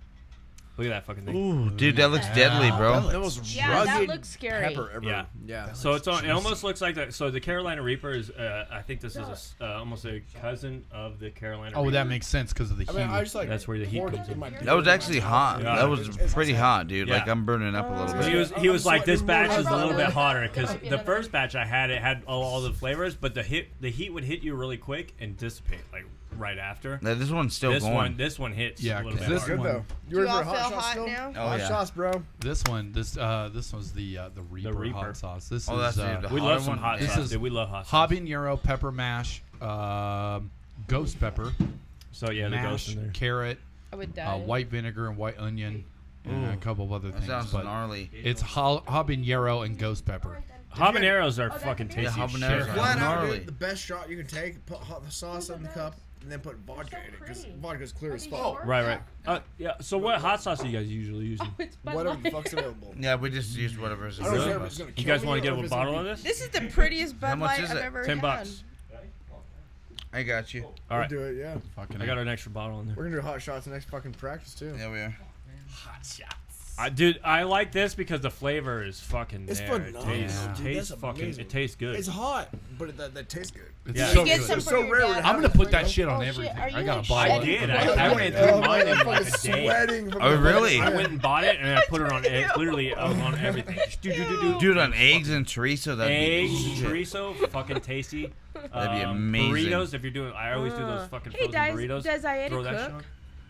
Look at that fucking thing. Ooh, dude, that looks deadly, bro. That was Yeah, that rugged looks scary. pepper ever. Yeah. Yeah. So it's on. It almost looks like that. So the Carolina Reaper is. I think this is almost a cousin of the Carolina. Oh, Reaper. that makes sense because of the I heat. mean, I just like That's where the heat poured comes it in. my That was actually hot. Yeah. That was pretty hot, dude. Yeah. Like I'm burning up a little He bit. was I'm like this sweating batch more is a than little I bit hotter because Might be the another first batch I had all the flavors, but the heat would hit you really quick and dissipate like right after. Now, this one's still going. This one hits. Yeah, a little 'cause bit this harder. Good one- though. Do you ready all for a feel shot hot still? now? Oh, Hot yeah. shots, bro. This was the Reaper, Reaper. hot sauce. This Oh, is that's the We hotter love some one. hot This sauce. is Dude, we love hot sauce. habanero pepper mash, ghost pepper, So yeah, the ghost mash, in there. carrot, I would die. white vinegar and white onion, and a couple of other That things. sounds But gnarly. it's habanero and ghost pepper. Habaneros are fucking tasty. Yeah, as habaneros shit. are Flat out, gnarly. dude, the best shot you can take. Put hot sauce in the cup and then put vodka in it because vodka's clear as fuck. Right. Yeah. So what hot sauce are you guys usually using? It's Bud Whatever Light. the fuck's available. Yeah, we just used whatever's I don't available. care if it's gonna You kill guys me want or to get if a it's bottle gonna of this? This is the prettiest How Bud much Light is I've it? ever $10. had. I got you. All We'll right. do it, yeah. Fucking I got an extra bottle in there. We're gonna do hot shots next fucking practice too. Yeah, we are. Dude, I like this because the flavor is fucking It's there. phenomenal, dude. That's amazing. It tastes good. It's hot, but that tastes good. It's Yeah. so You get good. some It's for so your rare to dad. have I'm gonna it put for that you. shit on Oh, shit. everything. Are I you, got like, a bottle. I did. I went Oh, through mine man, in I'm like fucking a day. sweating. From Oh, the- really? I went and bought it and I put it on literally on everything. Dude, on eggs and chorizo, that'd Eggs, be shit. chorizo, fucking tasty. That'd be amazing. Burritos, if you're doing, I always do those fucking Hey, frozen burritos. does Ayeda Throw that shit cook? on.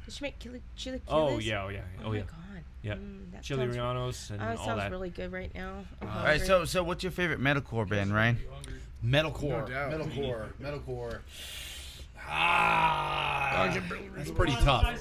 Does she make chili? Oh yeah, Oh oh my yeah. god. Yeah. That Chili sounds- rellenos and That all sounds that. really good right now. I'm All right, hungry. so what's your favorite metalcore band, Ryan? Metalcore. No doubt. Metalcore. That's pretty tough.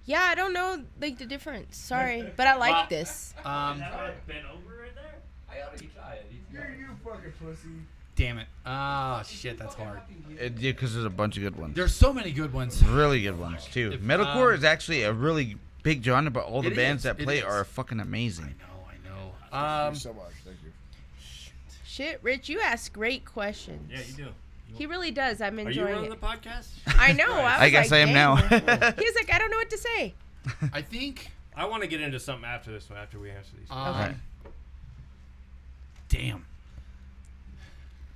Yeah, I don't know like the difference. Sorry, but I like this. been over right there. I already tried it. You fucking pussy. Damn it. Ah, shit, that's hard. Yeah, because there's a bunch of good ones. There's so many good ones. Really good ones too. Metalcore is actually a really big genre, but all the It bands is, that it play is. are fucking amazing. I know. Thank you so much. Thank you. Shit, Rich, you ask great questions. Yeah, you do. He really does. I'm Are you enjoying running it. the podcast? I know. I guess I am now. He was like, I don't know what to say. I think. I want to get into something after this one, after we answer these. Alright. Damn.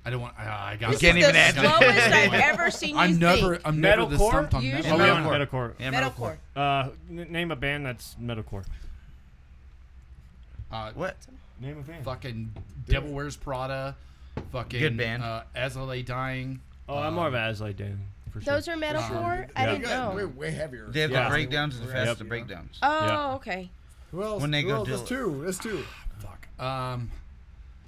I don't want. I got. This can't is even the answer. slowest I've ever seen you I'm never. think. I'm never this Metalcore? stumped on You metal. Oh, we're on Metalcore. metalcore. Yeah, Metalcore. Name a band that's metalcore. What? Name a band. Fucking Devil Wears Prada. Fucking Good band. As I Lay Dying. Oh, I'm more of an As I Do. For sure. Those are metalcore? I Yeah. didn't know. Way heavier. They have Yeah. the breakdowns and the Yep. faster breakdowns. Oh, Yeah. okay. Who else? When they go There's do- two. There's two. Fuck.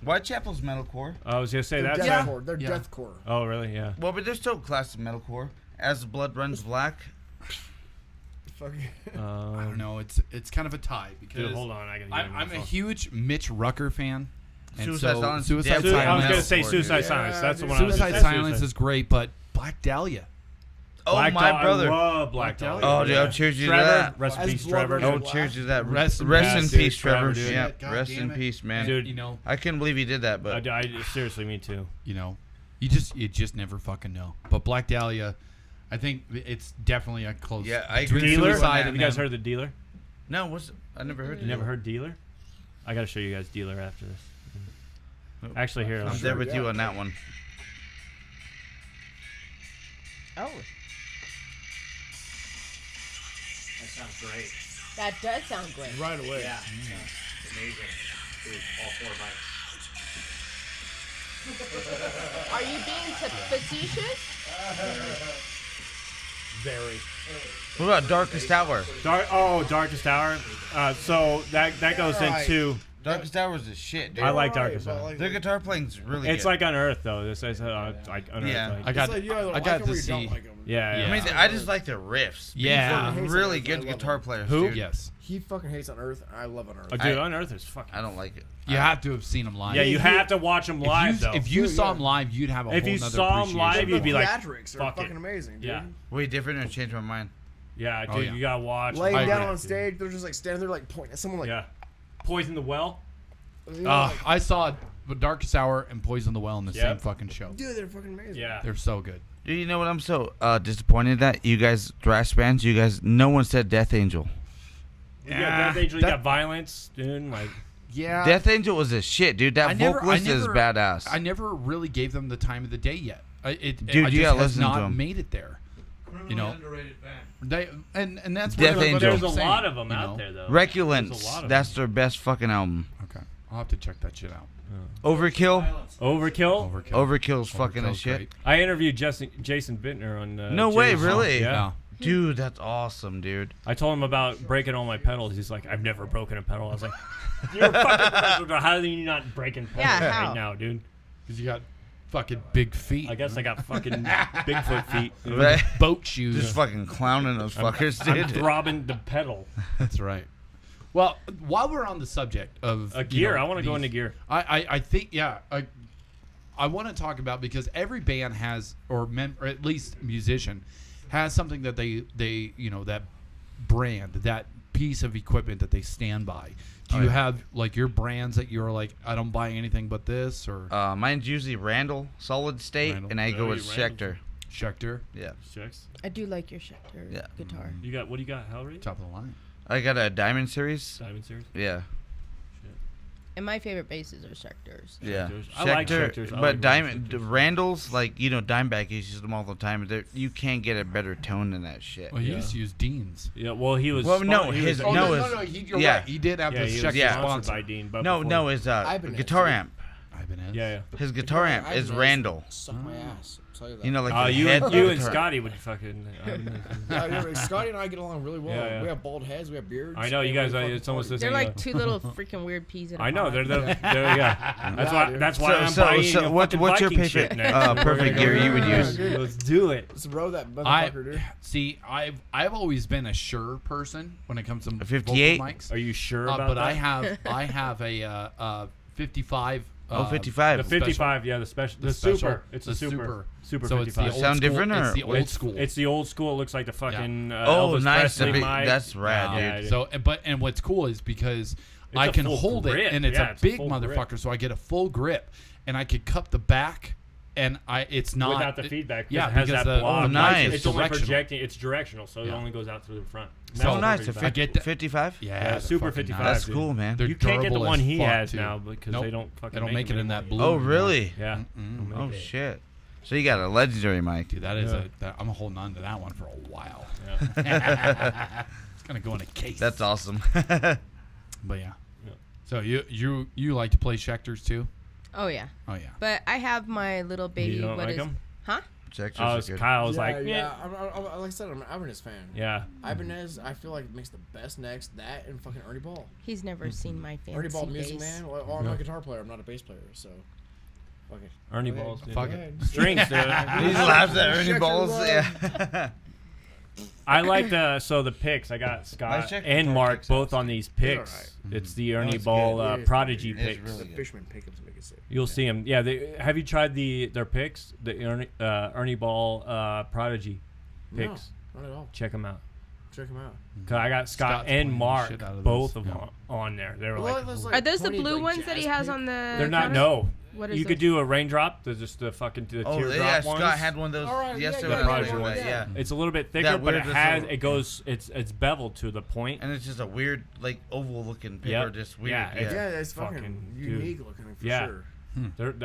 Whitechapel's metalcore. I was gonna say They're that's. deathcore. They're Yeah. deathcore. Oh, really? Yeah. Well, but they're still classic metalcore. As the Blood Runs Black. Fucking. I don't know. It's kind of a tie because Dude, hold on. I gotta get I'm a huge Mitch Rucker fan. And Suicide so Silence. Suicide Yeah, I was Silence. gonna say Metalcore, Suicide dude. Silence. That's the Yeah, one. I was Suicide gonna say. Silence is great, but Black Dahlia. Oh, Black my Dahlia. brother. I love Black Black Dahlia. Oh, dude, I'll cheers you to Trevor, that. rest in As peace, blood Trevor. runs Oh, Black. cheers to that. Rest in Rest peace, in dude, peace, Trevor. Trevor, dude. Yeah, God rest damn in it. peace, man. Dude, You know. I couldn't believe he did that, but Seriously, me too. You know. You just never fucking know. But Black Dahlia, I think it's definitely a close. Yeah, I agree. between Dealer. Suicide Have and you guys them. heard the Dealer? no, I never heard. You never heard Dealer? I gotta show you guys Dealer after this. Actually, here. I'm there with you on that one. Oh, That sounds great. that does sound great. Right away. Yeah. It's amazing. Dude, all 4 bites. Are you being facetious? Very. What about Darkest Hour? Darkest Hour. So that goes Right. into. Darkest Hour is the shit, dude. I like Right, Darkest but Hour. like- Their guitar playing's really It's good. like Unearthed though. This is like Unearthed. Yeah. like- I got It's like you either I like got 'em to or you see. don't like 'em. Yeah. I mean, I just like their riffs. Yeah. These are Hates really on Earth. good I love guitar it. players. Who? Dude. Yes. He fucking hates on Earth, and I love on Earth. Oh, dude, Unearthed is fucking. I don't like it. You have to have seen him live. Yeah, you have to watch them live though. If you Dude, saw yeah. him live, you'd have a If whole you nother saw 'em live, appreciation. you'd be like, theatrics are fuck fucking it. amazing, dude. Yeah. Way different and changed my mind. Yeah, dude, Oh, yeah. you gotta watch. Laying I down agree. on stage, they're just like standing there, like pointing at someone, like. Yeah. Poison the Well. You know, like, I saw Darkest Hour and Poison the Well in the Yep. same fucking show. dude, they're fucking amazing. Yeah. They're so good. Dude, you know what I'm so disappointed at? You guys, thrash bands, no one said Death Angel. You got Death Angel, you got Violence, dude. Like, Yeah. Death Angel was a shit, dude. That I never- vocalist is badass. I never really gave them the time of the day yet. Dude, I you just gotta has listen to not them. made it there. Criminally know, underrated band. They and that's Death what Angel. there's a I'm saying, lot of them you out know. there though. There's a lot Reculence, of that's them. their best fucking album. Okay, I'll have to check that shit out. Overkill, Overkill. Overkill's fucking a Overkill's shit. great. I interviewed Jason Bittner on. No way, Jason's- really? Yeah. Dude, that's awesome, dude. I told him about breaking all my pedals. He's like, I've never broken a pedal. I was like, you're a fucking professional. How are you not breaking pedals Yeah, right how? now, dude? Because you got fucking big feet. I guess I got fucking Bigfoot feet. dude. Right? boat shoes. Just fucking clowning those fuckers, I'm dude. throbbing the pedal. That's right. Well, while we're on the subject of Gear. I want to go into these- gear. I think I want to talk about because every band has or at least musician has something that they that brand, that piece of equipment that they stand by. Do you have like your brands that you're like, I don't buy anything but this, or Mine's usually Randall, Solid State, Randall. and I go Oh, with yeah, Schecter. Schecter, Yeah. Checks. I do like your Schecter Yeah. guitar. You got what do you got? Hellray? top of the line? I got a Diamond Series. Diamond Series. Yeah. And my favorite basses are Schecters. Yeah. Schecters. I like Schecters. I But like Diamond, Schecters. Randall's, like, Dimebag uses them all the time. You can't get a better tone than that shit. Well, he Yeah. used to use Dean's. Yeah. Well, he was. Well, no, he his- was, no, no, it's- you're yeah. right. He did have Yeah, the he was Schecter Yeah. sponsored sponsor. by Dean. But No, before- no, it's Ibanez, Guitar too. Amp. Ibanez. Yeah. His guitar amp is Randall. Suck my ass. I'll tell you that. You know, like the You head and guitar. Scotty would fucking. Yeah, Scotty and I get along really well. Yeah. We have bald heads. We have beards. I know you guys. and we It's almost the They're same. like two little freaking weird peas in a I know pod. they're the. That's why I'm So buying. what's your Viking shit favorite next. perfect gear you would use? Let's do it. Let's row that motherfucker, dude. See, I've always been a Shure person when it comes to A 58? vocal mics. Are you sure about but that? I have a 55. 55. The 55, yeah, the super. It's the a super so 55. it's the old Sound school, different, it's or- the old school. It's the old school. It looks like the fucking Oh, Elvis nice. Presley mic. That's rad, Yeah, dude. So, and what's cool is because I a can full hold grip. it, and it's Yeah, a it's a big full grip. motherfucker, so I get a full grip, and I could cup the back, and it's not without the feedback. Yeah, it has because that block. nice. It's only directional. projecting. It's directional, so it Yeah. only goes out through the front. So nice. Perfect A I get that. 55? Yeah, Yeah, they're super fucking 55. That's dude. cool, man. They're You can't get the durable one as he fuck, has too. now because Nope. they don't fucking. They don't make it in that blue. Oh, anymore. really? Yeah. Mm-mm. Oh, shit. So you got a legendary mic. Dude, that is Yeah. I'm holding on to that one for a while. Yeah. It's gonna go in a case. That's awesome. But yeah. Yeah. So you like to play Schecters too? Oh yeah, Oh yeah. but I have my little baby. You don't what like is? him? Huh? Check Oh, Kyle's like, yeah. Like I said, I'm an Ibanez fan. yeah. Ibanez, I feel like makes the best necks. That and fucking Ernie Ball. He's never seen my fancy Ernie Ball, music bass. man. Well, I'm not a guitar player. I'm not a bass player, so. Fuck it. Ernie Okay. balls. Dude. Fuck Go it. ahead. Strings, dude. He just laughs at Ernie Check Balls. your Yeah. I like the picks. I got Scott check and guitar Mark picks both out. on these picks. alright. It's the Ernie That's Ball good. Yeah, Prodigy it's picks. really The good. Fishman pickups make it sick. You'll see them. Yeah. Have you tried their picks? The Ernie Ball Prodigy picks. No, not at all. Check them out. Check them out. 'Cause I got Scott Scott's and playing the Mark, shit out of both those. of them on there. They were Well, like, there's, Are those the 20, blue like, ones that he jazz has pick. on the? they're not. cover? No. What is You could this? do a raindrop. There's just the fucking the Oh, teardrop yeah. ones. Scott had one of those All right, yesterday. yeah, when I was yeah, doing yeah, that, yeah. yeah. It's a little bit thicker, That but it weird has little- it goes. It's beveled to the point. And it's just a weird, like, oval looking paper. Yep. Just weird. Yeah, Yeah. Yeah, it's Fucking fucking dude. unique looking for Yeah. sure.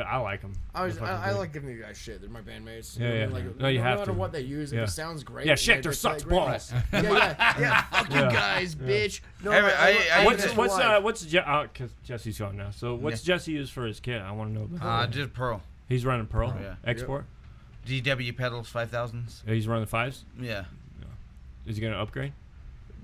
I like them. I like giving you guys shit. They're my bandmates. Yeah, You know what I yeah. mean? Like, No, you no have matter to. what they use, Yeah. if it sounds great. Yeah, and Schecter they sucks play great. balls. Yeah. Fuck you Yeah. guys, bitch. No, What's because Jesse's gone now. So what's Jesse use for his kit? I want to know about that. Just Pearl. He's running Pearl Yeah. export. DW pedals 5000s. He's running the fives. Yeah. Is he going to upgrade?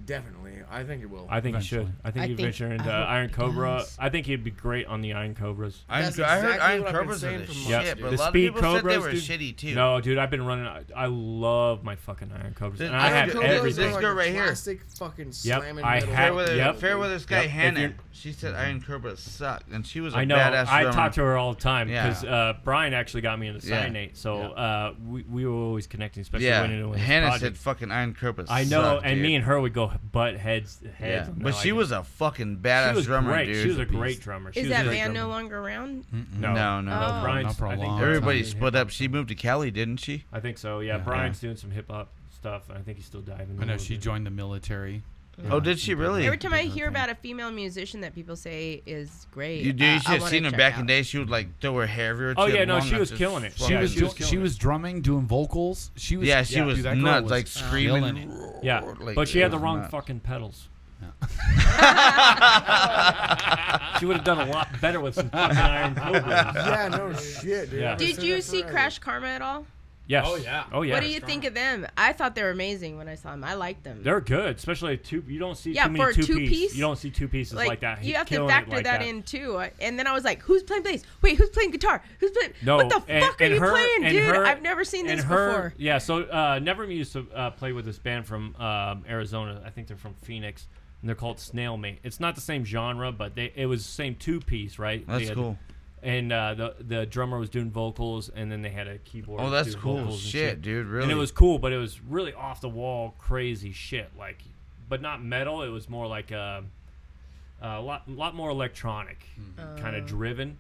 Definitely, I think it will. I think he should. Eventually. I think he'd venture into I hope Iron he Cobra. does. I think he'd be great on the Iron Cobras. I heard exactly Iron what I've been Cobras are saying the for shit, months, Yep. dude. but The a lot of Speed people said they Cobras, were dude. shitty too. No, dude, I've been running. I love my fucking Iron Cobras, The and I Iron have Cobras, everything. this girl right here. Plastic fucking Yep, slamming I metal. have- Fair Yep. weather this guy Yep, if Hannah. you're- She said Iron Cobras suck, and she was a I know. badass I drummer. talk to her all the time Yeah. because Brian actually got me into Yeah. Cyanate, so we were always connecting, especially Yeah, when it was Hannah said project. fucking Iron Cobras. I know, suck, and dude. me and her would go butt heads. Yeah, and but I she like was it. a fucking She badass was drummer, great. dude. She was a Beast. great drummer. She Is was a that great band drummer. no longer around? No, No. Oh. Brian's, Not for a I think long they're time. Everybody doing split hip-hop. up. She moved to Cali, didn't she? I think so. Yeah, Yeah. Brian's doing some hip hop stuff, and I think he's still diving. I know she joined the military. Oh, did she really? Every time I hear about a female musician that people say is great, You should I have wanna seen her check back out. in the day. She would like throw her hair everywhere. Oh, She yeah, had no, long she nuts, was just killing it. fucking- She Yeah, was she was killing she it. was drumming, doing vocals. She was Yeah, she was dude, that girl nuts, was like screaming. killing it. Yeah, Like, but she had the it was wrong nuts. fucking pedals. She would have done a lot better with some fucking Iron Cobras. Yeah, no shit, dude. Yeah. I've Did said you that see forever. Crash Karma at all? Yes. Oh, yeah. Oh yeah. What do you think of them? I thought they were amazing when I saw them. I liked them. They're good, especially two. You don't see Yeah, too many for a two-piece. two-piece, You don't see two pieces like that. You have to Killing it factor like that in too. And then I was like, "Who's playing bass? Wait, who's playing guitar? Who's playing? No, what the and- fuck are and you her- playing, and dude? her- I've never seen And this her, before." yeah. So Never used to play with this band from Arizona. I think they're from Phoenix, and they're called Snail Mate. It's not the same genre, but it was the same two-piece, right? They That's had- cool. And the drummer was doing vocals, and then they had a keyboard. Oh, that's do cool. vocals and Shit, dude. Really. And it was cool, but it was really off the wall, crazy shit. Like, but not metal. It was more like a lot more electronic, kind of driven.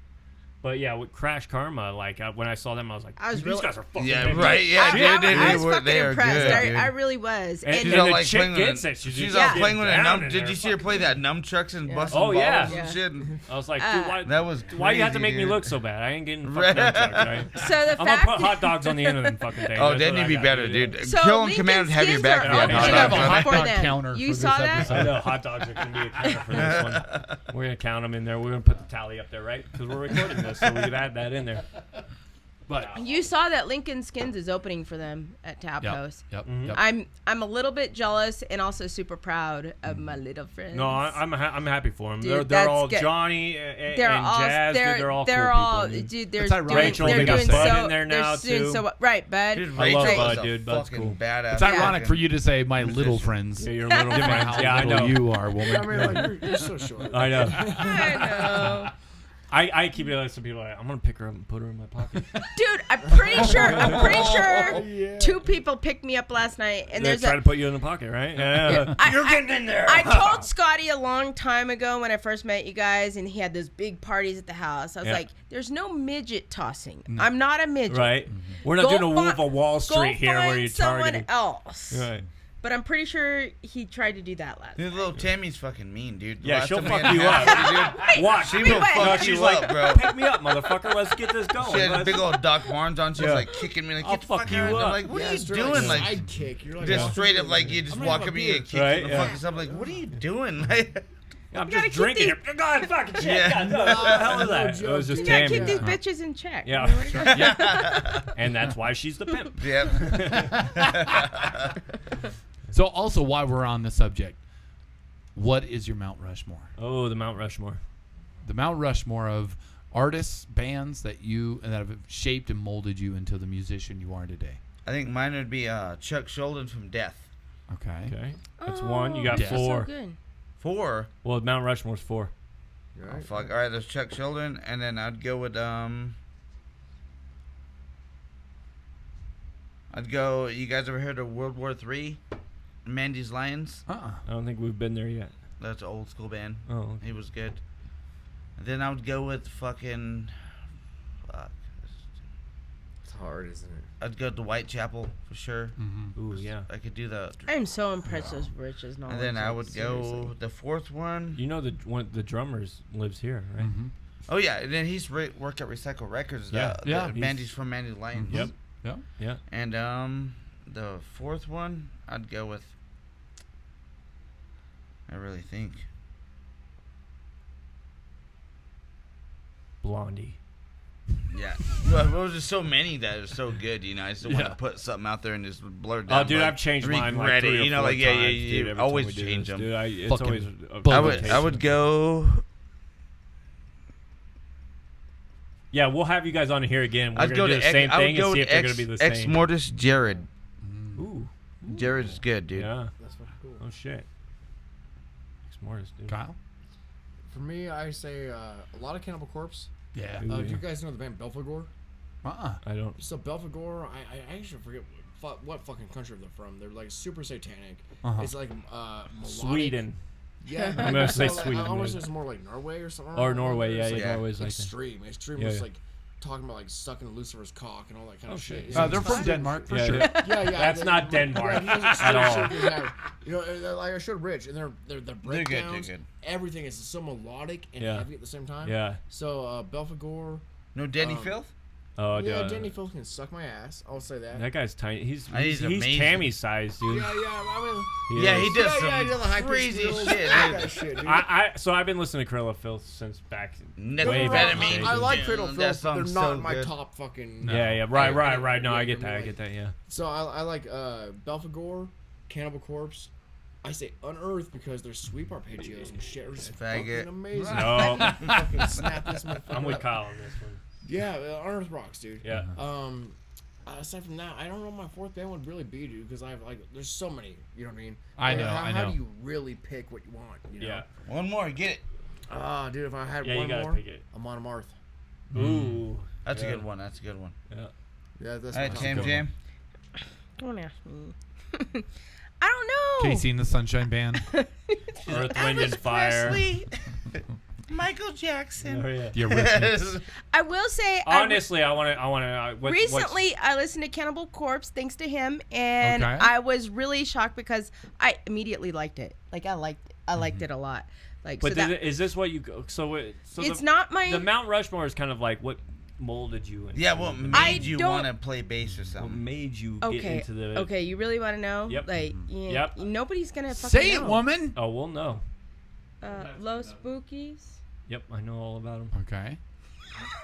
But yeah, with Crash Karma, like when I saw them, I was like, I was these really- guys are fucking. Yeah, good. right. Yeah, I dude. was fucking They are impressed. good, dude. I really was. And- And, and all the like chick playing with gets a- it. She's She's just all getting playing with a down num. in Did there, you see her fucking- play that nunchucks and Yeah. busting Oh, balls yeah. and Yeah. shit? I was like, dude, why? That was Why you have to crazy, make me dude. look so bad? I ain't getting fucking Right. nunchucks, right? so the I'm gonna fact put hot dogs on the end of them fucking things. Oh, That's then what you'd I be got, better, dude. So Kill and Lincoln Command have your skins back. are for that open. hot We should dog. have a hot for dog them. counter You for saw this that? episode. I know hot dogs are gonna be a counter for this one. We're gonna count them in there. We're gonna put the tally up there, right? Because we're recording this. so we could add that in there. But You saw that Lincoln Skins is opening for them at Tap yep, House. yep, Mm-hmm. yep. I'm a little bit jealous and also super proud of my little friends. No, I'm happy for them. Dude, They're that's all good. Johnny and they're all Jazz. they're, They're all they're cool all people, dude. dude. They're That's ironic. doing, Rachel, they're they got doing Bud so, in there now, they're doing too. so right, Bud. Dude, I Rachel love is Bud, a dude. Bud's fucking cool. badass. It's ironic fucking for you to say my little friends. Yeah, your little Given friends. how Yeah, I little know. you are, woman. I mean, like, you're so short. I know. I know. I keep it like some people are like, I'm gonna pick her up and put her in my pocket. Dude, I'm pretty sure two people picked me up last night, and They're there's trying a. to put you in the pocket, right? Yeah. You're getting in there. I told Scotty a long time ago when I first met you guys, and he had those big parties at the house. I was Yeah. like, "There's no midget tossing. I'm not a midget. Right. We're not Go doing a Wolf of Wall Go Street here where find you're someone targeting. else." Right. But I'm pretty sure he tried to do that last. Dude, little Tammy's fucking mean, dude. Yeah, Last she'll time fuck we you had up. Tammy, dude, Watch. She Wait, will wait. fuck She's you like, up, bro. pick me up, motherfucker. Let's get this going. She had Let's- big old Doc Martens on. She was Yeah. like kicking me, like, I'll get the fuck fuck you out. I'm up. like, what are you straight doing? Like, sidekick. You're like, just oh, straight up, like, you just I'm gonna walk have up a me and beer. kick Right, the yeah. fucking stuff. Like, what are you doing? Like, I'm gotta just keep drinking these- it. God, fucking shit. Yeah. God, no, what the hell is that? It was just You gotta Tammy. keep these bitches in check. Yeah. I mean, what do you got? And that's why she's the pimp. yep. So also, while we're on the subject, what is your Mount Rushmore? Oh, the Mount Rushmore. The Mount Rushmore of artists, bands that have shaped and molded you into the musician you are today. I think mine would be Chuck Schuldin from Death. Okay. Okay. That's one. You got Yeah. So 4. good. 4. Well, Mount Rushmore's 4. Oh, Right. fuck. All right, there's Chuck Schuldin, and then I'd go with I'd go. You guys ever heard of World War III? Mandy's Lions. I don't think we've been there yet. That's an old school band. Oh, okay. He was good. And then I would go with fucking. Fuck. It's hard, isn't it? I'd go to Whitechapel for sure. Ooh, yeah. I could do the. I'm so impressed with Rich's knowledge. And then I would Seriously. go the 4th one. You know the drummers lives here, right? Mm-hmm. Oh yeah, and then he's worked at Recycle Records. Yeah. Yeah. Mandy's from Mandy's Lions. Yep. Yeah. Yeah. And the 4th one, I'd go with. I really think. Blondie. Yeah. Well, there was just so many that are so good, you know. I just don't want Yeah. to put something out there and just blur it down. Oh, dude, but I've changed mine like regret 3 it, or you know, 4 like yeah, times, you dude, every time always we do change this, them. Dude, it's Fucking always bug. I would go. Yeah, we'll have you guys on here again. We're I'd go gonna do to the same I would thing go and see to if they're gonna be the Ex same. Mortis Jared. Ooh. Jared's good, dude. Yeah. That's fucking cool. Oh shit. Ex Mortis, dude. Kyle? For me, I say a lot of Cannibal Corpse. Yeah. Ooh, Do yeah. you guys know the band Belphegor? I don't. So Belphegor, I actually forget what fucking country they're from. They're like super satanic. Uh-huh. It's like melodic. Sweden. Yeah, I'm gonna say so, like, Sweden, I almost yeah. say it's more like Norway or something. Or Norway, yeah, It's yeah, like Norway's like that. extreme. Extreme Yeah, was yeah. like talking about like sucking Lucifer's cock and all that kind Oh, of shit. shit. It's They're like- from Denmark, for Yeah, sure. yeah. Yeah, yeah. That's not Denmark Yeah, at shit, all. shit, yeah. You know, like I showed Rich, and their They're breakdowns, good. everything is so melodic and Yeah. heavy at the same time. Yeah. So Belphegor. No Danny Um, Filth? Oh, Yeah, dude. Danny Filth can suck my ass. I'll say that. That guy's tiny. He's He's amazing. Tammy's size, dude. Yeah, I mean, Yeah, is. he does yeah, some the high-pitched crazy wheels, shit, that dude. shit, dude. So I've been listening to Corilla Filth since back. Nothing way better back me. in the I day. like Dude, Cradle that Filth, but they're song's not so my good. top fucking. Yeah. Right. No, I get that. I get that. Yeah. So I like Belphegor, Cannibal Corpse. I say Unearth because their sweep arpeggios and shit are just Faggot. fucking amazing. No, Fucking snap this motherfucker I'm with up. Kyle on this one. Yeah, Unearth rocks, dude. Yeah. Aside from that, I don't know what my 4th band would really be, dude, because I have like, there's so many. You know what I mean? I know, How, I how know. do you really pick what you want? You know? Yeah. One more, get it. Dude, if I had Yeah, you one gotta more, pick it. Amon Amarth. Ooh. That's Yeah. a good one. That's a good one. Yeah. Yeah, that's All right, my top Tam one. Jam. Don't ask me. I don't know. Casey and the Sunshine Band. Earth, Wind, and Fire. Michael Jackson. Oh, yeah. The Eurythmics. I will say. Honestly, I want to. Recently, I listened to Cannibal Corpse thanks to him, and Okay. I was really shocked because I immediately liked it. Like I liked it a lot. Like, But so that, is this what you go? So it's not my. The Mount Rushmore is kind of like what molded you. Into Yeah, what I made you don't- want to play bass or What something? made you get Okay. into the? Okay, you really want to know? Yep. Like, yeah, Yep. nobody's gonna fucking Say it, know. woman. Oh, we'll know. Los Spookies. Yep, I know all about them. Okay.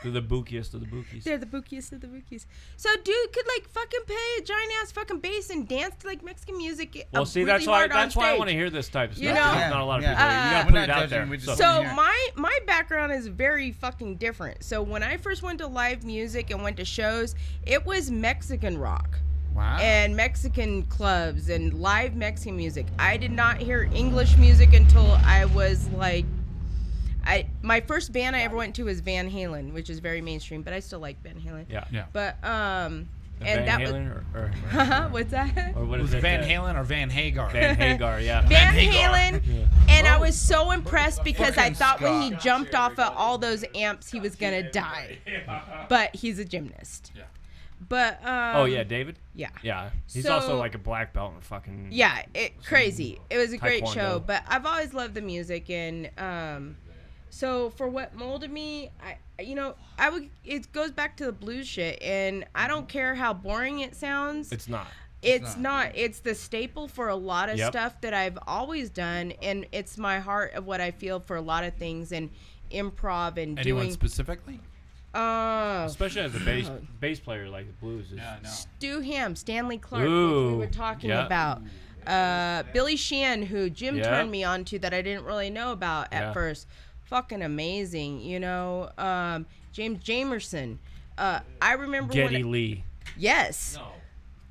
They're the bookiest of the bookies. They're the bookiest of the bookies. So dude could like fucking play a giant ass fucking bass and dance to like Mexican music. Well, see, really that's why hard on I stage. want to hear this type of stuff. You know? There's not a lot of Yeah. people. You gotta We're put not it out judging, there. we just- So Yeah. my background is very fucking different. So when I first went to live music and went to shows, it was Mexican rock. Wow. And Mexican clubs and live Mexican music. I did not hear English music until I was like, my first band I ever went to was Van Halen, which is very mainstream, but I still like Van Halen. Yeah. Yeah. But and Van that Halen was what's that? or what Was is it? Van Halen or Van Hagar? Van Hagar, yeah. Van Hagar. Halen, Yeah. and I was so impressed because I Fucking thought when he Scott. jumped off of all those amps, he was gonna die. But he's a gymnast. Yeah. But Oh yeah, David. yeah. Yeah, he's So- also like a black belt in fucking. Yeah, crazy. It was a great Taekwondo. show, but I've always loved the music, and so for what molded me, it goes back to the blues shit, and I don't care how boring it sounds. It's not. It's not. It's the staple for a lot of Yep. stuff that I've always done, and it's my heart of what I feel for a lot of things, and improv and Anyone doing. specifically? Especially as a bass player, like the blues is. Yeah, no. Stu Ham, Stanley Clark, which we Ooh, were talking yeah. about. Billy Sheehan, who Jim Yeah. turned me on to that I didn't really know about at Yeah. first. Fucking amazing, James Jamerson. I remember Geddy when Lee. yes. No.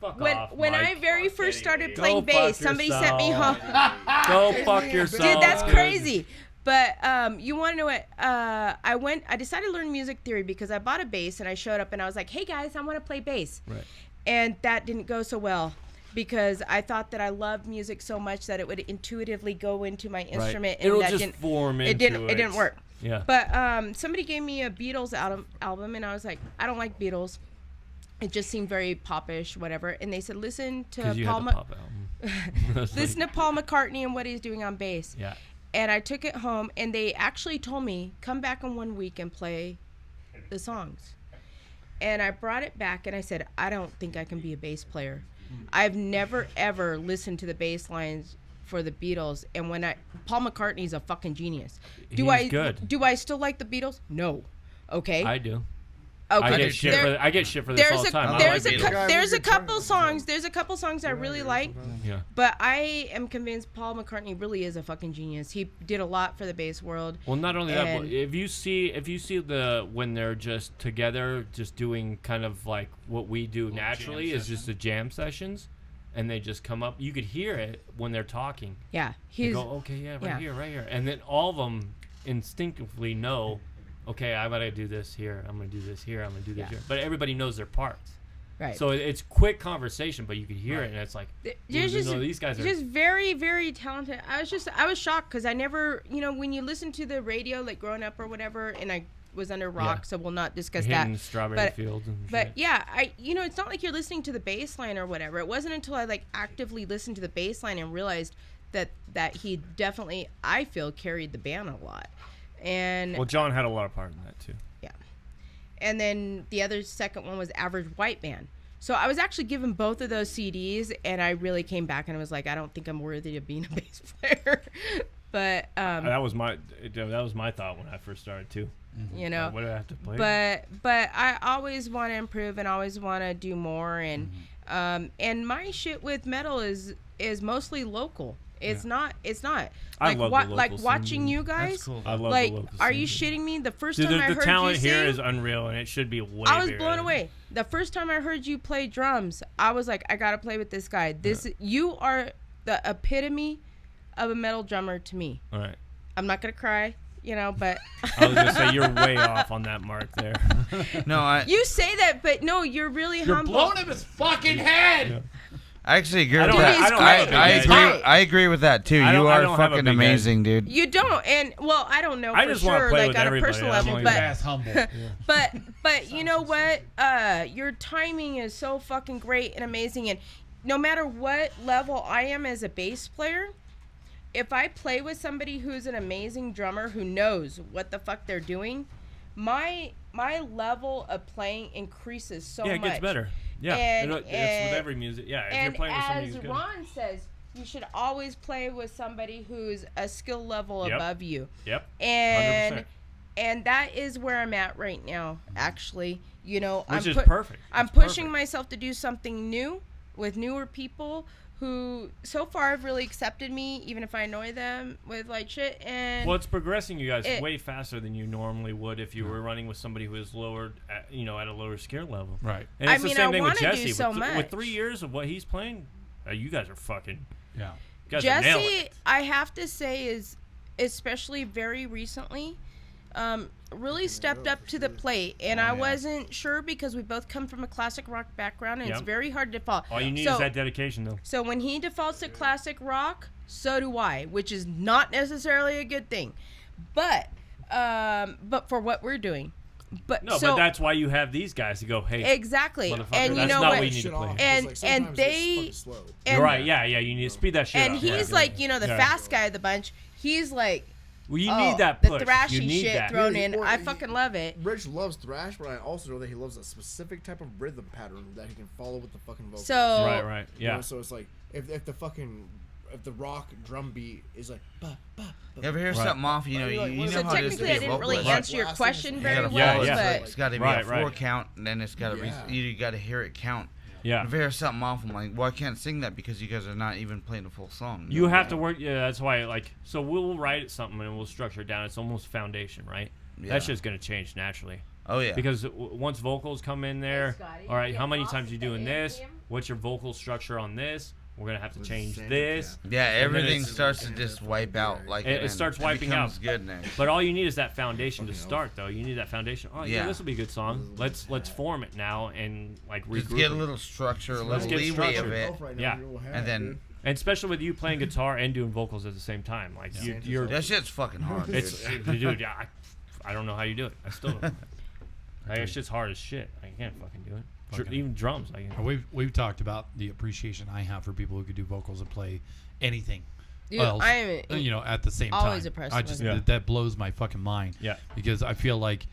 Fuck When off, when I Mike. very first started Go playing fuck bass, somebody sent me home. yourself. Go fuck yourself. Dude, that's dude. crazy. But you want to know what? I decided to learn music theory because I bought a bass and I showed up and I was like, "Hey guys, I want to play bass." Right. And that didn't go so well because I thought that I loved music so much that it would intuitively go into my instrument, and It'll that just didn't. form It into didn't. It didn't work. Yeah. But somebody gave me a Beatles album, and I was like, I don't like Beatles. It just seemed very popish, whatever. And they said, listen to Because you Paul. had the pop album. Listen to Paul McCartney and what he's doing on bass. Yeah. And I took it home, and they actually told me, come back in 1 week and play the songs. And I brought it back, and I said, I don't think I can be a bass player. I've never, ever listened to the bass lines for the Beatles. And Paul McCartney's a fucking genius. He's good. Do I still like the Beatles? No. Okay. I do. Okay. I get shit for this all the time. I There's like a Beatles. there's a couple songs. There's a couple songs I really like. Yeah. But I am convinced Paul McCartney really is a fucking genius. He did a lot for the bass world. Well, not only that, but And- if you see when they're just together, just doing kind of like what we do naturally is just the jam sessions, and they just come up. You could hear it when they're talking. Yeah, They he's go, okay, yeah, yeah. right here, and then all of them instinctively know, okay, I gotta do this here. I'm gonna do this here. I'm gonna do this Yeah. here. But everybody knows their parts. right. So it's quick conversation, but you could hear it, and it's like, There's just, these guys are just very, very talented. I was shocked because I never, when you listen to the radio, like growing up or whatever, and I was under rock, Yeah. so we'll not discuss hitting that. strawberry But- fields and But shit. yeah, it's not like you're listening to the bass line or whatever. It wasn't until I like actively listened to the bass line and realized that he definitely, I feel, carried the band a lot. And Well, John had a lot of part in that too. yeah. And then the second one was Average White Band. So I was actually given both of those CDs, and I really came back and I was like, I don't think I'm worthy of being a bass player. But That was my thought when I first started too. What do I have to play? but I always want to improve and always want to do more, and my shit with metal is mostly local. It's not. I Like love the local like scene. watching you guys. That's cool. I love Like, the local are scene. you shitting me? The first Dude, time I the heard talent you here sing, is unreal, and it should be way I was bigger. blown away. The first time I heard you play drums, I was like, I gotta play with this guy. You are the epitome of a metal drummer to me. All right. I'm not gonna cry, but I was gonna say you're way off on that mark there. No, you say that, but no, you're really You're humble. blowing him his fucking head. I actually agree with don't- that. I don't have a big head. I agree with that too. I You don't are have a fucking big head. amazing, dude. You don't, and well, I don't know I for just wanna sure, play like with on a everybody. personal I'm level, like- but Ass humble. but you know what? Your timing is so fucking great and amazing, and no matter what level I am as a bass player, if I play with somebody who's an amazing drummer who knows what the fuck they're doing, my level of playing increases so much. Yeah, it gets better. Yeah, And- it's with and- every music. Yeah, if you're And playing with somebody as who's good. Ron says, you should always play with somebody who's a skill level Yep. above you. Yep. And 100%. and that is where I'm at right now. Actually, you know, Which is perfect. I'm It's pushing perfect. myself to do something new with newer people who so far have really accepted me, even if I annoy them with like shit. And Well, it's progressing you guys way faster than you normally would if you were running with somebody who is lower, at a lower skill level. Right. And it's I mean, the same I thing with wanna do Jesse. so with much. 3 years of what he's playing, you guys are fucking. Yeah. You guys are nailing Jesse, it. I have to say, is especially very recently, really stepped up to the plate. And I wasn't sure because we both come from a classic rock background, and it's Yep. very hard to default. All you need is that dedication, though. So when he defaults to classic rock, so do I, which is not necessarily a good thing. But for what we're doing. But that's why you have these guys to go, hey, exactly. motherfucker, And you that's know not what? what you need to play. And they You're right. Yeah, you need to speed that shit and up. he's Yeah. like, the Yeah. fast guy of the bunch. He's like, Well, you need that the push. thrashy You need shit that. thrown Yeah, in. or I he- fucking love it. Rich loves thrash, but I also know that he loves a specific type of rhythm pattern that he can follow with the fucking vocals. So Right. You Yeah. know, so it's like if the rock drum beat is like ba ba. You ever hear something off? You know, You're like, you what know is how it? it is to technically, I be a didn't really vocalist. answer your Blasting question is- very You gotta well, follow it. yeah. but It's got to be Right, a 4 right. count, and then it's got to Yeah. you got to hear it count. Yeah. If I hear something off, I'm like, well, I can't sing that because you guys are not even playing a full song. You have to work. Yeah, that's why. So we'll write something and we'll structure it down. It's almost foundation, right? Yeah. That's just gonna change naturally. Oh yeah. Because once vocals come in there, Scotty, all right, you how get many lost times you with the doing this? anthem? What's your vocal structure on this? We're gonna have to With change same this. Yeah, everything it's- starts to just wipe out. Like It starts wiping out. becomes good next. But all you need is that foundation to start, though. You need that foundation. Oh yeah, Yeah. this will be a good song. Let's form it now and regroup. Just get a little structure, a Let's little get leeway of structured. it, Yeah. and then And especially with you playing guitar and doing vocals at the same time, like you're that shit's fucking hard. It's dude, yeah, I don't know how you do it. I still don't. That shit's hard as shit. I can't fucking do it. Even drums, I can. We've talked about the appreciation I have for people who could do vocals and play anything. Dude, else, I'm at the same always time. impressed I with just it. that blows my fucking mind. Yeah. Because I feel like,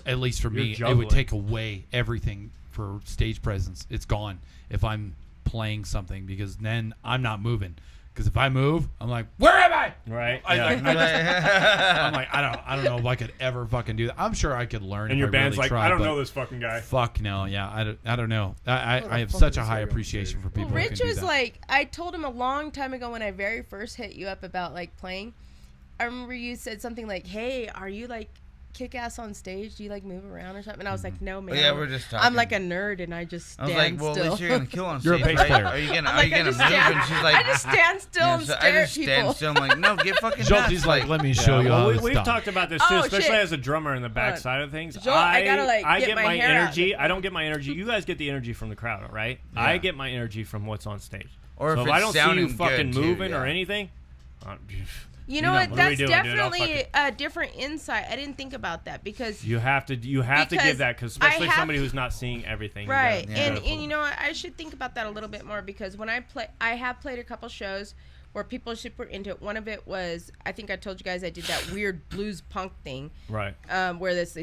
at least for You're me, it juggling. would take away everything for stage presence. It's gone if I'm playing something because then I'm not moving. Because if I move, I'm like, where am I? Right. I- Yeah. I'm like, I don't know if I could ever fucking do that. I'm sure I could learn. And if your I band's really like, tried, I don't but know this fucking guy. Fuck no, yeah, I don't know. I have fuck such is a this high guy on appreciation stage? for people. Well, who Rich can do was that. like, I told him a long time ago when I very first hit you up about like playing. I remember you said something like, "Hey, are you like kick ass on stage? Do you like move around or something?" And I was like, "No, man. yeah, we're just I'm talking. like a nerd and I just I stand was like, well, still." at least you're gonna kill on You're a stage, bass right? player. Are you gonna I'm like, I move? just stand. And she's like, I just stand still and so I stare just at stand people. still. I'm like, no, get fucking nuts. Schulte's like, let me show you how Well, it's we've done. talked about this too, Oh, especially shit. as a drummer in the backside of things. Joel, I gotta, like, I get get my my hair out. energy. I don't get my energy. You guys get the energy from the crowd, right? I get my energy from what's on stage. Or so if I it's don't see you sounding fucking good, too, moving or yeah. anything. You know what? what are we That's doing, dude? I'll definitely fucking- a different insight. I didn't think about that because You have to Because give that, because I especially have somebody to- who's not seeing everything. you right, gotta- and you gotta you know what? I should think about that a little bit more because when I have played a couple shows where people are super into it. One of it was, I think I told you guys I did that weird blues punk thing. Right. Where this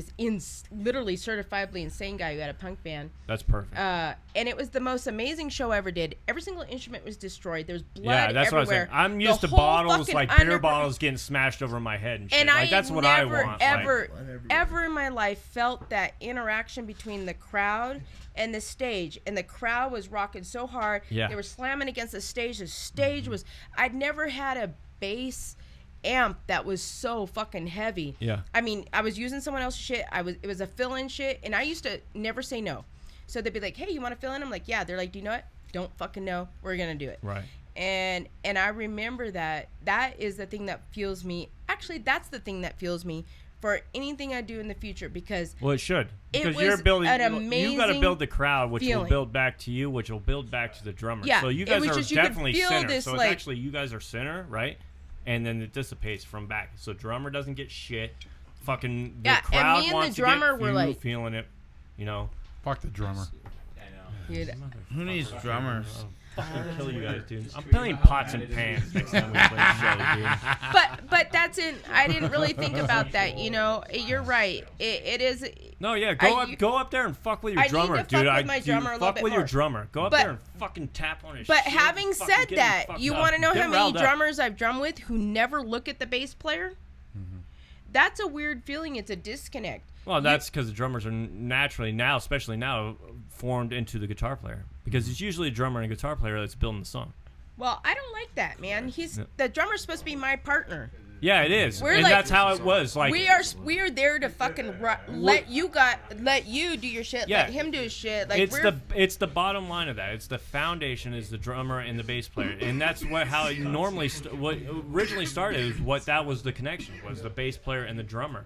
literally certifiably insane guy who had a punk band. That's perfect. And it was the most amazing show I ever did. Every single instrument was destroyed. There was blood Yeah, that's everywhere. what I was saying. I'm The used to whole bottles, fucking like beer underground- bottles getting smashed over my head and shit. And Like, that's what I never, want. ever, Like, ever in my life felt that interaction between the crowd and the stage. And the crowd was rocking so hard. Yeah. They were slamming against the stage. The stage was, I'd never had a bass amp that was so fucking heavy. Yeah. I mean, I was using someone else's shit. It was a fill-in shit. And I used to never say no. So they'd be like, hey, you want to fill in? I'm like, yeah. They're like, do you know what? Don't fucking know. We're going to do it. Right. And I remember that is the thing that fuels me. Actually, that's the thing that fuels me for anything I do in the future because Well, it should. It Because was you're building, an you got to amazing build the crowd, which will feeling. build back to you, which will build back to the drummer. Yeah, So you it guys was are just- you could definitely feel center. this, So it's like- actually, you guys are center, right? And then it dissipates from back. So drummer doesn't get shit. Fucking the Yeah, and crowd me and wants the drummer to get were you like- feeling it, you know. Fuck the drummer. dude, Who needs drummers? Fucking kill you guys, dude. I'm playing pots and pans next time we play a show, dude. but that's in. I didn't really think about that. You know, you're right. It is. No, yeah, I- go up there and fuck with your I need to drummer, fuck dude. with my drummer a little fuck bit with your more. drummer. Go up But- there and fucking tap on his But shit. having Fucking said get him that, fucked you up. want to know Get how many riled up. drummers I've drummed with who never look at the bass player? that's a weird feeling. It's a disconnect. Well, that's because the drummers are naturally now, especially now, formed into the guitar player. Because it's usually a drummer and a guitar player that's building the song. Well, I don't like that, man. The drummer's supposed to be my partner. Yeah, it is, We're and like- that's how it was. Like we are there to fucking let you do your shit. Yeah. Let him do his shit. Like it's the bottom line of that. It's the foundation is the drummer and the bass player, and that's how it normally what originally started. Is what that was the connection was the bass player and the drummer.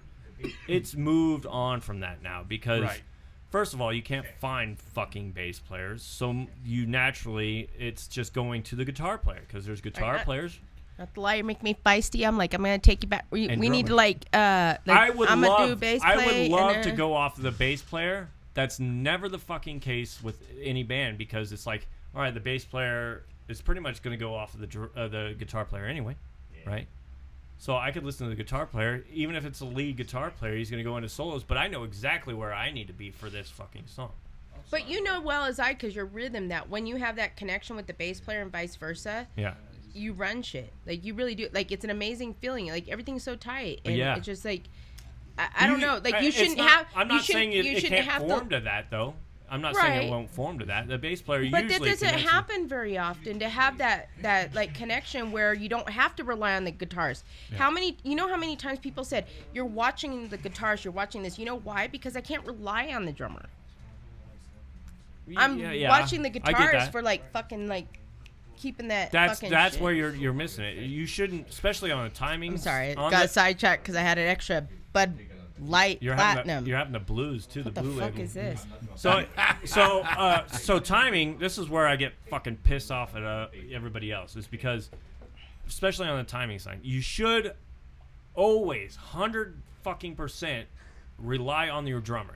It's moved on from that now because. Right. First of all, you can't find fucking bass players, so you naturally it's just going to the guitar player because there's guitar players. Not the lie, you make me feisty. I'm like, I'm gonna take you back. We need to I would I'm love, gonna do bass play. I would love and, to go off the bass player. That's never the fucking case with any band because it's like, all right, the bass player is pretty much going to go off of the guitar player anyway, right? So I could listen to the guitar player, even if it's a lead guitar player, he's going to go into solos, but I know exactly where I need to be for this fucking song. But you know well as I, because your rhythm, that when you have that connection with the bass player and vice versa, yeah, you run shit. Like you really do. Like it's an amazing feeling. Like everything's so tight, and Yeah. it's just like I don't know. Like you It's shouldn't not- have. I'm not saying you it shouldn't can't have form to that though. I'm not saying it won't form to that. The bass player But that usually doesn't connects happen very often to have that like connection where you don't have to rely on the guitars. Yeah. How many times people said you're watching the guitars, you're watching this. You know why? Because I can't rely on the drummer. I'm watching the I get guitars that. for like fucking like keeping that. That's fucking that's shit. where you're missing it. You shouldn't, especially on a timing. I'm sorry, on got the- sidetracked because I had an extra Bud Light You're Platinum. having the blues too. What the the blue fuck label. is this? So timing. This is where I get fucking pissed off at everybody else. Is because, especially on the timing side, you should always 100% rely on your drummer.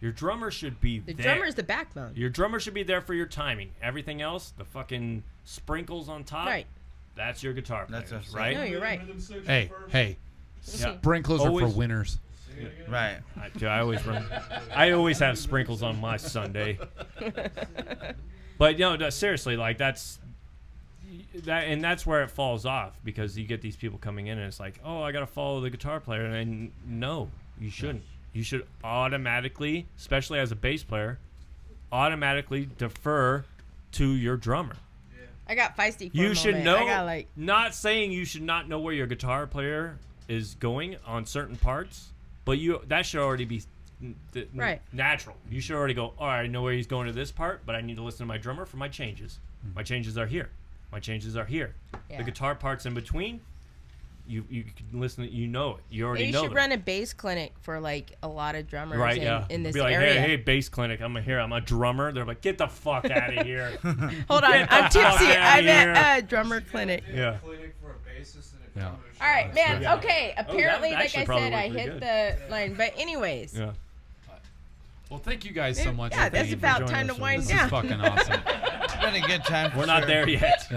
Your drummer should be The there. drummer is the backbone. Your drummer should be there for your timing. Everything else, the fucking sprinkles on top, Right. that's your guitar That's players, a- right? No, you're right. Hey, Yeah. sprinklers are Always- for winners. Right. I always have sprinkles on my Sunday. But no, seriously, like that's where it falls off because you get these people coming in and it's like, oh, I gotta follow the guitar player, and no, you shouldn't. You should automatically, especially as a bass player, automatically defer to your drummer. I got feisty. For You a should moment. know. I got like. Not saying you should not know where your guitar player is going on certain parts, but that should already be Right. natural. You should already go, all right, I know where he's going to this part, but I need to listen to my drummer for my changes. My changes are here. My changes are here. Yeah. The guitar parts in between, you can listen. You know it. You already You know should them. run a bass clinic for like a lot of drummers Right, yeah. in this Be like, area. hey, bass clinic, I'm a drummer. They're like, get the fuck out of here. Hold on, Get the I'm fuck tipsy. outta I'm here. at a drummer clinic. Yeah. Clinic for a bassist and a Yeah. drummer. All right, man. Yeah. Okay, Oh, that apparently, would like actually I probably said, work I pretty hit good. the line. But anyways, Yeah. Well, thank you guys so much. yeah, for that's being about joining time to us on wind This this. is down. fucking awesome. It's been a good time. for We're not sure. there yet.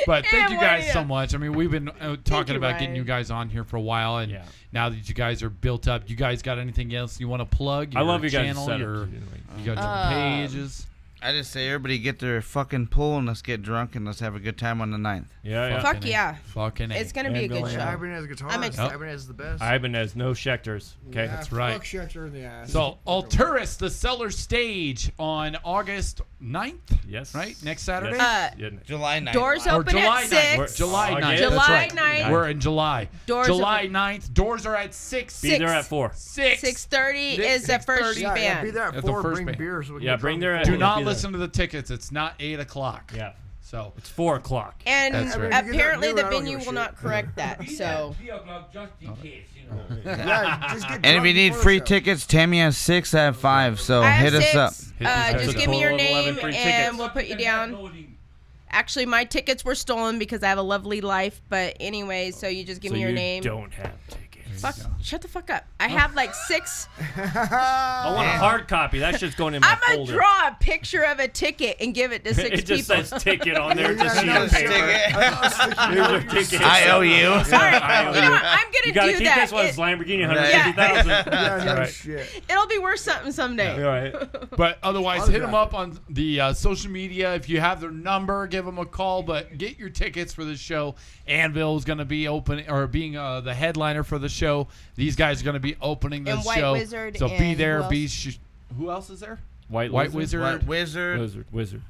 But thank And you guys we're- so much. I mean, we've been talking you, about getting Ryan. you guys on here for a while, and Yeah. now that you guys are built up, you guys got anything else you want to plug? I love you guys' channel, setup, your, too. you got your pages. I just say everybody get their fucking pool and let's get drunk and let's have a good time on the 9th. Yeah, yeah. Fuck yeah. Fucking A. It's gonna be a good Ambulance. show. Ibanez guitars. I'm excited. Ibanez is the best. Ibanez, no Schecters. Okay, Yeah, That's right. Fuck Schechter in the ass. So, Alturas, the Cellar Stage on August 9th, yes. right? Next Saturday? Yes. Yeah. July 9th. Doors Or open July at 9th. 6. July 9th. July That's right. 9th. We're in July. Doors July open- 9th. Doors are at 6. Be there at 4. 6:30 is the first 6:30. yeah, band. be there at At the 4. first Bring band. beer so we can Yeah, get bring drunk their- before. Do not Be there. listen to the tickets. It's not 8 o'clock. Yeah. So, It's 4 o'clock. And That's right. apparently You the don't give a venue shit. will not correct that. So just in case, you know. Yeah, just get And if drunk you need before the free show. tickets, Tammy has 6, I have 5. So I have hit us 6. up. Hit Just the give me your total of 11 name free and tickets. we'll put you down. Actually, my tickets were stolen because I have a lovely life. But anyway, so you just give So me your you name. don't have tickets. Fuck, shut the fuck up. I have like 6. I want a hard copy. That shit's going in my I'm gonna folder. draw a picture of a ticket and give it to 6 It just people. says ticket on there. Yeah, Just you sheet gotta of stick paper. Here's your ticket. I owe you. Sorry, I owe you know what? I'm You gonna gotta do keep that. this one. It's Lamborghini Right. 150,000. Yeah, no Right. shit. It'll be worth something someday. All right. but otherwise, hit them up on the social media. If you have their number, give them a call. But get your tickets for the show. Anvil is going to be open or being the headliner for the show. show. These guys are going to be opening the And White show. Wizard So be and there. who Who else is there? White Wizard. White Wizard. Wizard.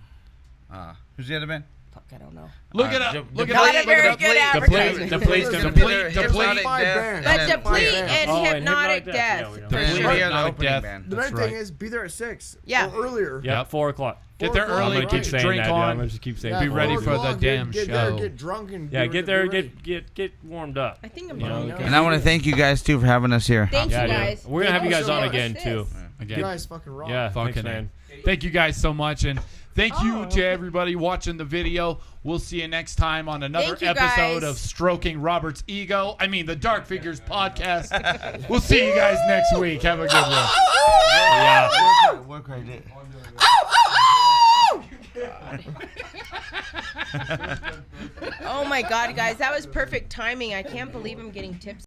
Who's the other band? Fuck, I don't know. Look it up. Look it Not up. a very good advertising. Deplete's gonna Deplete. Hypnotic Deplete. Death, But and Deplete then- and Oh, and Hypnotic Hypnotic Death. Death. Yeah, we know. for And Deplete. sure. we are the Hypnotic opening Death. band. The That's main thing right. is be there at 6. Yeah. Or earlier. Yeah, 4 o'clock. Get there 4 o'clock. early. I'm gonna keep Get your saying drink that. Yeah, I'm on. gonna just keep saying. Yeah, Be 4 ready 4 for the o'clock, damn get show. There, get drunk and Yeah, be get there, ready. get warmed up. I think I'm You know, doing okay. And I want to thank you guys too for having us here. Thank Yeah, you yeah. guys. We're gonna have you guys on What's again this? too. You Again. guys fucking rock. Yeah, thanks, Fucking man. Thank you guys so much, and thank you to everybody watching the video. We'll see you next time on another Thank you, episode guys. of Stroking Robert's Ego. I mean, the Dark Figures podcast. We'll see you guys next week. Have a good one. Yeah. Work right there. Oh my God, guys, that was perfect timing. I can't believe I'm getting tips.